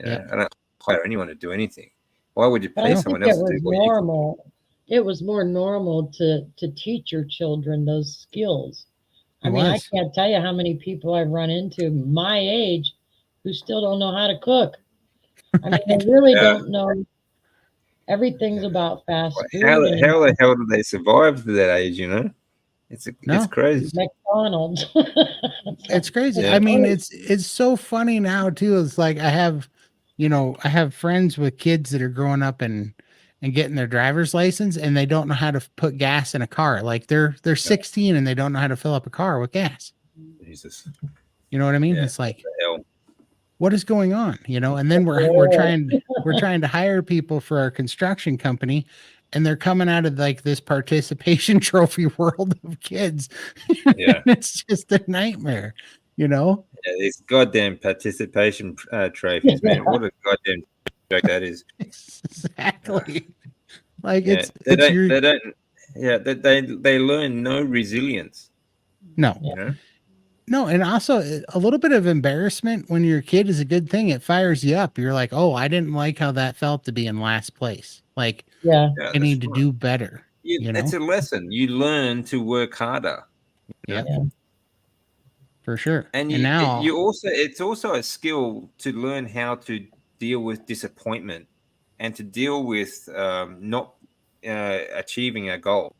I don't hire anyone to do anything. Why would you pay someone else to do what normal? It was more normal to teach your children those skills. I can't tell you how many people I've run into my age who still don't know how to cook. I mean, they really don't know. Everything's about fast food. How the hell do they survive to that age? It's crazy. McDonald's. It's crazy. I mean, it's so funny now too. It's like I have friends with kids that are growing up and getting their driver's license, and they don't know how to put gas in a car. Like they're 16 and they don't know how to fill up a car with gas. Jesus. You know what I mean? It's like, what is going on? And then we're trying to hire people for our construction company, and they're coming out of like this participation trophy world of kids. Yeah. It's just a nightmare, Yeah, these goddamn participation trophies, man. What a goddamn joke that is. Exactly. Like they learn no resilience. No. No, and also a little bit of embarrassment when you're a kid is a good thing. It fires you up. You're like, oh, I didn't like how that felt to be in last place. Like, I need to do better. It's a lesson. You learn to work harder. Yeah. For sure. And now it's also a skill to learn how to deal with disappointment and to deal with not achieving a goal.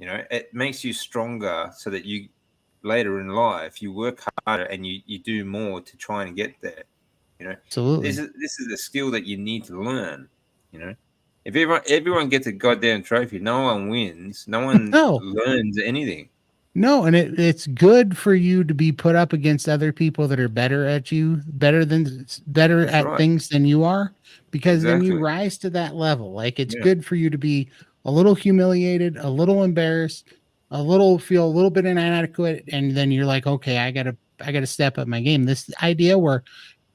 It makes you stronger so that you later in life you work harder and you do more to try and get there. Absolutely. This is a skill that you need to learn. If everyone gets a goddamn trophy, no one wins. No one learns anything. No, and it's good for you to be put up against other people that are better at you, better at things than you are, because then you rise to that level. Like it's good for you to be a little humiliated, a little embarrassed, feel a little bit inadequate, and then you're like, okay, I gotta step up my game. This idea where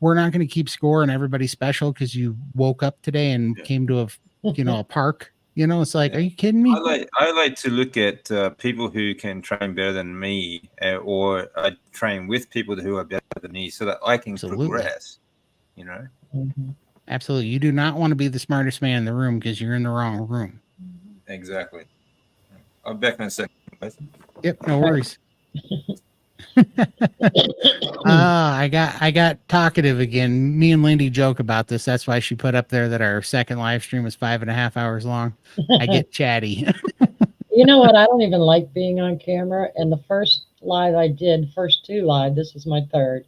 we're not going to keep score and everybody's special because you woke up today and came to a park. It's like, are you kidding me? I like to look at people who can train better than me, or I train with people who are better than me, so that I can progress. Mm-hmm. Absolutely, you do not want to be the smartest man in the room because you're in the wrong room. Exactly. I'll be back in a second, guys. Yep, no worries. I got talkative again. Me and Lindy joke about this. That's why she put up there that our second live stream was 5.5 hours long. I get chatty. You know what? I don't even like being on camera. And the first live I did, first two live, this was my third,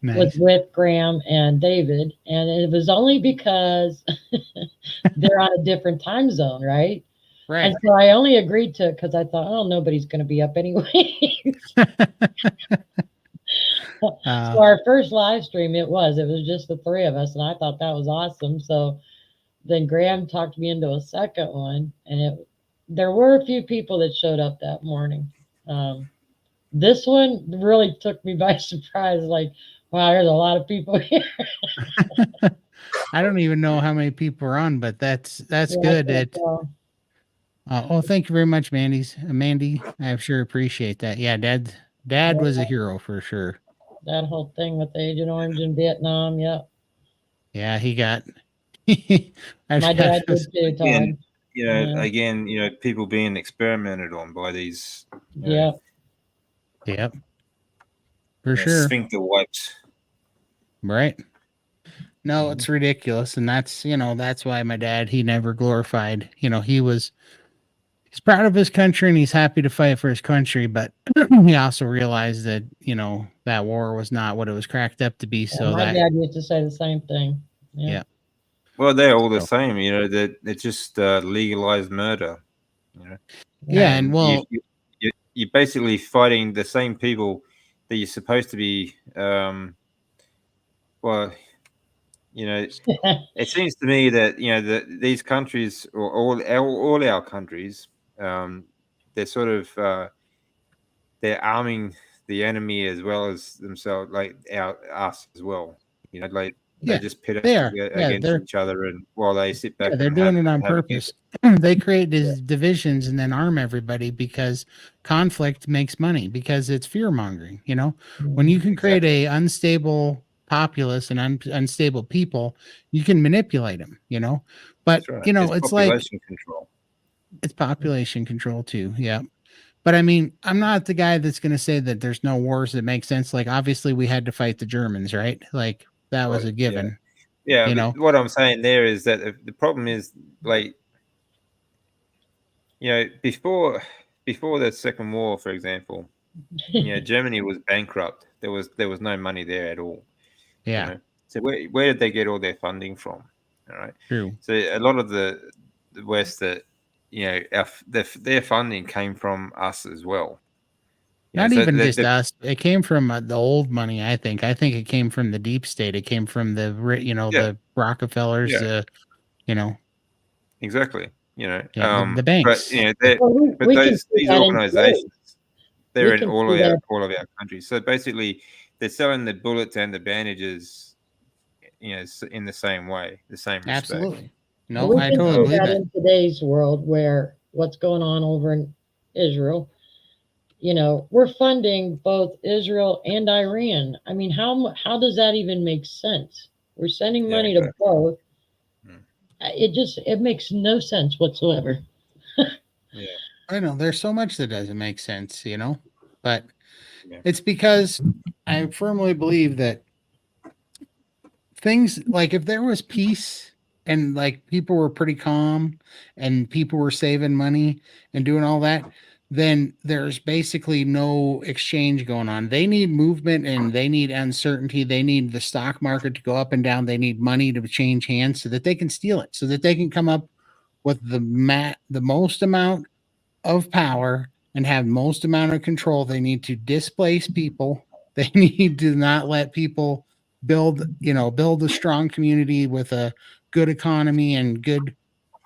was with Graham and David. And it was only because they're on a different time zone, right? Right. And so I only agreed to it because I thought, oh, nobody's going to be up anyway. So our first live stream, it was just the three of us, and I thought that was awesome. So then Graham talked me into a second one, and there were a few people that showed up that morning. This one really took me by surprise. Like, Wow, there's a lot of people here. I don't even know how many people are on, but that's Yeah, I good. can't That tell. oh, thank you very much, Mandy. I sure appreciate that. Yeah, Dad was a hero for sure. That whole thing with Agent Orange in Vietnam. Yep. Yeah, he got. My dad did too, Again, Todd. people being experimented on by these, Yep. Yep, for sure. sphincter wipes. Right. No, Mhm. it's ridiculous. And that's why my dad, he never glorified, he's proud of his country and he's happy to fight for his country. But he also realized that, that war was not what it was cracked up to be. Yeah, So my that, dad used to say the same thing. yeah. Well, they're all the So- same. That it's just legalized murder. Yeah. And well, you're basically fighting the same people that you're supposed to be. Well, it seems to me that these countries, or all our countries, they're sort of they're arming the enemy as well as themselves, like us as well. Like they yeah, just pit us they are. Yeah, against each other, and while they sit back they're and doing it on have a purpose. They create these divisions and then arm everybody because conflict makes money because it's fear mongering. When you can create Exactly. a unstable populace and unstable people, you can manipulate them. But That's right. It's it's like population control. it's population control too. Yeah. But I mean, I'm not the guy that's going to say that there's no wars that make sense. Like, obviously, we had to fight the Germans, right? Like, that was a given. Yeah, but what I'm saying there is that the problem is, like, before the Second War, for example, Germany was bankrupt. There was no money there at all. Yeah, So where did they get all their funding from? All right. true. So a lot of the West, that their funding came from us as well. Not So even just us. It came from the old money. I think. I think it came from the deep state. It came from yeah, the Rockefellers. yeah, You know, exactly. yeah, the But banks. Well, but we can see these that in today. organizations, they're We in can see that. all of our countries. So basically, they're selling the bullets and the bandages, in the same way, the same respect. Absolutely. Well, No, we I can totally see believe that that. in today's world where what's going on over in Israel. We're funding both Israel and Iran. I mean, how does that even make sense? We're sending Yeah, money to exactly. both. Mm. It makes no sense whatsoever. Yeah, I know there's so much that doesn't make sense, but yeah, it's because I firmly believe that things like if there was peace and like people were pretty calm and people were saving money and doing all that, then there's basically no exchange going on. They need movement and they need uncertainty. They need the stock market to go up and down. They need money to change hands so that they can steal it, so that they can come up with the most amount of power and have most amount of control. They need to displace people. They need to not let people build a strong community with a good economy and good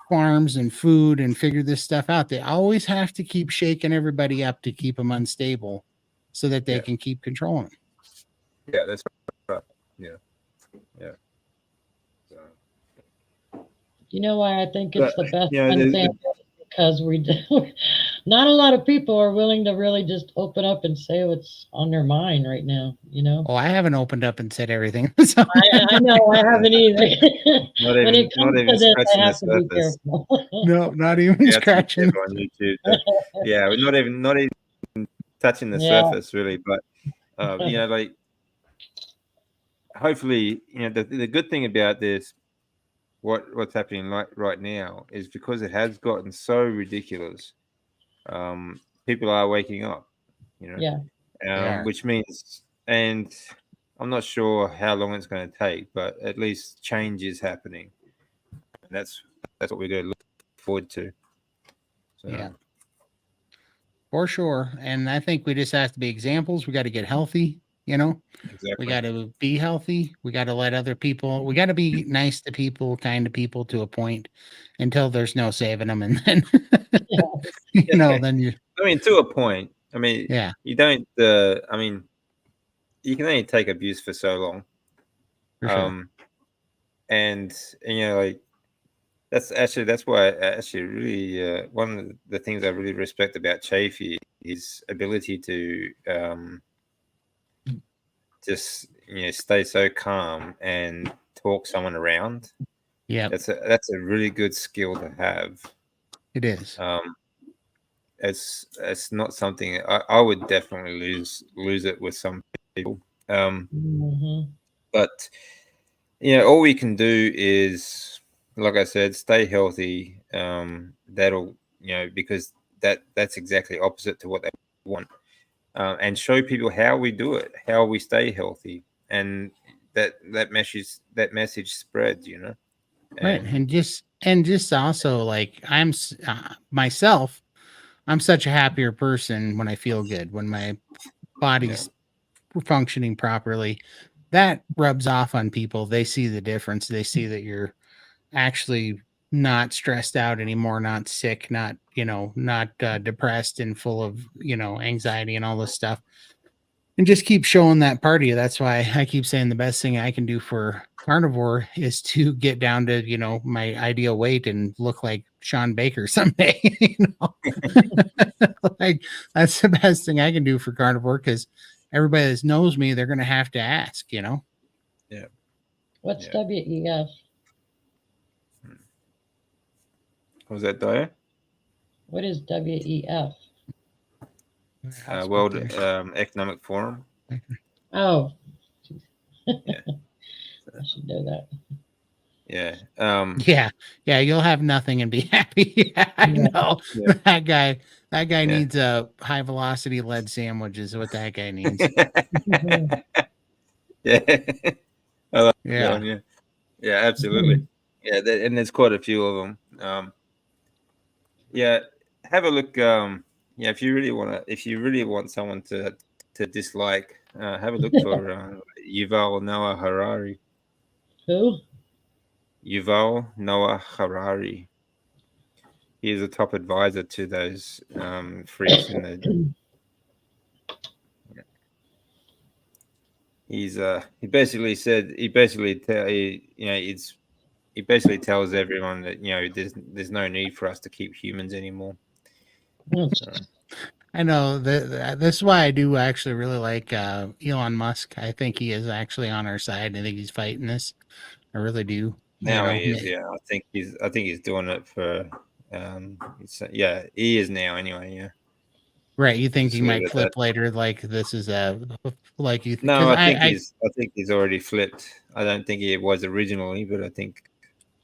farms and food and figure this stuff out. They always have to keep shaking everybody up to keep them unstable so that they yeah, can keep controlling them. yeah. That's right. Yeah, yeah. So, You know why I think but it's the best you know, one, the, Sam? Because we do. Not a lot of people are willing to really just open up and say what's on their mind right now. Oh, I haven't opened up and said everything. So, I know I haven't either. When it not comes even to this, I scratching the have to be surface. careful. no, not even You have to be scratching. careful on YouTube. Yeah, we're not even touching the Yeah, surface really, but like, hopefully, the good thing about this, what's happening right now, is because it has gotten so ridiculous. People are waking up, you know, yeah. They are. which means, and I'm not sure how long it's going to take, but at least change is happening. And that's what we're going to look forward to. So, Yeah. For sure. And I think we just have to be examples. We got to get healthy, We exactly. got to be healthy. We got to let other people, we got to be nice to people, kind to people to a point until there's no saving them. And then, then you, I mean, to a point. I mean, yeah, you don't. I mean, you can only take abuse for so long. For sure. And you know, like that's why actually really one of the things I really respect about Chafee is ability to just stay so calm and talk someone around. Yeah, That's a really good skill to have. it is. It's not something I would definitely lose it with some people. Mhm. But all we can do is, like I said, stay healthy. That'll because that's exactly opposite to what they want, and show people how we do it, how we stay healthy, and that message spreads. Right. And And just also like myself, I'm such a happier person when I feel good, when my yeah, body's functioning properly. That rubs off on people. They see the difference. They see that you're actually not stressed out anymore, not sick, not depressed and full of, anxiety and all this stuff. And just keep showing that party. That's why I keep saying the best thing I can do for carnivore is to get down to, my ideal weight and look like Sean Baker someday. Like that's the best thing I can do for carnivore because everybody that knows me, they're gonna have to ask. yeah, What's yeah. WEF? Was that Daya? What is WEF? World Economic Forum. Oh, Yeah, I should know that. yeah. Yeah, you'll have nothing and be happy. I Yeah. know Yeah. that guy Yeah. needs a high velocity lead sandwich is what that guy needs. Mhm. Yeah, I like that Yeah. one. Yeah, yeah, absolutely. Yeah, and there's quite a few of them. Yeah, have a look. Yeah, if you really want someone to dislike, have a look for Yuval Noah Harari. Who? Yuval Noah Harari. He is a top advisor to those freaks in the. He basically said he basically tells everyone that there's no need for us to keep humans anymore. So, I know this is why I do actually really like Elon Musk. I think he is actually on our side. I think he's fighting this. I really do. now he is, yeah. I think he's doing it for yeah, he is now anyway, yeah. Right. You think Just he leave it might at that. flip later? Like this is a like you No, because I think he's already flipped. I don't think he was originally, but I think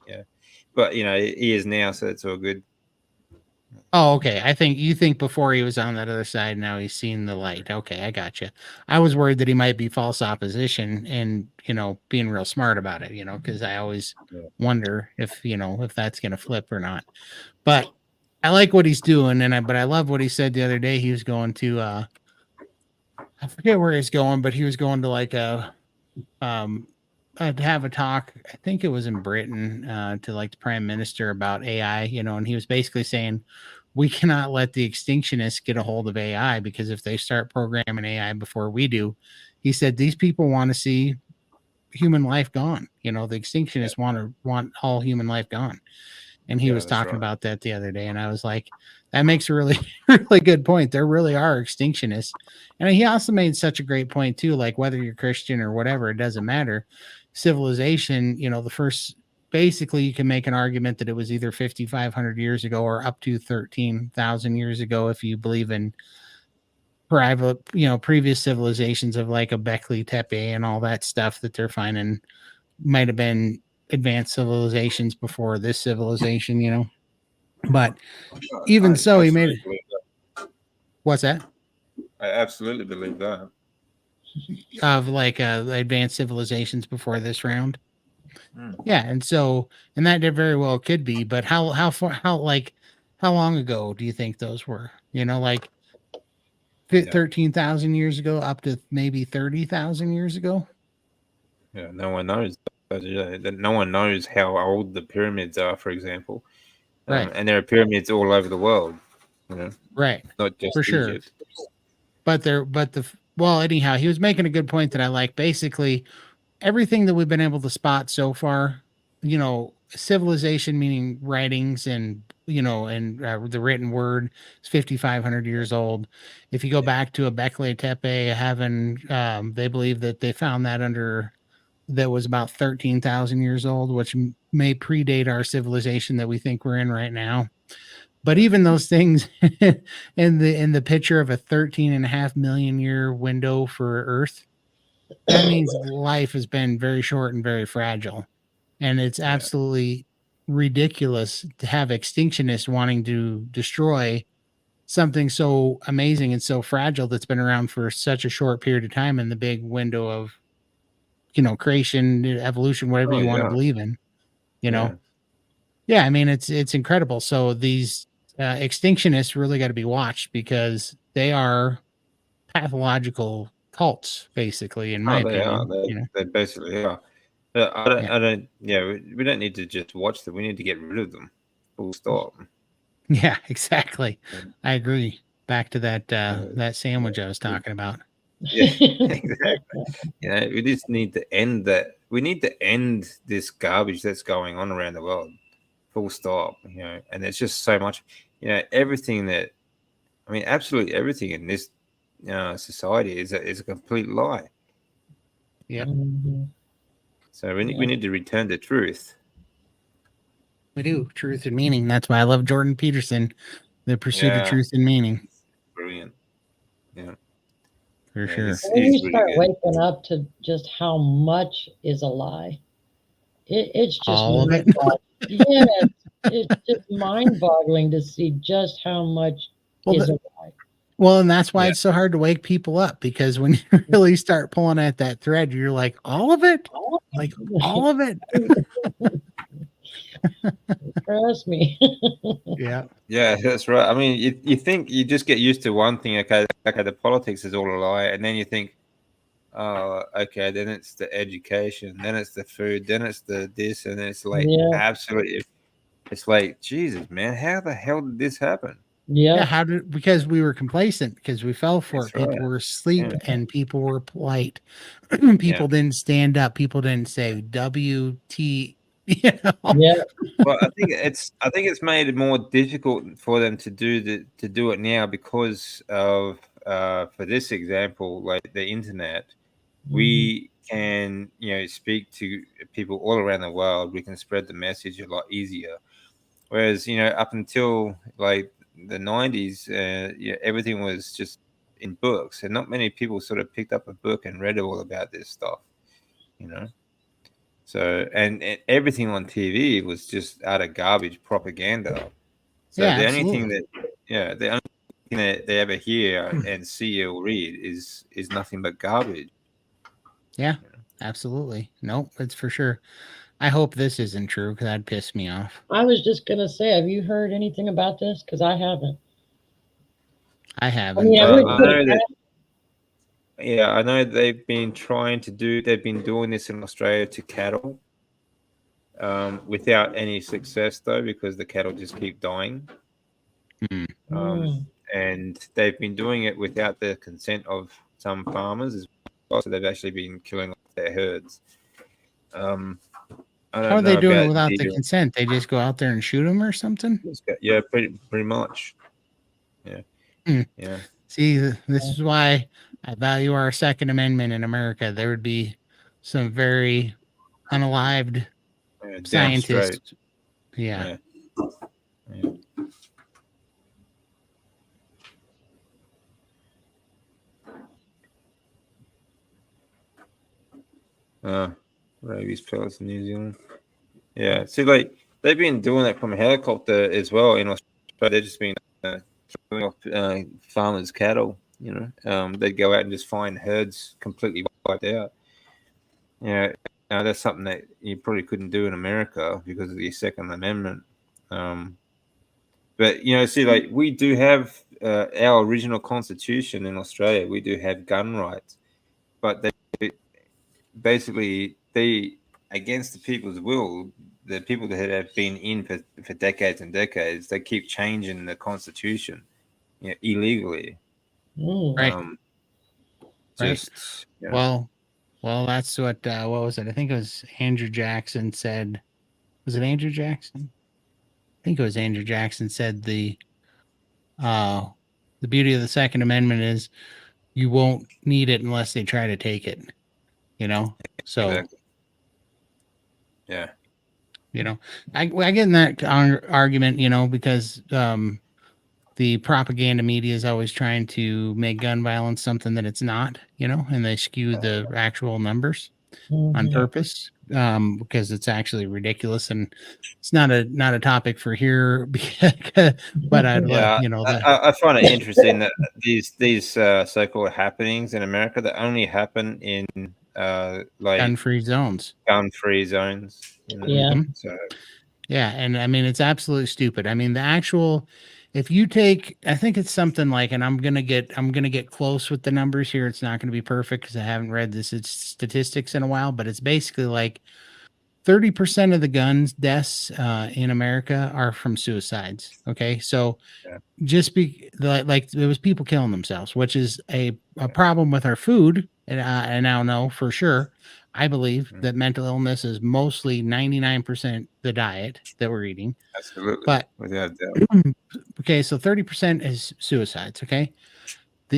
yeah. But he is now, so it's all good. Oh, okay. I think you think before he was on that other side, now he's seen the light. Okay, I got you. I was worried that he might be false opposition and being real smart about it. Because I always Yeah. wonder if that's gonna flip or not. But I like what he's doing, but I love what he said the other day. He was going to I forget where he's going, but he was going to like um to have a talk. I think it was in Britain to like the prime minister about AI. And he was basically saying we cannot let the extinctionists get a hold of AI because if they start programming AI before we do, he said these people want to see human life gone. The Yeah, extinctionists want all human life gone. And he yeah, was that's talking right. about that the other day, and I was like, that makes a really, really good point. There really are extinctionists. And he also made such a great point too, like whether you're Christian or whatever, it doesn't matter. Civilization, the first basically you can make an argument that it was either 5,500 years ago or up to 13,000 years ago if you believe in private, previous civilizations of like a Beckley Tepe and all that stuff that they're finding might have been advanced civilizations before this civilization. But even I so, he made absolutely it. believe that. What's that? I absolutely believe that. Of like advanced civilizations before this round. Mm. Yeah, and that very well could be, but how far how long ago do you think those were? Like Yeah, 13,000 years ago up to maybe 30,000 years ago? yeah. No one knows. No one knows how old the pyramids are, for example. Right. And there are pyramids all over the world. Right. Not For just sure. Egypt. But well, anyhow, he was making a good point that I like. Basically, everything that we've been able to spot so far, civilization, meaning writings and, and the written word is 5,500 years old. If you go back to a Bekle Tepe heaven, they believe that they found that that was about 13,000 years old, which may predate our civilization that we think we're in right now. But even those things in the picture of a 13.5 million year window for Earth, that means life has been very short and very fragile. And it's absolutely ridiculous to have extinctionists wanting to destroy something so amazing and so fragile that's been around for such a short period of time in the big window of, creation, evolution, whatever Oh you want to yeah, believe in, you yeah. know? Yeah, I mean, it's incredible. So these extinctionists really got to be watched because they are pathological cults, basically, in my Oh, they are. opinion. They basically are. But I don't. Yeah, I don't. Yeah, we don't need to just watch them. We need to get rid of them. Full stop. yeah, exactly. Yeah. I agree. Back to that Uh, that sandwich I was talking about. yeah, exactly. We just need to end that. We need to end this garbage that's going on around the world. Full stop. And there's just so much. Everything that. I mean, absolutely everything in this society is a complete lie. Yep, Mhm. So we Yeah. need to return to truth. we do. Truth and meaning. That's why I love Jordan Peterson, The Pursuit of Yeah, Truth and Meaning, brilliant. Yeah, for yeah, sure. When you he's really start good. waking up to just how much is a lie, it's just All of it. mind-boggling. Yes, it's just mind-boggling to see just how much Well, is a the, lie. well, and that's why Yeah. it's so hard to wake people up, because when you really start pulling at that thread, you're like, all of it, like all of it. Trust me. Yeah. Yeah, that's right. I mean, you think you just get used to one thing. Okay, the politics is all a lie, and then you think, oh, okay, then it's the education, then it's the food, then it's the this, and then it's like Yeah, absolutely, it's like Jesus, man, how the hell did this happen? Yeah, yeah, because we were complacent, because we fell for it. That's People right. were asleep Yeah, and people were polite. yeah. People didn't stand up. People didn't say WT, you know. yeah. Well, I think it's made it more difficult for them to do it now because of for this example, like the internet. Mhm. We can speak to people all around the world. We can spread the message a lot easier. Whereas up until like the 90s, everything was just in books, and not many people sort of picked up a book and read all about this stuff. You know. So and everything on TV was just utter garbage propaganda. So Yeah, the only thing absolutely. that the only thing that they ever hear and see or read is nothing but garbage. Yeah, You know? absolutely. Nope, it's for sure. I hope this isn't true, because that'd piss me off. I was just gonna say, have you heard anything about this? Because I haven't. I I mean, haven't. I I wouldn't I put don't. it know that. past. Yeah, I know they've been trying to do. They've been doing this in Australia to cattle, without any success though, because the cattle just keep dying. Mm, Um, Mm. and they've been doing it without the consent of some farmers as well. So they've actually been killing off their herds. Um, I How don't are they know doing it about without the deer. consent? They just go out there and shoot them or something? Yeah, pretty much. Yeah, Hmm. yeah. See, this is why I value our Second Amendment in America. There would be some very unalived Yeah, damn straight. scientists. Yeah. Yeah, yeah. Uh, rabies pellets in New Zealand. Yeah, see, like they've been doing that from a helicopter as well in Australia. They've just been throwing off farmers' cattle. They'd go out and just find herds completely wiped out. Yeah, that's something that you probably couldn't do in America because of the Second Amendment. Um, but see, like we do have our original Constitution in Australia. We do have gun rights, but they basically they against the people's will. The people that have been in for decades and decades, they keep changing the Constitution, illegally. Mm. Right. Um, right? just you know, Well, that's what was it? I think it was Andrew Jackson said. Was it Andrew Jackson? I think it was Andrew Jackson said uh the beauty of the Second Amendment is you won't need it unless they try to take it, you know? So, exactly. Yeah, you know, I get in that argument, you know, because the propaganda media is always trying to make gun violence something that it's not, you know, and they skew the actual numbers on Mhm. purpose because it's actually ridiculous and it's not a topic for here. But I'd love, yeah. you know, I find it interesting that these so-called happenings in America that only happen in like gun-free zones. gun-free zones. You know? Yeah. Mhm. So Yeah, and I mean it's absolutely stupid. I mean the actual if you take I think it's something like and I'm going to get close with the numbers here. It's not going to be perfect cuz I haven't read this statistics in a while, but it's basically like 30% of the guns deaths in America are from suicides. Okay. So yeah, just like it was people killing themselves, which is a problem with our food. And I now know for sure. I believe mm, that mental illness is mostly 99% the diet that we're eating. absolutely, But without doubt. okay, so 30% is suicides. Okay.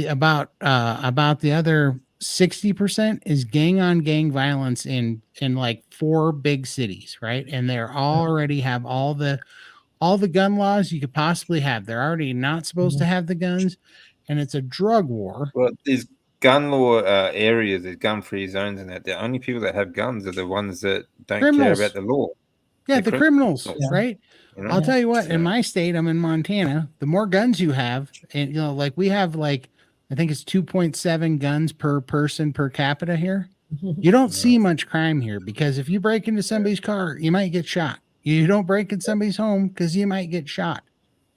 About the other 60% is gang on gang violence in like four big cities, right? And they're already have all the gun laws you could possibly have. They're already not supposed to have the guns, and it's a drug war. Well, these gun law areas, these gun-free zones, and that the only people that have guns are the ones that don't care about Criminals. the law. Yeah, the criminals, Criminals, right? you know. I'll tell you what, in So, my state, I'm in Montana, the more guns you have, and you know, like we have like I think it's 2.7 guns per person per capita here. You don't see much crime here because if you break into somebody's car, you might get shot. You don't break in somebody's home because you might get shot.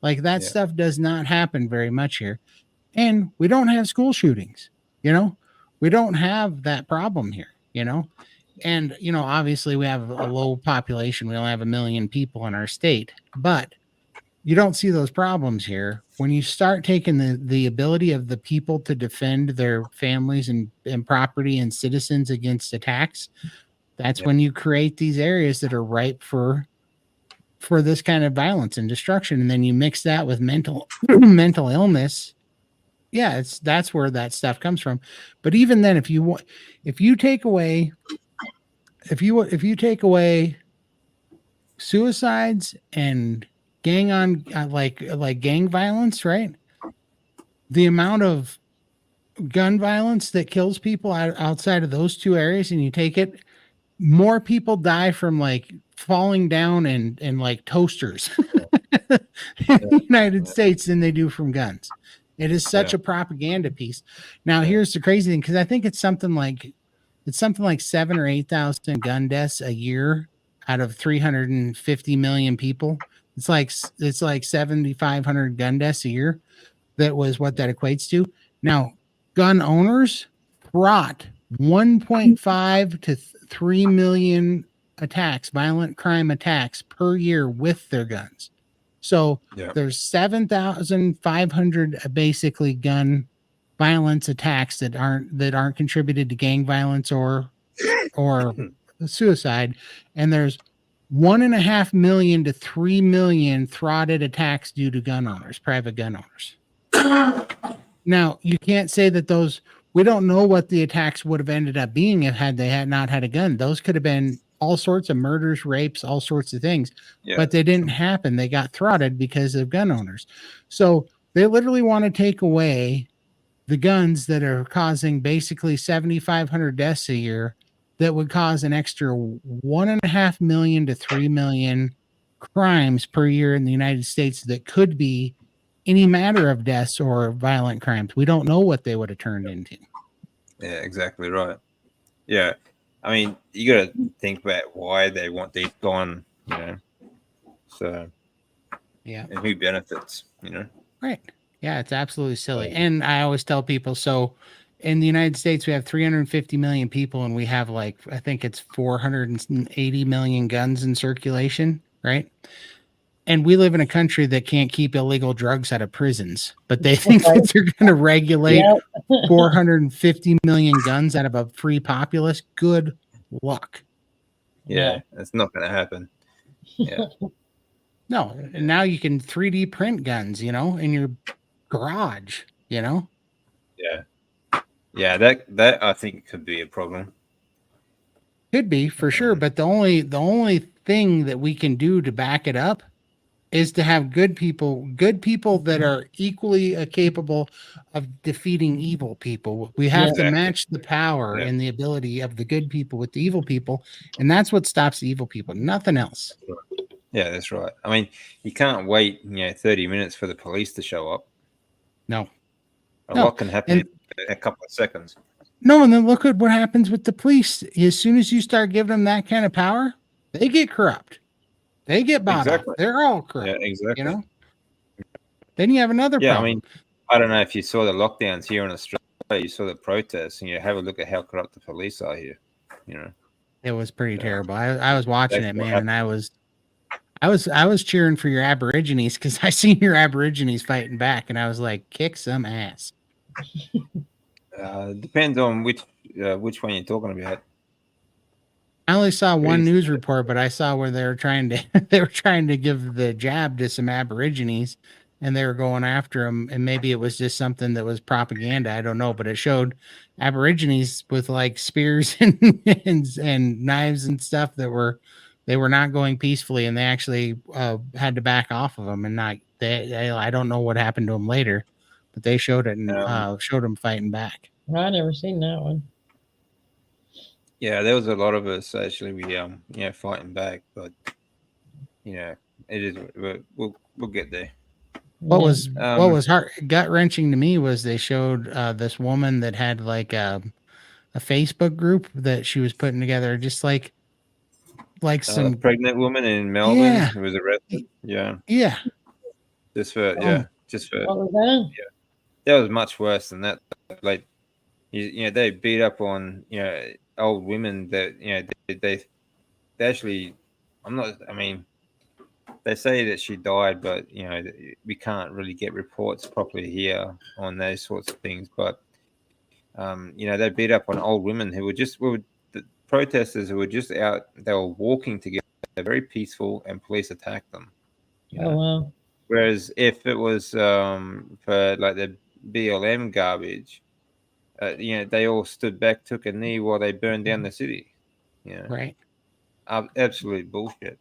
Like that yeah, stuff does not happen very much here. And we don't have school shootings, you know, we don't have that problem here, you know. And, you know, obviously we have a low population. We only have 1 million people in our state, but you don't see those problems here. When you start taking the ability of the people to defend their families and property and citizens against attacks, that's yeah, when you create these areas that are ripe for this kind of violence and destruction. And then you mix that with mental mental illness. Yeah, that's where that stuff comes from. But even then, if you take away if you take away suicides and gang on like gang violence, right? The amount of gun violence that kills people outside of those two areas, and you take it, more people die from like falling down and like toasters in the United yeah, States than they do from guns. It is such yeah, a propaganda piece. Now, yeah, here's the crazy thing because I think it's something like 7 or 8,000 gun deaths a year out of 350 million people. It's like 7,500 gun deaths a year. That was what that equates to. Now, gun owners brought 1.5 to 3 million attacks, violent crime attacks per year with their guns. So yeah, there's 7,500 basically gun violence attacks that aren't contributed to gang violence or suicide, and there's 1.5 million to 3 million throttled attacks due to gun owners, private gun owners. Now, you can't say that those, we don't know what the attacks would have ended up being if had they had not had a gun. Those could have been all sorts of murders, rapes, all sorts of things, yeah. but they didn't happen. They got throttled because of gun owners. So they literally want to take away the guns that are causing basically 7,500 deaths a year that would cause an extra 1.5 million to 3 million crimes per year in the United States that could be any matter of deaths or violent crimes. We don't know what they would have turned into. Yeah, exactly right. Yeah, I mean, you got to think about why they want these gone, you know. So, Yeah. and who benefits, you know. Right. Yeah, it's absolutely silly. And I always tell people so in the United States, we have 350 million people and we have like, I think it's 480 million guns in circulation. Right. and we live in a country that can't keep illegal drugs out of prisons, but they think that they're going to regulate Yep. 450 million guns out of a free populace. Good luck. Yeah, it's not going to happen. Yeah. No, and now you can 3D print guns, you know, in your garage, you know. Yeah, that I think could be a problem. Could be for sure, but the only thing that we can do to back it up is to have good people that are equally capable of defeating evil people. We have to Exactly. match the power Yeah. and the ability of the good people with the evil people, and that's what stops the evil people, nothing else. Yeah, that's right. I mean, you can't wait, 30 minutes for the police to show up. No. A No. lot can happen And in a couple of seconds. no, and then look at what happens with the police. As soon as you start giving them that kind of power, they get corrupt. They get bought Exactly. off. They're all corrupt. Yeah, exactly. You know? Then you have another Yeah, problem. I mean, I don't know if you saw the lockdowns here in Australia, you saw the protests, and you have a look at how corrupt the police are here. You know, it was pretty terrible. I was watching That's it, what man, and I was cheering for your Aborigines because I seen your Aborigines fighting back, and I was like, kick some ass. depends on which one you're talking about. I only saw one Pretty- news report, but I saw where they were trying to give the jab to some Aborigines, and they were going after them. And maybe it was just something that was propaganda. I don't know, but it showed Aborigines with like spears and knives and stuff that they were not going peacefully, and they actually had to back off of them and not. I don't know what happened to them later, but they showed it and showed them fighting back. I never seen that one. Yeah, there was a lot of us actually. We fighting back, but it is. We'll get there. What Yeah. was gut wrenching to me was they showed this woman that had like a Facebook group that she was putting together, just like A some pregnant woman in Melbourne Yeah. who was arrested. Yeah, yeah. just for What was that? that was much worse than that. Like, they beat up on old women that they actually. I'm not. I mean, they say that she died, but we can't really get reports properly here on those sorts of things. But they beat up on old women who were the protesters who were just out. They were walking together, very peaceful, and police attacked them. Oh wow. Whereas if it was for like the BLM garbage, they all stood back, took a knee while they burned down the city. Right. Absolute bullshit.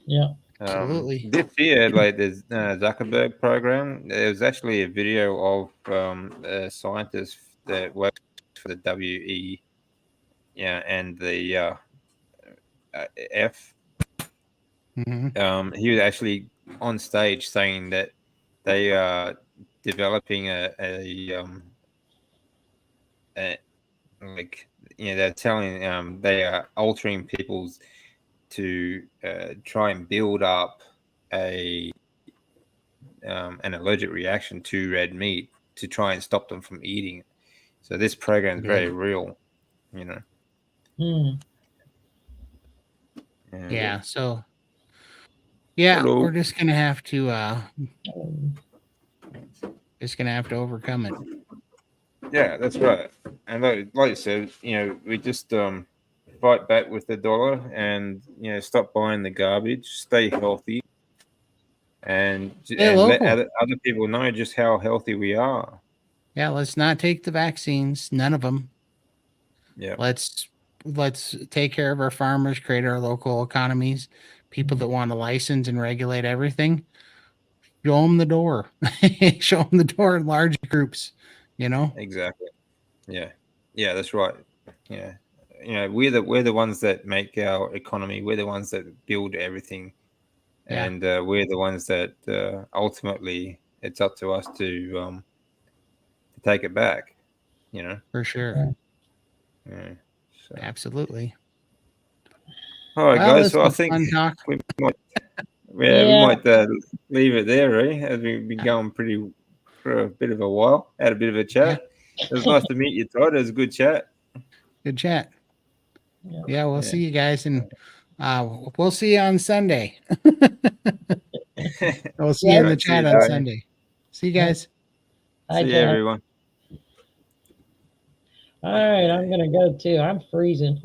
Yeah. Absolutely. This year, like the Zuckerberg program, there was actually a video of a scientist that works for the WE, and the F. Mhm. He was actually on stage saying that they are developing like they're telling they are altering people's to try and build up an allergic reaction to red meat to try and stop them from eating it. So this program is very real, Hmm. Yeah. So we're just gonna have to overcome it. Yeah, that's right. And like you said, we just fight back with the dollar and stop buying the garbage, stay healthy, and let local. other people know just how healthy we are. Yeah, let's not take the vaccines, none of them. Yeah, Let's take care of our farmers, create our local economies. People that want to license and regulate everything, show them the door. Show them the door in large groups. exactly. Yeah, that's right. Yeah, we're the ones that make our economy. We're the ones that build everything, and we're the ones that ultimately it's up to us to take it back. For sure. Yeah, so. Absolutely. All right, Well, guys. this So I was think fun talk. we might leave it there, as we've been going for a bit of a while. Had a bit of a chat. It was nice to meet you, Todd. It was a good chat. Good chat. Yeah. We'll see you guys, and we'll see you on Sunday. We'll see you in the Right, see you, chat on Darren. Sunday. See you Yeah. guys. Hi, See you, Jack. everyone. All right, I'm gonna go too. I'm freezing.